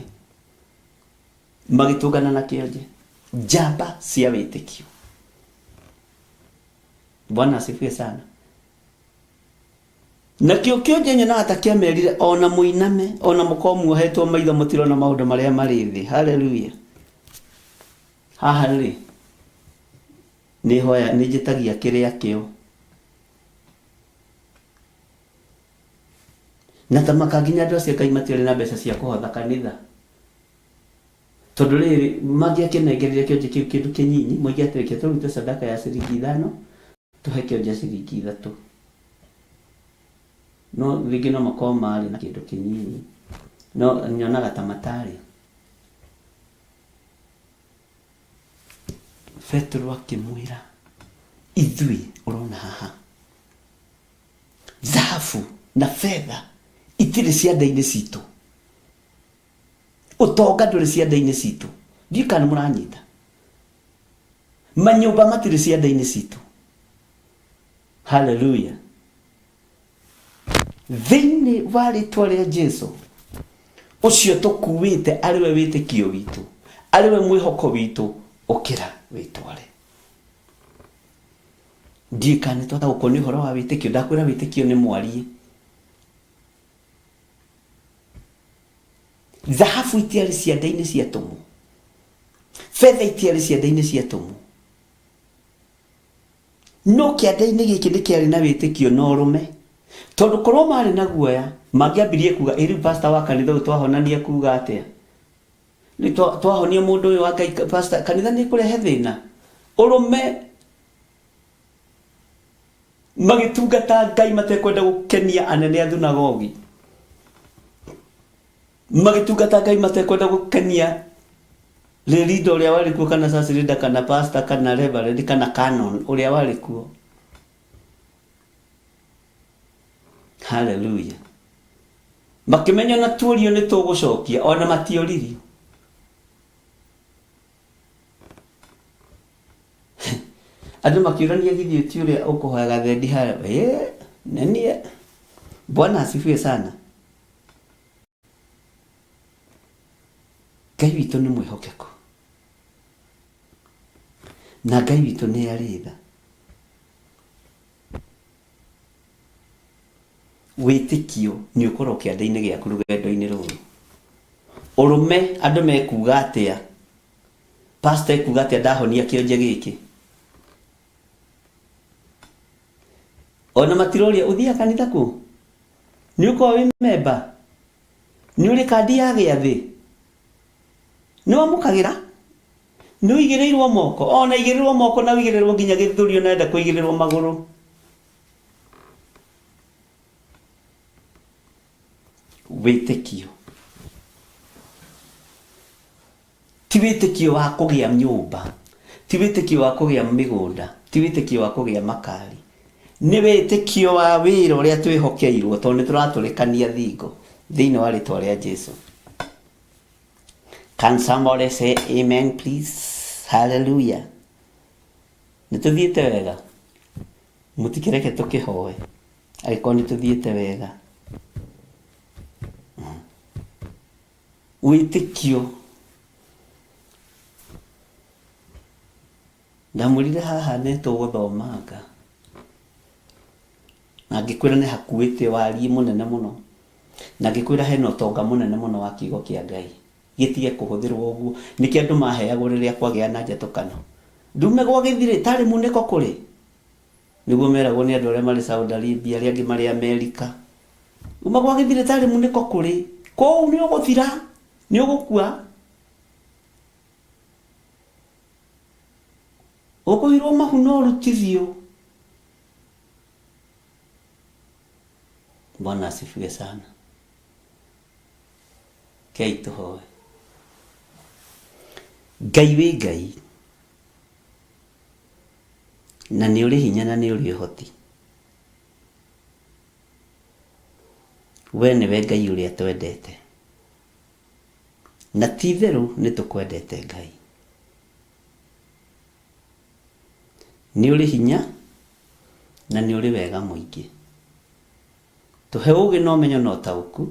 magĩtũngana na kĩonje. Njamba cia wĩtĩkio. Bwana asifiwe sana. Na kĩonje nyonaga ta kĩamerire ona mũiname, ona mũkorwo muohetwo maitho mũtirona maũndũ marĩa marĩ thĩ. Hallelujah. Haha rĩ, nĩ hoya nĩ njĩtagia kĩrĩa kĩo. Na tamaka nginya andũ acio Ngai matiarĩ na mbeca cia kũhotha kanitha. Tondũ rĩrĩ mangĩakĩnengerire kĩonje kĩu kĩndũ kĩnyinyi, moige atĩ reke tũrute sadaka ya ciringi 5, tũhe kĩonje ciringi 3. No rĩngĩ no makorwo marĩ na kĩndũ kĩnyinyi, no nyonaga ta matarĩ. Petro akĩmwĩra, ithuĩ ũrona haha, thahabu na fedha itirĩ ciande-inĩ citũ, ũtonga ndũrĩ ciande-inĩ citũ. Ndiũĩ kana mũranyita. Manyũmba matirĩ ciande-inĩ citũ. Hallelujah. Thĩinĩ wa rĩtwa rĩa Jesũ, ũcio tũkuĩte arĩwe wĩtĩkio witũ, arĩwe mwĩhoko witũ, ũkĩra wĩtware. Ndiũĩ kana nĩtwahota gũkonio ũhoro wa wĩtĩkio. Ndakwĩra wĩtĩkio nĩ mwarie. Thahabu itiarĩ ciande-inĩ cia tũmũ, fedha itiarĩ ciande-inĩ cia tũmũ, no kĩande-inĩ gĩkĩ nĩ kĩarĩ na wĩtĩkio na ũrũme. Tondũ korwo marĩ na guoya mangĩambirie kuga ĩrĩu pastor wa kanitha ũyũ twahonania kuga atĩa, nĩ twahonia mũndũ ũyũ wa Ngai, pastor kanitha nĩ kũrehe thĩna. Ũrũme magĩtungata Ngai matekwenda gũkenia anene a thunagogi, magĩtungata Ngai matekwenda gũkenia leader ũrĩa warĩ kuo, kana church leader, kana pastor, kana reverend, kana canon ũrĩa warĩ kuo. Hallelujah. Makĩmenya na tuorio nĩ tũgũcokia, ona matioririo. Andũ makiũrania githĩ ti ũrĩa ũkũhoyaga thendi harĩa. Nenie. Bwana asifiwe sana. Ngai witũ nĩ mwĩhokeku. Na Ngai witũ nĩ arĩ tha. Wĩtĩkio nĩ ũkorwo kĩande-inĩ gĩaku rũgendo-inĩ rũrũ. Ũrũme andũ mekuga atĩa, pastor ekuga atĩa ndahonia kĩonje gĩkĩ. Ona matiroria ũthiaga kanitha kũ? Nĩ ũkorwo wĩ member? nĩ ũrĩ kandi ya gĩathĩ nĩ wamũkagĩra nĩ ũigĩrĩirwo moko ona igĩrĩrwo moko na ũigĩrĩrwo nginya gĩthũri ona enda kũigĩrĩrwo magũrũ. Wĩtĩkio ti wĩtĩkio wa kũgĩa nyũmba, ti wĩtĩkio wa kũgĩa mĩgũnda, ti wĩtĩkio wa kũgĩa makari, nĩ wĩtĩkio wa wĩra ũrĩa twĩhokeirwo tondũ nĩ tũratũrĩkania thingo thĩinĩ wa rĩtwa rĩa Jesũ. Can somebody say amen please? Hallelujah. Nĩ tũthiĩte wega, mũtikĩreke tũkĩhoe angĩkorwo nĩ tũthiĩte wega. Wĩtĩkio ndamũrire haha nĩ tũgũthomanga na ngĩkwĩra nĩ hakuĩte wariĩ mũnene mũno na ngĩkwĩra hena ũtonga mũnene mũno wa kiugo kĩa Ngai gĩtige kũhũthĩrwo ũguo. Nĩkĩ andũ maheagwo rĩrĩa kwagĩa na njatũkano, ndume gwa gĩthirĩ tarĩ munĩko kũrĩ, nĩguo meragwo nĩ andũ arĩa marĩ Saudi Arabia, arĩa angĩ marĩ Amerika. Uma gwa gĩthirĩ tarĩ munĩko kũrĩ, kũu nĩ ũgũthira, nĩ ũgũkua, ũkũhirwo mahu no ũrutithio. Bwana asifiwe sana. Kei tũhoe. Ngai wĩ Ngai na nĩ ũrĩ hinya na nĩ ũrĩ ũhoti. We nĩwe Ngai ũrĩa twendete na ti itherũ nĩ tũkwendete Ngai. Nĩ ũrĩ hinya na nĩ ũrĩ wega mũingĩ. Tũhe ũgĩ na ũmenyo na ũtaũku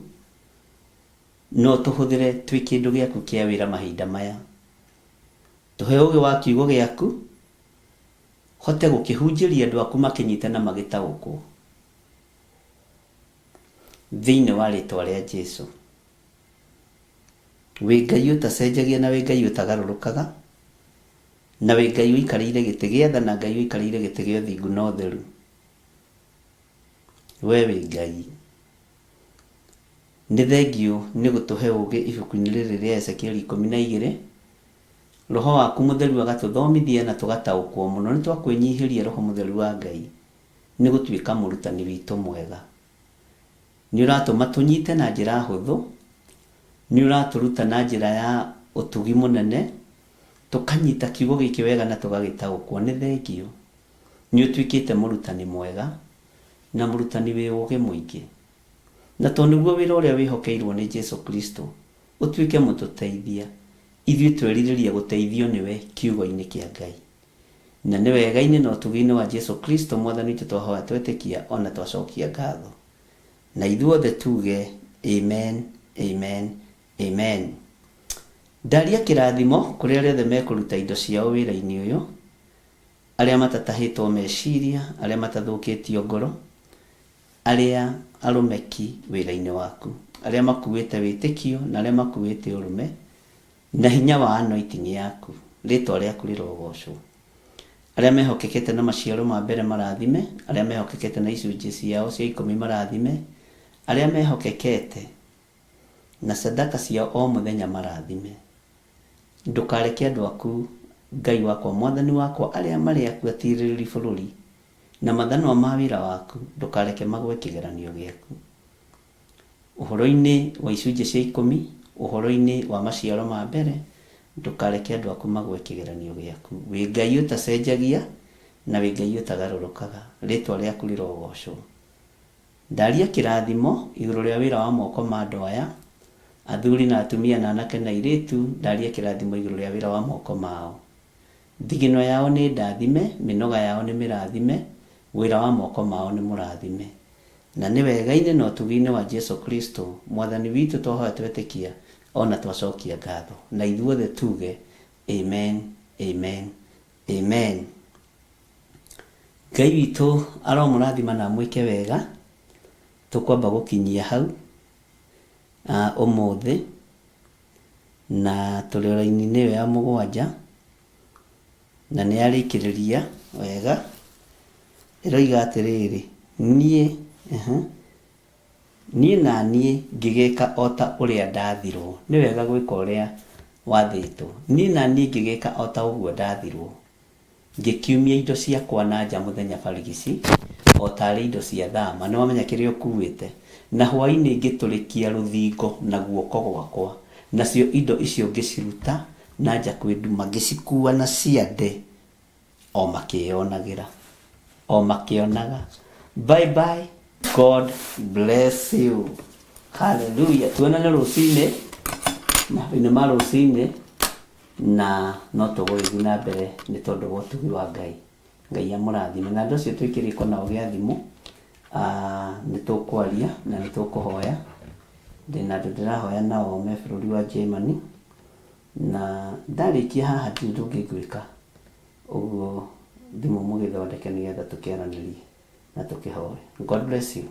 no tũhũthĩre twĩ kĩndũ gĩaku kĩa wĩra mahinda maya. Tũhe ũgĩ wa kiugo gĩaku hote gũkĩhunjĩria andũ aku makĩnyite na magĩtaũkwo thĩinĩ wa rĩtwa rĩa Jesũ. Wĩ Ngai ũtacenjagia na wĩ Ngai ũtagarũrũkaga na wĩ Ngai ũikarĩire gĩtĩ gĩa tha na Ngai ũikarĩire gĩtĩ gĩa ũthingu na ũtheru. We wĩ Ngai nĩ thengio nĩ gũtũhe ũgĩ ibuku-inĩ rĩrĩ rĩa Ezekieli 12. Roho waku mũtheru agatũthomithia na tũgataũkwo mũno. Nĩ twakwĩnyihĩria Roho mũtheru wa Ngai nĩ gũtuĩka mũrutani witũ mwega. Nĩ ũratũma tũnyite na njĩra hũthũ, nĩ ũratũruta na njĩra ya ũtugi mũnene, tũkanyita kiugo gĩkĩ wega na tũgagĩtaũkwo. Nĩ thengio nĩ ũtuĩkĩte mũrutani mwega na mũrutani wĩ ũgĩ mũingĩ, na tondũ nĩguo wĩra ũrĩa wĩhokeirwo nĩ Jesũ Kristo ũtuĩke mũtũteithia, ithuĩ twerirĩria gũteithio nĩwe kiugo-inĩ kĩa Ngai. Na nĩ wega-inĩ na ũtugi-inĩ wa Jesũ Kristo Mwathani witũ twahoya twetĩkia ona twacokia ngatho. Na ithuothe tuge amen, amen, amen. Ndaria kĩrathimo kũrĩ arĩa othe mekũruta indo ciao wĩra-inĩ ũyũ, arĩa matatahĩtwo meciria, arĩa matathũkĩtio ngoro, arĩa arũmeki wĩra-inĩ waku, arĩa makuĩte wĩtĩkio na arĩa makuĩte ũrũme na hinya wa anointing yaku. Rĩtwa rĩaku rĩrogocwo. Arĩa mehokekete na maciaro ma mbere marathime, arĩa mehokekete na icunjĩ ciao cia 10 marathime, arĩa mehokekete na sadaka ciao o mũthenya marathime. Ndũkareke andũ aku Ngai wakwa Mwathani wakwa arĩa marĩ aku atirĩrĩri bũrũri na mathanwa ma wĩra waku ndũkareke magwe kĩgeranio gĩaku. Ũhoro-inĩ wa icunjĩ cia 10, ũhoro-inĩ wa maciaro ma mbere, ndũkareke andũ aku magwe kĩgeranio gĩaku. Wĩ Ngai ũtacenjagia na wĩ Ngai ũtagarũrũkaga. Rĩtwa rĩaku rĩrogocwo. Ndaria kĩrathimo igũrũ rĩa wĩra wa moko ma andũ aya, athuri na atumia na anake na airĩtu. Ndaria kĩrathimo igũrũ rĩa wĩra wa moko mao. Thigino yao nĩ ndathime, mĩnoga yao nĩ mĩrathime, wĩra wa moko mao nĩ mũrathime. Na nĩ wega-inĩ na ũtugi-inĩ wa Jesũ Kristo Mwathani witũ twahoya twetĩkia ona twacokia ngatho. Na ithuothe tuge amen, amen, amen. Ngai witũ aromũrathima na mwĩke wega. Tũkwamba gũkinyia hau ũmũthĩ na tũrĩ raini-inĩ ĩyo ya 7 na nĩ arĩkĩrĩria wega. Ĩroiga atĩrĩrĩ, niĩ niĩ na niĩ ngĩgĩka o ta ũrĩa ndathirwo. Nĩ wega gwĩka ũrĩa wathĩtwo. Niĩ na niĩ ngĩgĩka o ta ũguo ndathirwo. Ngĩkiumia indo ciakwa na nja mũthenya barigici o tarĩ indo cia thama. Nĩ wamenya kĩrĩa ũkuĩte. Na hwaĩ-inĩ ngĩtũrĩkia rũthingo na guoko gwakwa. Nacio indo icio ngĩciruta na nja kwĩ nduma, ngĩcikua na ciande o makĩonagĩra, o makĩonaga. Bye bye. God bless you. Hallelujah. Tuonane rũcinĩ, mahinda ma rũcinĩ, na no tũgũthiĩ na mbere nĩ tondũ wa ũtugi wa Ngai. Ngai amũrathime. Na andũ acio twĩkĩrĩko nao gĩathimo, nĩ tũkwaria na nĩ tũkũhoya. Ndĩna andũ ndĩrahoya nao me bũrũri wa Germany, na ndarĩkia haha ndirĩ ũndũ ũngĩ ngwĩka. Ũguo thimũ mũgĩthondeke nĩgetha tũkĩaranĩrie na tũkĩhoe. God bless you.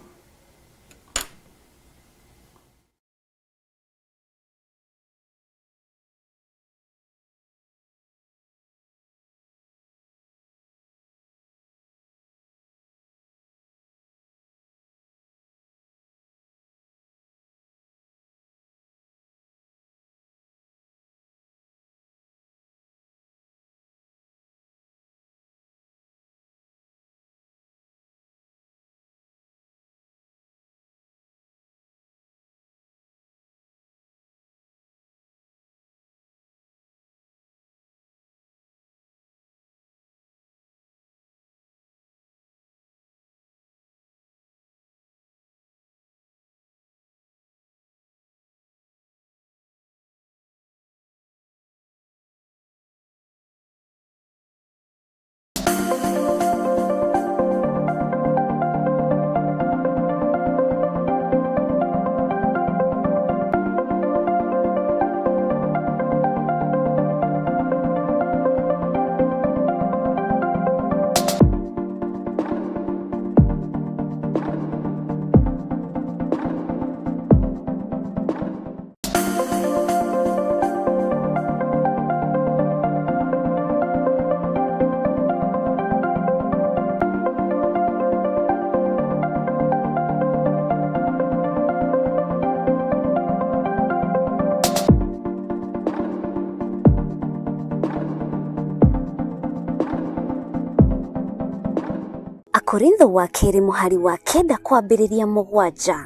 Korintho wa kerĩ mũhari wa 9 kwambĩrĩria 7.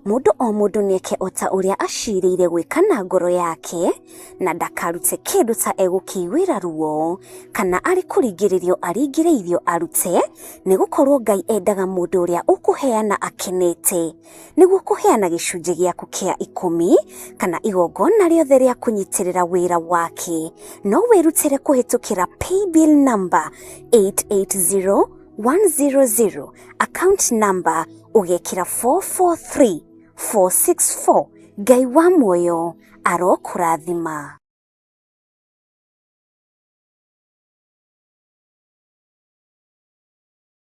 Mũndũ o mũndũ nĩeke o ta ũrĩa acirĩire gwĩka na ngoro yake, na ndakarute kĩndũ ta egũkĩiguĩra ruo, kana arĩ kũringĩrĩrio aringĩrĩirio arute, nĩgũkorwo Ngai endaga mũndũ ũrĩa ũkũheana akenete, nĩguo kũheana gĩcunjĩ gĩaku kĩa 10 kana igongona rĩothe rĩa kũnyitĩrĩra wĩra wake. No wĩrutĩre kũhĩtũkĩra paybill number 880100, account number ũgekĩra 443464. Ngai wa muoyo arokũrathima.